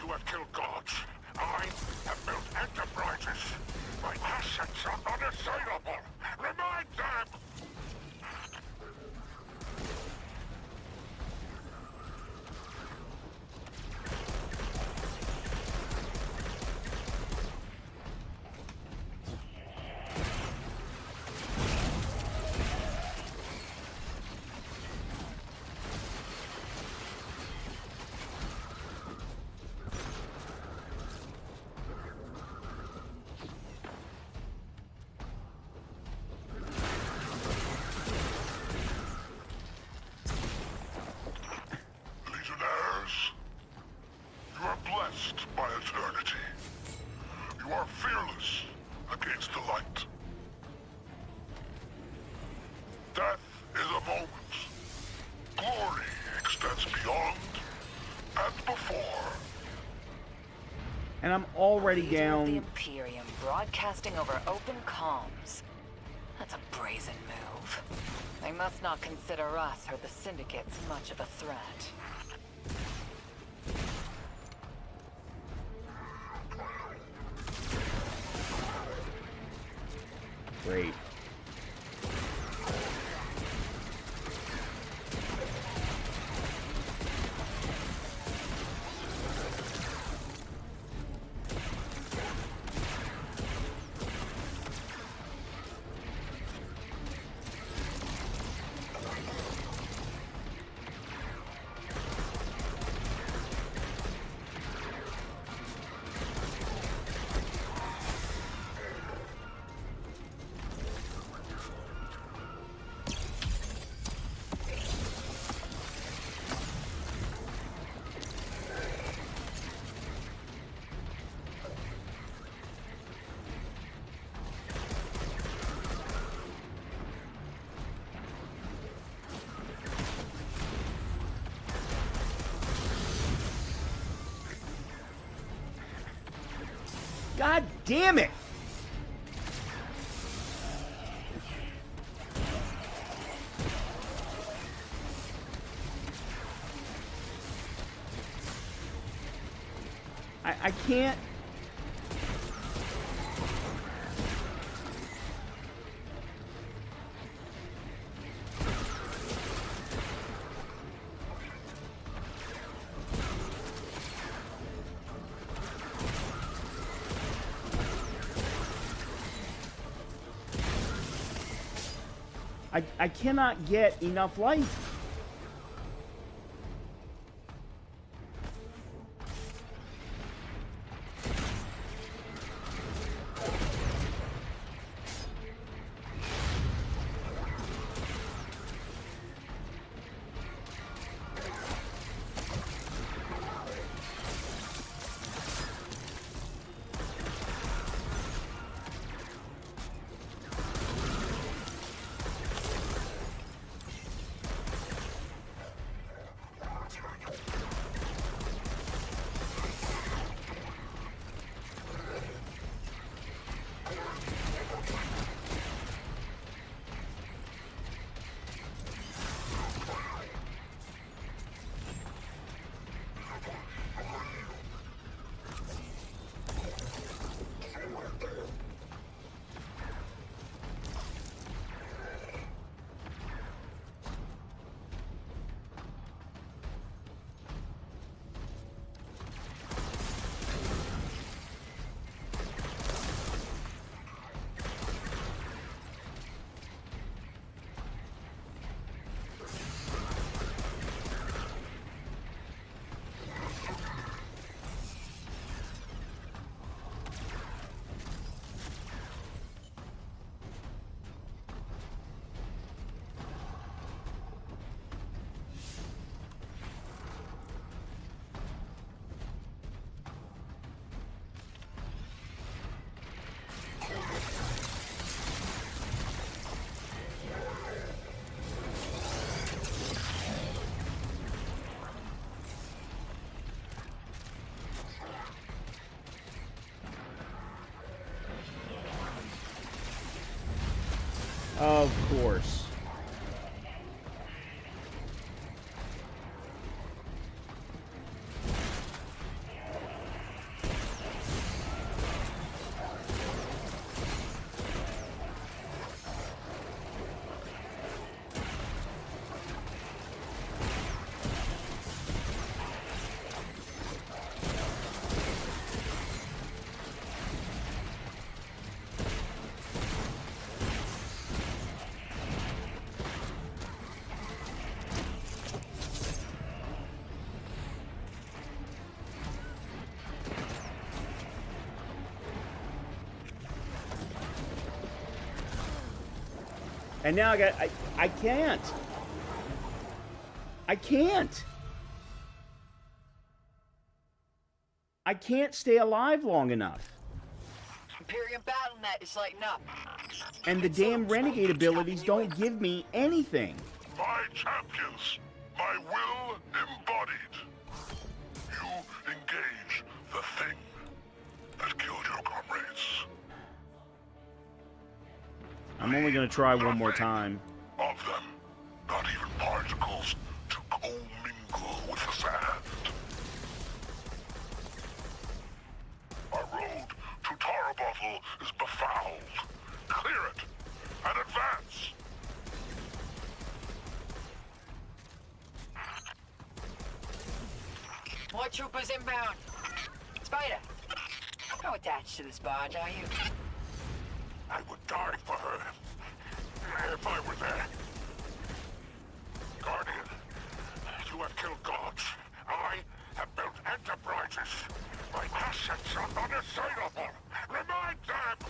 you have killed gods. I have built enterprises. My assets are unassailable. Remind them! By eternity. You are fearless against the light. Death is a moment. Glory extends beyond and before. And I'm already Leader down. of the Imperium broadcasting over open comms. That's a brazen move. They must not consider us or the Syndicates much of a threat. Great. God damn it! I can't. I cannot get enough life. Of course. And now I can't. I can't. I can't stay alive long enough. Imperium BattleNet is lighting up. And the damn Renegade abilities don't give me anything. My champions, my will embodied. You engage the thing that killed your comrades. I'm only going to try one more time. Of them, not even particles to commingle with the sand. Our road to Tarabuffle is befouled. Clear it inbound. Spider, how attached to this barge are you? I would die for her. If I were there. Guardian, you have killed gods. I have built enterprises. My assets are unassailable. Remind them!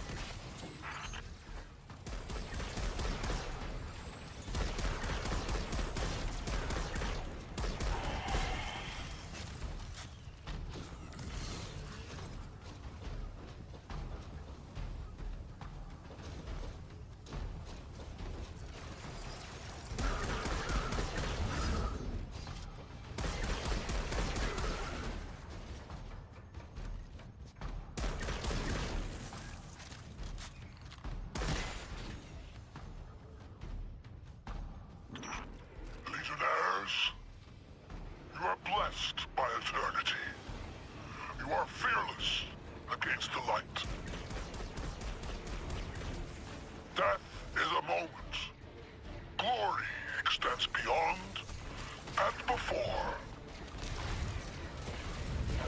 Legionnaires, you are blessed by eternity. You are fearless against the light. Death is a moment. Glory extends beyond and before.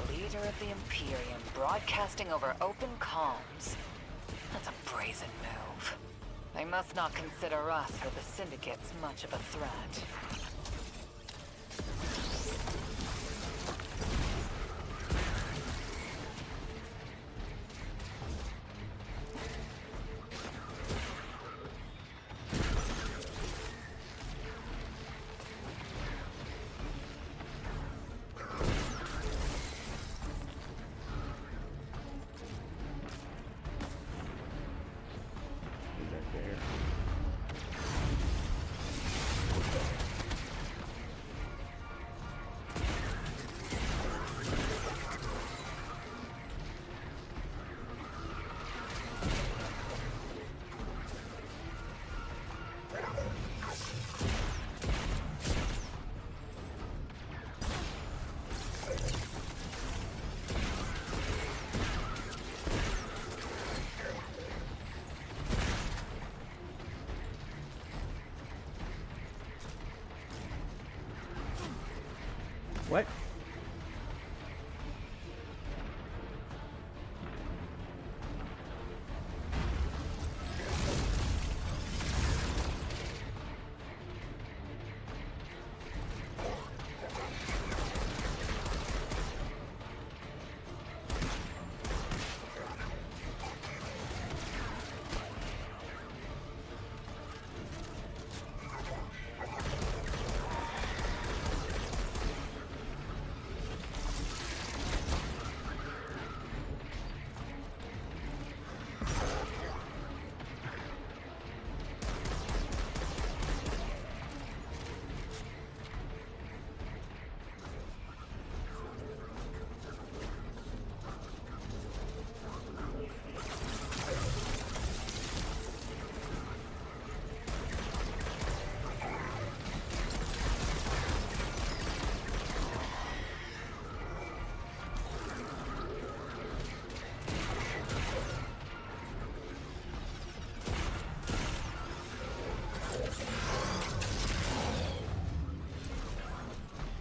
The leader of the Imperium broadcasting over open comms. That's a brazen move. They must not consider us or the Syndicates much of a threat. What?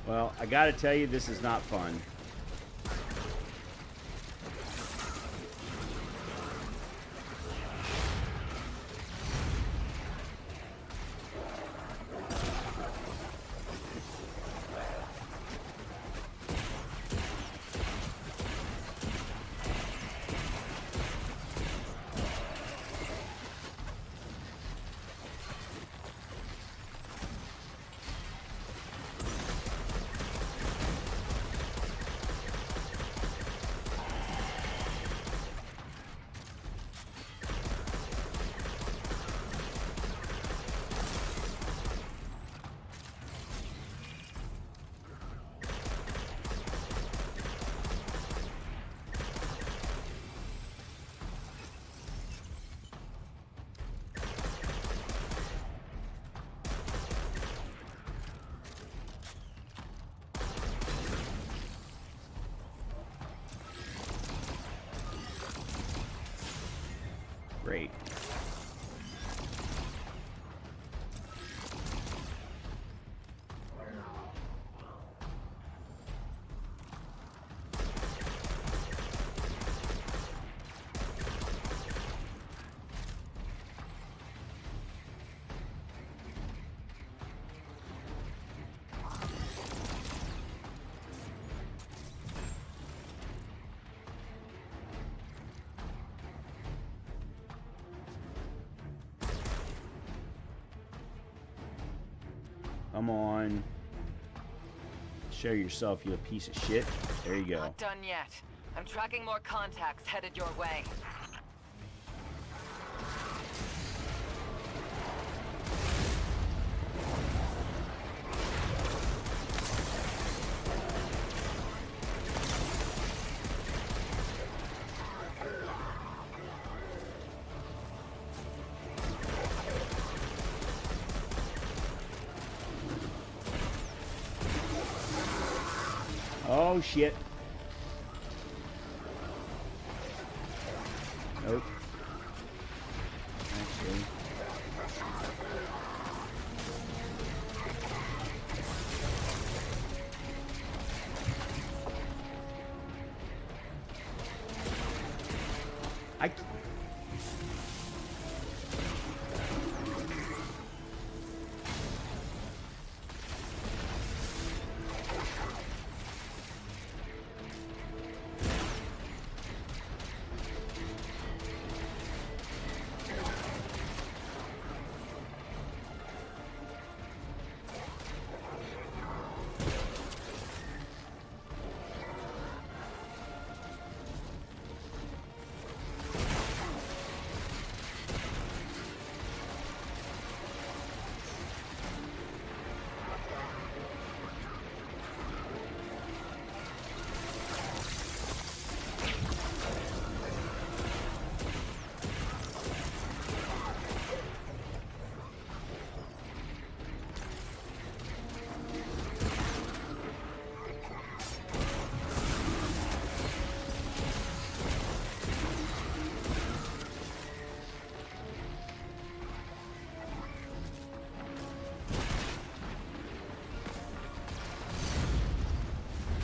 Well, I gotta tell you, this is not fun. Great. Come on. Show yourself, you piece of shit. There you go. Not done yet. I'm tracking more contacts headed your way. Oh, shit. Nope. Actually.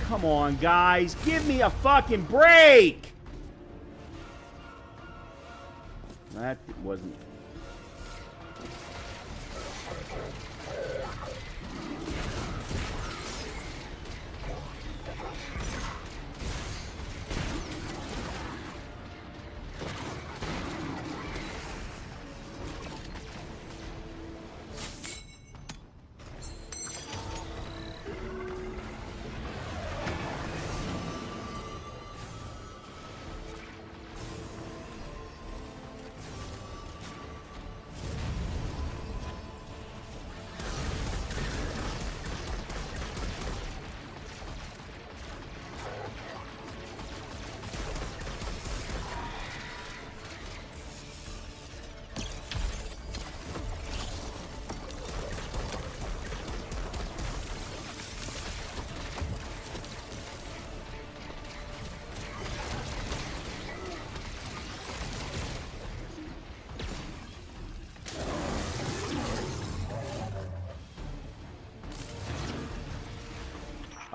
Come on, guys. Give me a fucking break! That wasn't...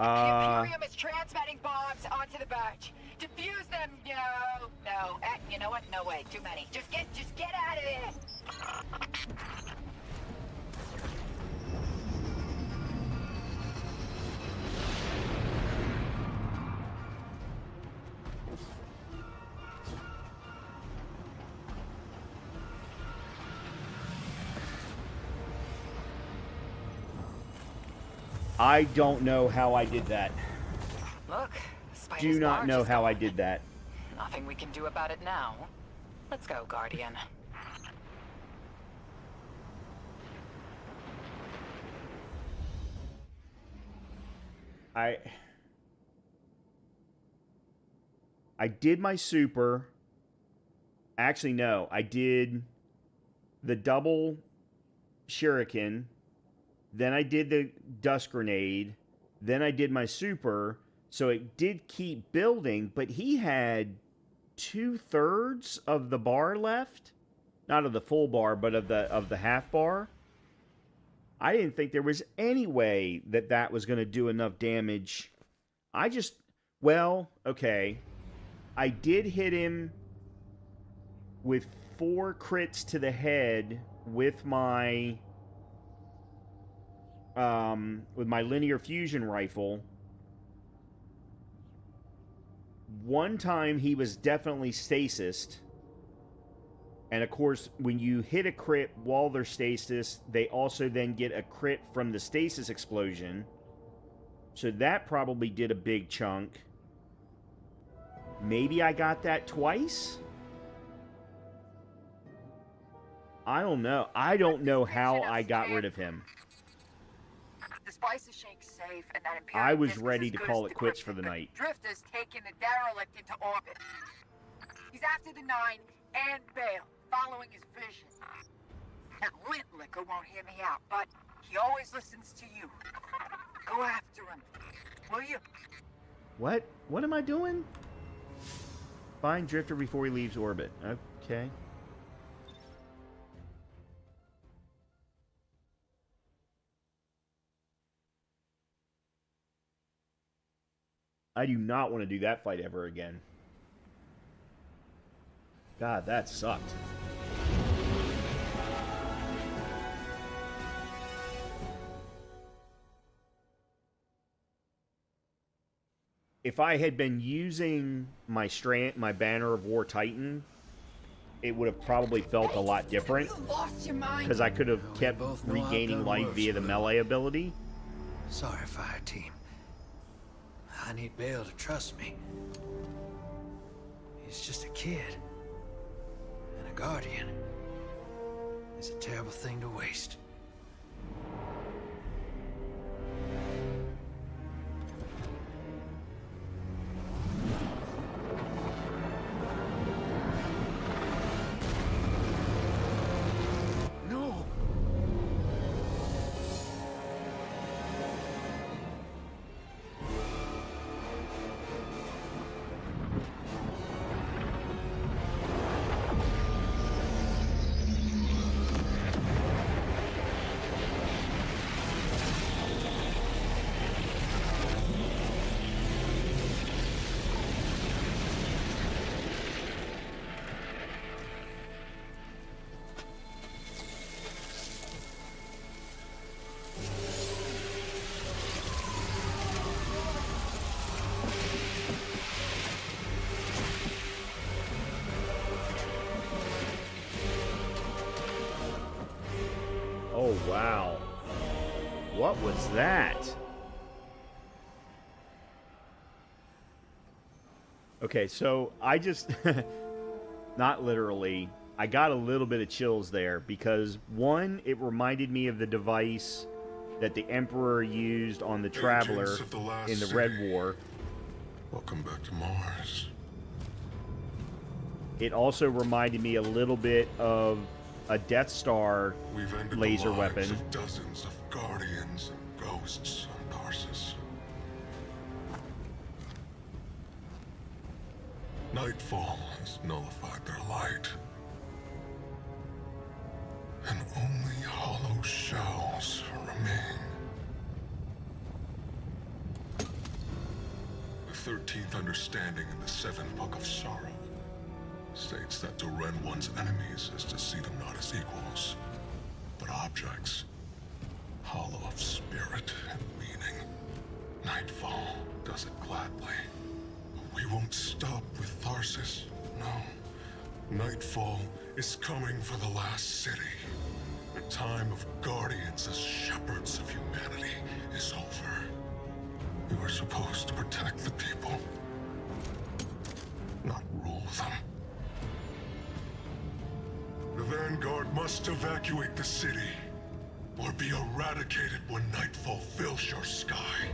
Imperium is transmitting bombs onto the barge. Defuse them. No. You know what? No way. Too many. Just get out of there. I don't know how I did that. Look, Spider's Do not barge know is how I gone. did that. Nothing we can do about it now. Let's go, Guardian. I did my super. Actually, no. I did the double shuriken. Then I did the dust grenade. Then I did my super. So it did keep building, but he had 2/3 of the bar left. Not of the full bar, but of the half bar. I didn't think there was any way that was going to do enough damage. Well, okay. I did hit him with 4 crits to the head with my linear fusion rifle. One time he was definitely stasised. And of course, when you hit a crit while they're stasis, they also then get a crit from the stasis explosion. So that probably did a big chunk. Maybe I got that twice? I don't know. I don't know how I got rid of him. The spices shake's safe, and that Imperium I was disc is ready as to good call as it quits for decrypted, the but night. Drifter's taking the derelict into orbit. He's after the 9 and Bale, following his vision. That lint liquor won't hear me out, but he always listens to you. Go after him, will you? What? What am I doing? Find Drifter before he leaves orbit. Okay. I do not want to do that fight ever again. God, that sucked. If I had been using my Banner of War Titan, it would have probably felt a lot different. Because I could have kept regaining life via the melee ability. Sorry, fire team. I need Bale to trust me. He's just a kid. And a guardian is a terrible thing to waste. No! Oh, wow. What was that? Okay, so I just... not literally. I got a little bit of chills there because, one, it reminded me of the device that the Emperor used on the Traveler in the Red War. Welcome back to Mars. It also reminded me a little bit of a Death Star We've ended laser the lives weapon. of dozens of guardians and ghosts on Tarsus. Nightfall has nullified their light. And only hollow shells remain. The 13th understanding in the 7th Book of Sorrow states that to rend one's enemies is to see them not as equals, but objects, hollow of spirit and meaning. Nightfall does it gladly. But we won't stop with Tharsis, no. Nightfall is coming for the last city. The time of guardians as shepherds of humanity is over. We were supposed to protect the people, not rule them. The Vanguard must evacuate the city, or be eradicated when nightfall fills your sky.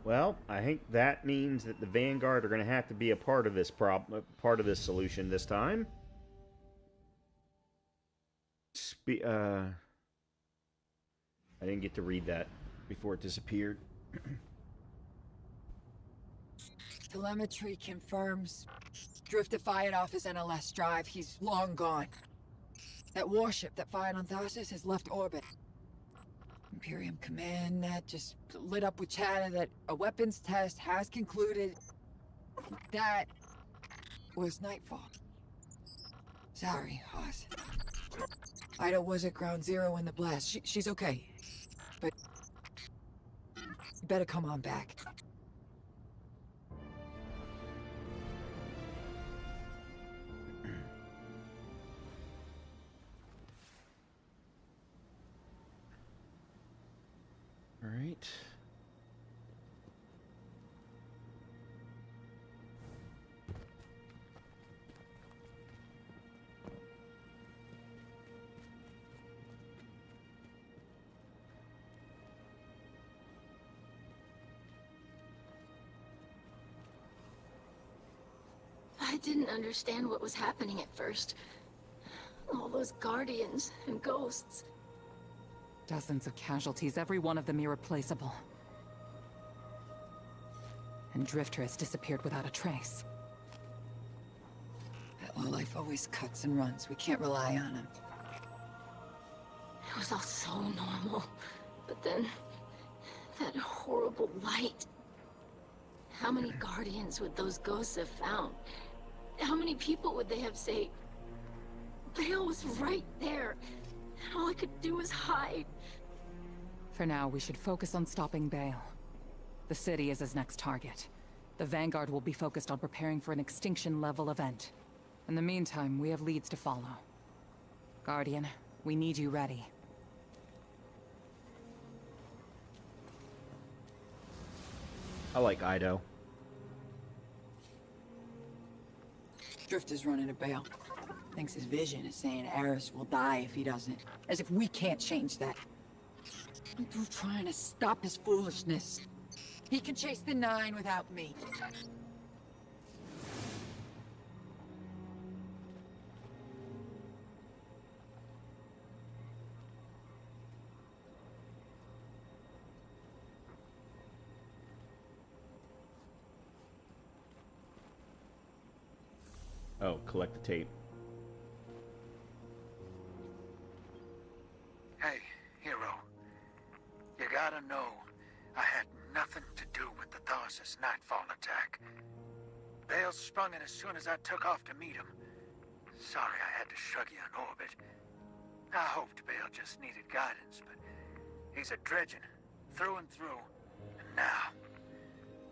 Well, I think that means that the Vanguard are going to have to be a part of this part of this solution this time. I didn't get to read that before it disappeared. Telemetry confirms Drifter fired off his NLS drive. He's long gone. That warship that fired on Tharsis has left orbit. Imperium Command Net just lit up with chatter that a weapons test has concluded. That was Nightfall. Sorry, Hoss. Ida was at ground zero in the blast. She's okay. But you better come on back. right. I didn't understand what was happening at first. All those guardians and ghosts. Dozens of casualties, every one of them irreplaceable. And Drifter has disappeared without a trace. That lowlife always cuts and runs. We can't rely on him. It was all so normal. But then, that horrible light. How many guardians would those ghosts have found? How many people would they have saved? Bale was right there, and all I could do was hide. For now, we should focus on stopping Bale. The city is his next target. The Vanguard will be focused on preparing for an extinction-level event. In the meantime, we have leads to follow. Guardian, we need you ready. I like Ido. Drifter's running a Bale. Thinks his vision is saying Eris will die if he doesn't. As if we can't change that. I'm through trying to stop his foolishness. He can chase the 9 without me. Oh, collect the tape. Hey, hero. You gotta know, I had nothing to do with the Tharsis Nightfall attack. Bale sprung it as soon as I took off to meet him. Sorry I had to shrug you in orbit. I hoped Bale just needed guidance, but he's a dredgen, through and through. And now,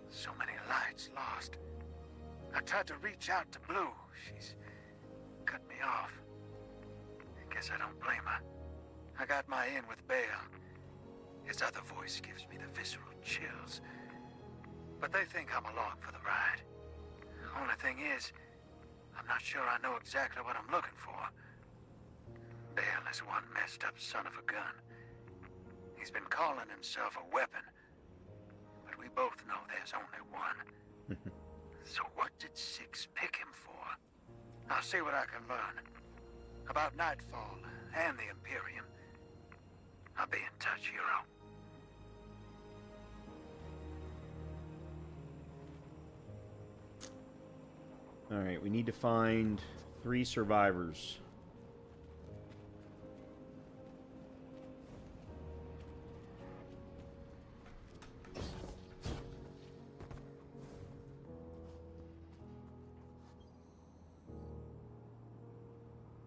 so many lights lost. I tried to reach out to Blue. She's cut me off. I guess I don't blame her. I got my in with Bale. His other voice gives me the visceral chills. But they think I'm along for the ride. Only thing is, I'm not sure I know exactly what I'm looking for. Bale is one messed up son of a gun. He's been calling himself a weapon. But we both know there's only one. So what did Six pick him for? I'll see what I can learn. About Nightfall and the Imperium. I'll be in touch, hero. Alright, we need to find 3 survivors.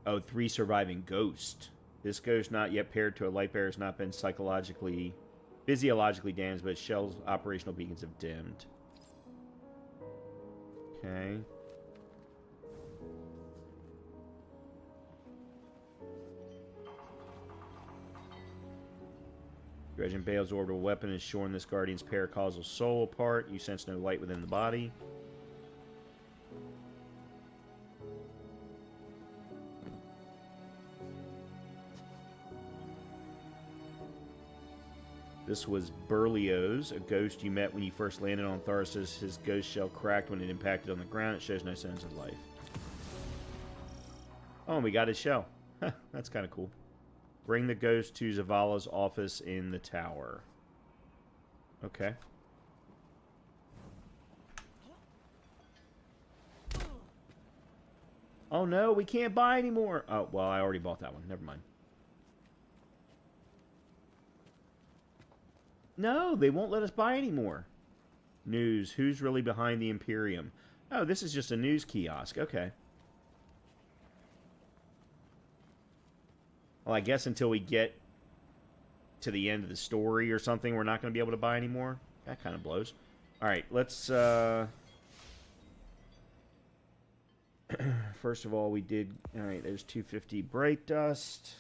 Oh, 3 surviving ghosts. This ghost not yet paired to a light bearer has not been physiologically damaged, but its shell's operational beacons have dimmed. Okay. Dredgen Bale's orbital weapon has shorn this Guardian's paracausal soul apart. You sense no light within the body. This was Berlioz, a ghost you met when you first landed on Tharsis. His ghost shell cracked when it impacted on the ground. It shows no signs of life. Oh, and we got his shell. That's kind of cool. Bring the ghost to Zavala's office in the tower. Okay. Oh no, we can't buy anymore. Oh, well, I already bought that one. Never mind. No, they won't let us buy anymore. News. Who's really behind the Imperium? Oh, this is just a news kiosk. Okay. Well, I guess until we get to the end of the story or something, we're not going to be able to buy anymore. That kind of blows. Alright, let's... First of all, we did... Alright, there's 250 bright dust.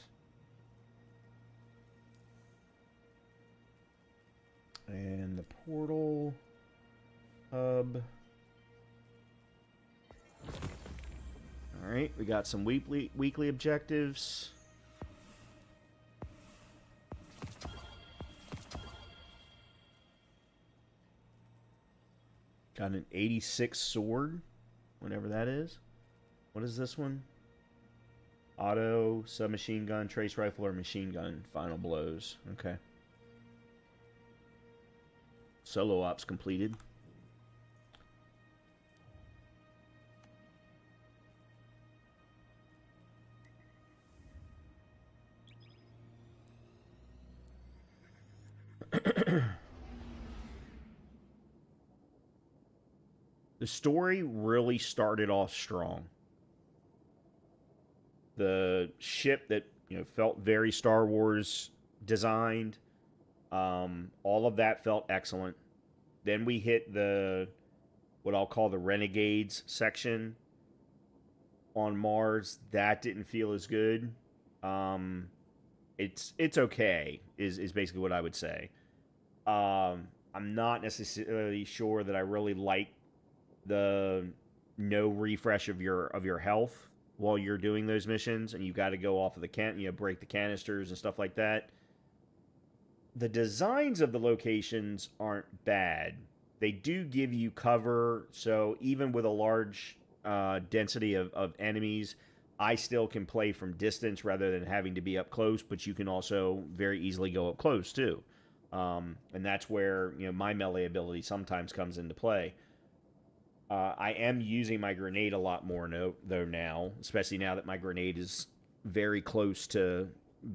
And the portal hub. Alright, we got some weekly objectives. Got an 86 sword, whatever that is. What is this one? Auto, submachine gun, trace rifle, or machine gun. Final blows. Okay. Solo ops completed. The story really started off strong. The ship that, you know, felt very Star Wars designed, all of that felt excellent. Then we hit the, what I'll call the Renegades section on Mars. That didn't feel as good. It's okay, is basically what I would say. I'm not necessarily sure that I really like the no refresh of your health while you're doing those missions, and you got to go off of the break the canisters and stuff like that. The designs of the locations aren't bad. They do give you cover, so even with a large density of enemies, I still can play from distance rather than having to be up close, but you can also very easily go up close too. And that's where, you know, my melee ability sometimes comes into play. I am using my grenade a lot more though now, especially now that my grenade is very close to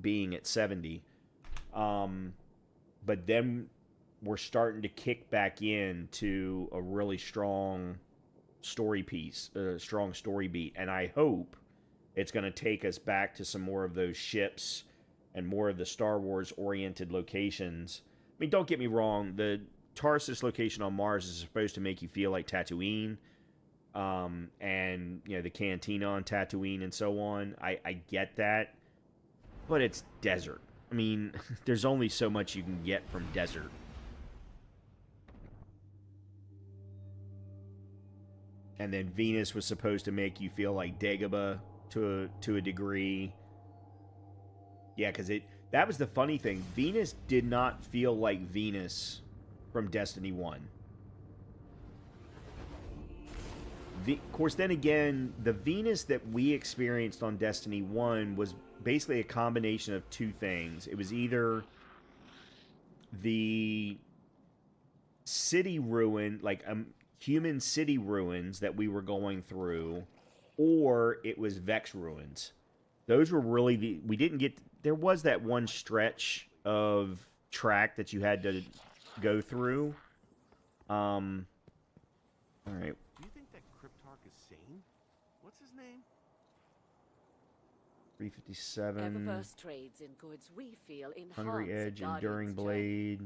being at 70. But then we're starting to kick back into a really strong story piece, a strong story beat, and I hope it's going to take us back to some more of those ships and more of the Star Wars oriented locations. I mean, don't get me wrong, the Tarsus location on Mars is supposed to make you feel like Tatooine, and, you know, the cantina on Tatooine and so on. I get that, but it's desert. I mean, there's only so much you can get from desert. And then Venus was supposed to make you feel like Dagobah to a degree. Yeah, because that was the funny thing. Venus did not feel like Venus from Destiny 1. Of course, then again, the Venus that we experienced on Destiny 1 was basically a combination of two things. It was either the city ruin, like human city ruins that we were going through, or it was Vex ruins. Those were really we didn't get, there was that one stretch of track that you had to go through. All right. Do you think that Cryptarch is sane? What's his name? 357. Eververse trades in goods we feel enhance Hungry Edge, Guardian's Enduring journey. Blade,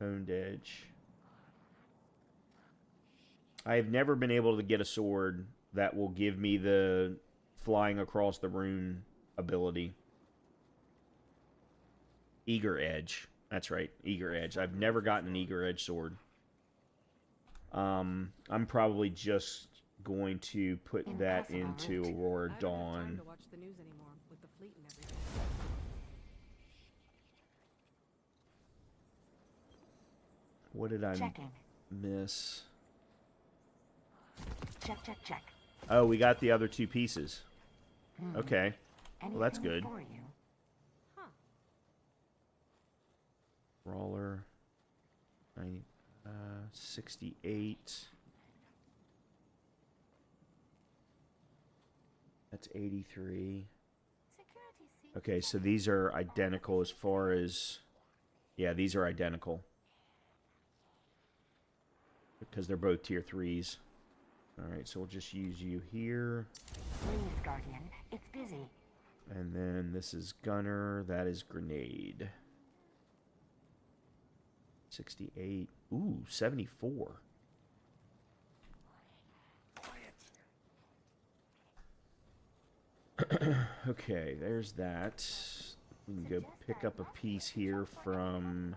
Honed Edge. I have never been able to get a sword that will give me the flying across the rune ability. Eager Edge. That's right, Eager Edge. I've never gotten an Eager Edge sword. I'm probably just going to put that into Aurora Dawn. What did I miss? Check. Oh, we got the other two pieces. Okay. Well, that's good. Brawler. 68. That's 83. Okay, so these are identical as far as... Yeah, these are identical. Because they're both tier 3s. Alright, so we'll just use you here. Please, Guardian. It's busy. And then this is Gunner. That is Grenade. 68. Ooh, 74. Okay, there's that. We can go pick up a piece here from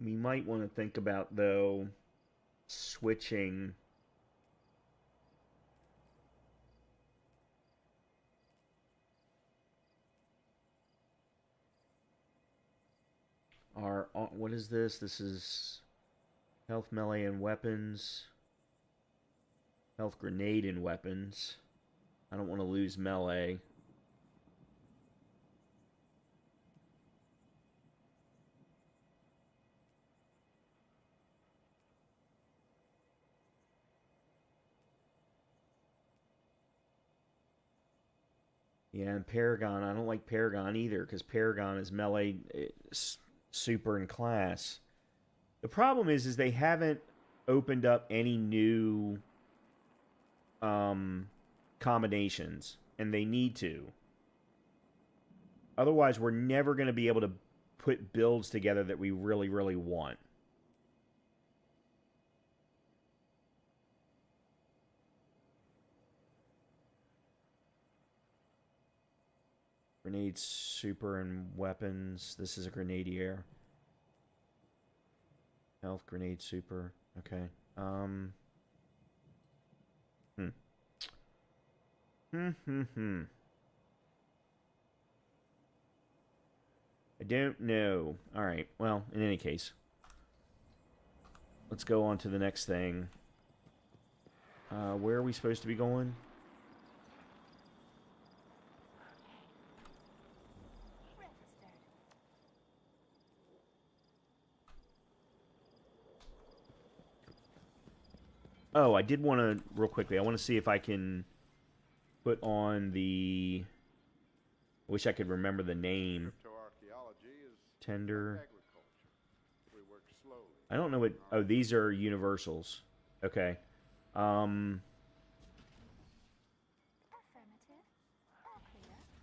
We might want to think about, though, switching our... What is this? This is health, melee, and weapons. Health, grenade, and weapons. I don't want to lose melee. Yeah, and Paragon, I don't like Paragon either, because Paragon is melee, super, and class. The problem is they haven't opened up any new combinations, and they need to. Otherwise, we're never going to be able to put builds together that we really, really want. Grenade, super, and weapons. This is a grenadier. Health, grenade, super. Okay. I don't know. Alright, well, in any case. Let's go on to the next thing. Where are we supposed to be going? Oh, I did want to, real quickly, I want to see if I can put on the... I wish I could remember the name. Tender. I don't know what... Oh, these are universals. Okay.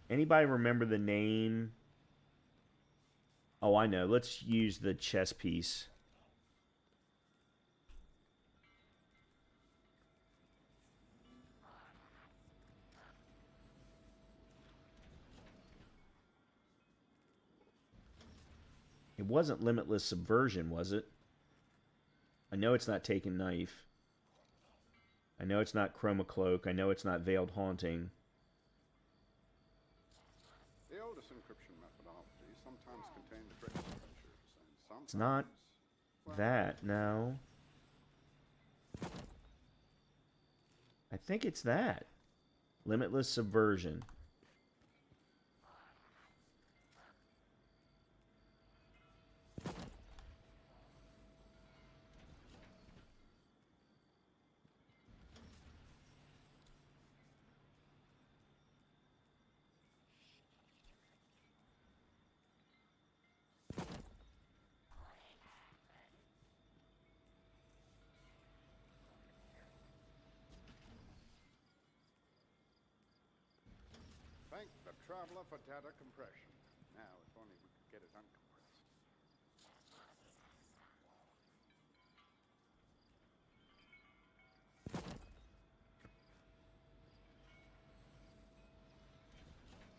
Anybody remember the name? Oh, I know. Let's use the chess piece. It wasn't Limitless Subversion, was it? I know it's not Taken Knife. I know it's not Chroma Cloak. I know it's not Veiled Haunting. The oldest encryption methodology sometimes contained trace features, and sometimes... It's not that, no. I think it's that. Limitless Subversion. Thank the Traveler for data compression. Now, if only we could get it uncompressed.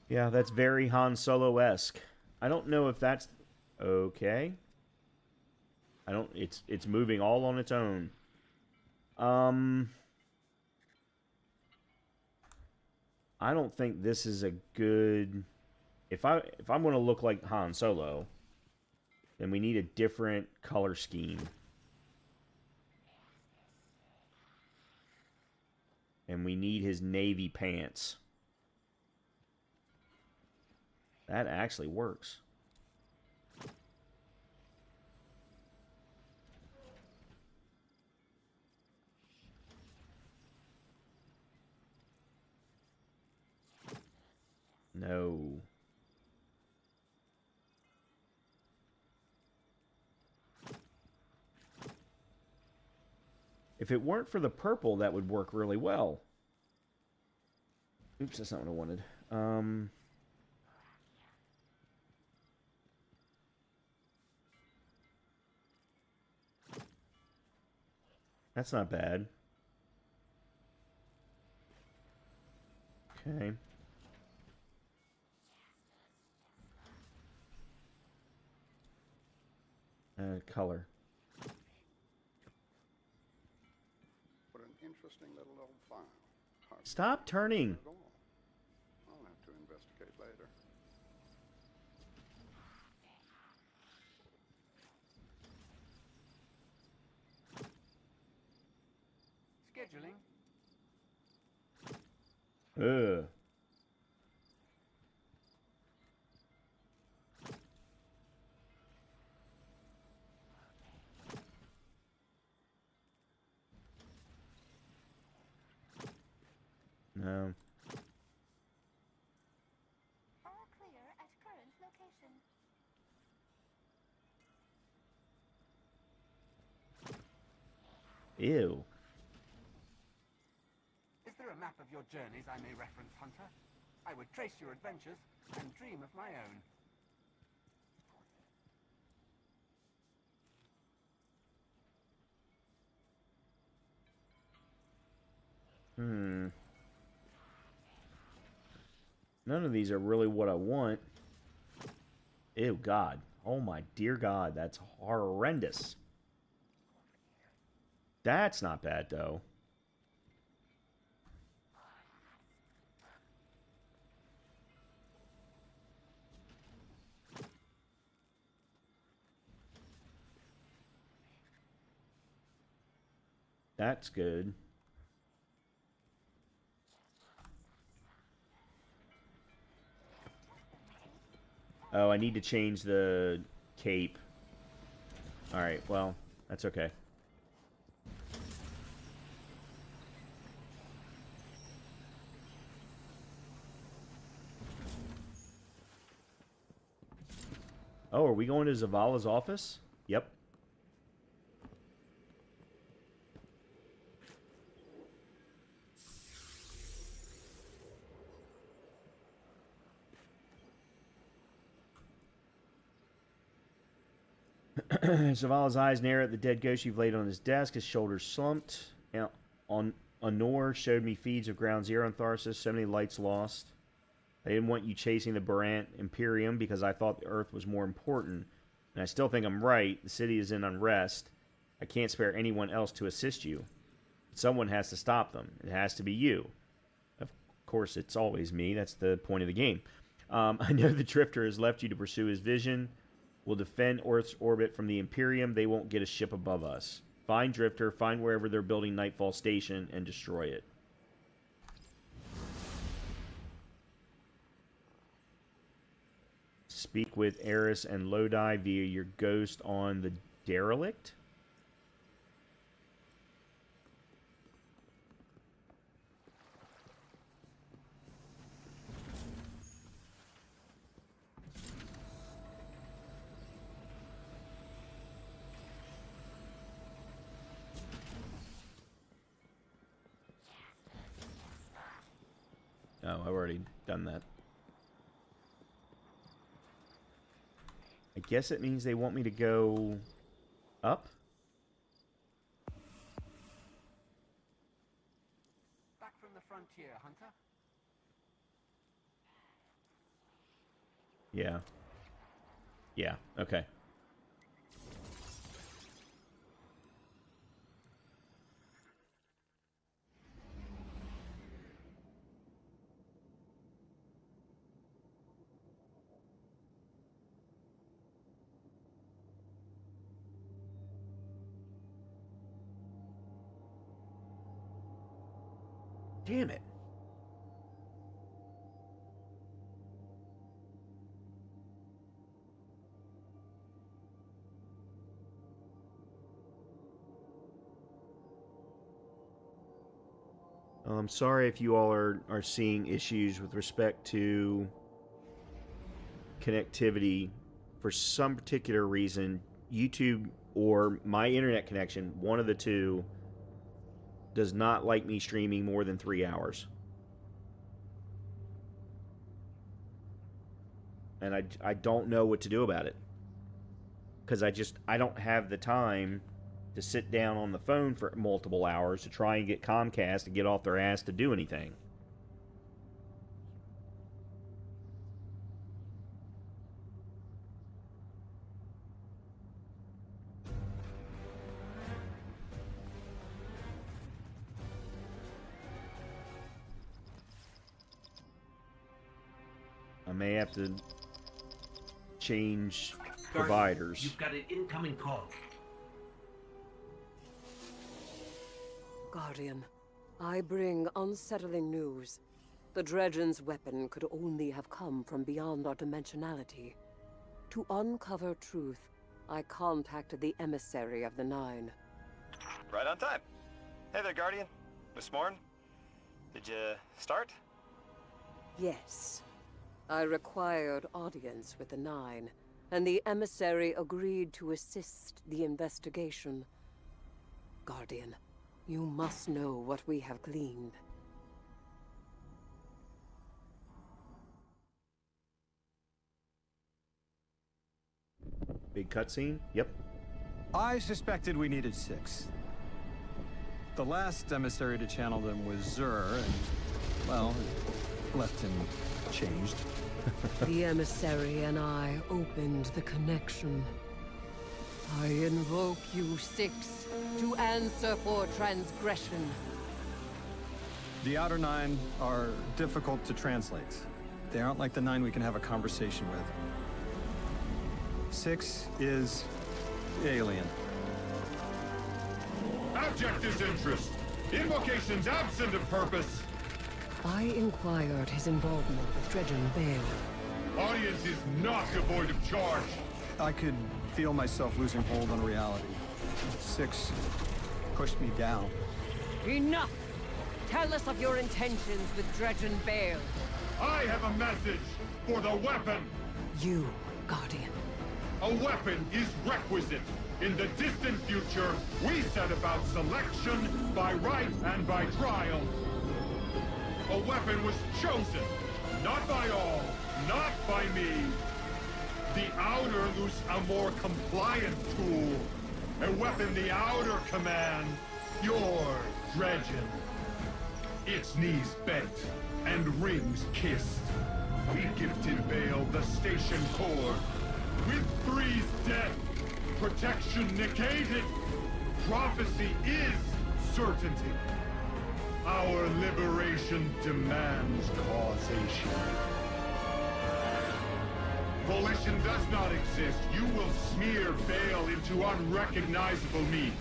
Yeah, that's very Han Solo-esque. I don't know if that's... Okay. I don't... It's moving all on its own. I don't think this is a good... If I'm going to look like Han Solo, then we need a different color scheme. And we need his navy pants. That actually works. No. If it weren't for the purple, that would work really well. Oops, that's not what I wanted. That's not bad. Okay. Color. What an interesting little old file. Stop turning. I'll have to investigate later. Scheduling. Ugh. No. All clear at current location. Ew. Is there a map of your journeys I may reference, Hunter? I would trace your adventures and dream of my own. None of these are really what I want. Ew, God. Oh my dear God, that's horrendous. That's not bad, though. That's good. Oh, I need to change the cape. Alright, well, that's okay. Oh, are we going to Zavala's office? Yep. Zavala's eyes narrow at the dead ghost you've laid on his desk. His shoulders slumped. On Honor showed me feeds of Ground Zero and Tharsis. So many lights lost. I didn't want you chasing the Barant Imperium because I thought the Earth was more important. And I still think I'm right. The city is in unrest. I can't spare anyone else to assist you. Someone has to stop them. It has to be you. Of course, it's always me. That's the point of the game. I know the Drifter has left you to pursue his vision. We'll defend Earth's orbit from the Imperium. They won't get a ship above us. Find Drifter, find wherever they're building Nightfall Station, and destroy it. Speak with Eris and Lodi via your ghost on the derelict? Oh, I've already done that. I guess it means they want me to go up? Back from the frontier, Hunter. Yeah. Yeah, okay. Damn it. Well, I'm sorry if you all are seeing issues with respect to connectivity. For some particular reason, YouTube or my internet connection, one of the two, does not like me streaming more than 3 hours. And I don't know what to do about it. Because I don't have the time to sit down on the phone for multiple hours to try and get Comcast to get off their ass to do anything. may have to change Guardian, providers. You've got an incoming call. Guardian, I bring unsettling news. The Dredgen's weapon could only have come from beyond our dimensionality. To uncover truth, I contacted the emissary of the Nine. Right on time. Hey there, Guardian. Miss Morn. Did you start? Yes. I required audience with the Nine, and the emissary agreed to assist the investigation. Guardian, you must know what we have gleaned. Big cutscene? Yep. I suspected we needed 6. The last emissary to channel them was Zur, and, well, left him changed. The emissary and I opened the connection. I invoke you 6 to answer for transgression. The Outer 9 are difficult to translate. They aren't like the 9 we can have a conversation with. 6 is alien. Abject disinterest. Invocations absent of purpose. I inquired his involvement with Dredgen Bale. Audience is not devoid of charge. I could feel myself losing hold on reality. 6 pushed me down. Enough! Tell us of your intentions with Dredgen Bale. I have a message for the weapon. You, Guardian. A weapon is requisite. In the distant future, we set about selection by right and by trial. A weapon was chosen, not by all, not by me. The Outer loose a more compliant tool. A weapon the Outer command, your Dredgen. Its knees bent and rings kissed. We gifted Bale the station core. With Three's death, protection negated. Prophecy is certainty. Our liberation demands causation. Volition does not exist. You will smear Bale into unrecognizable meat.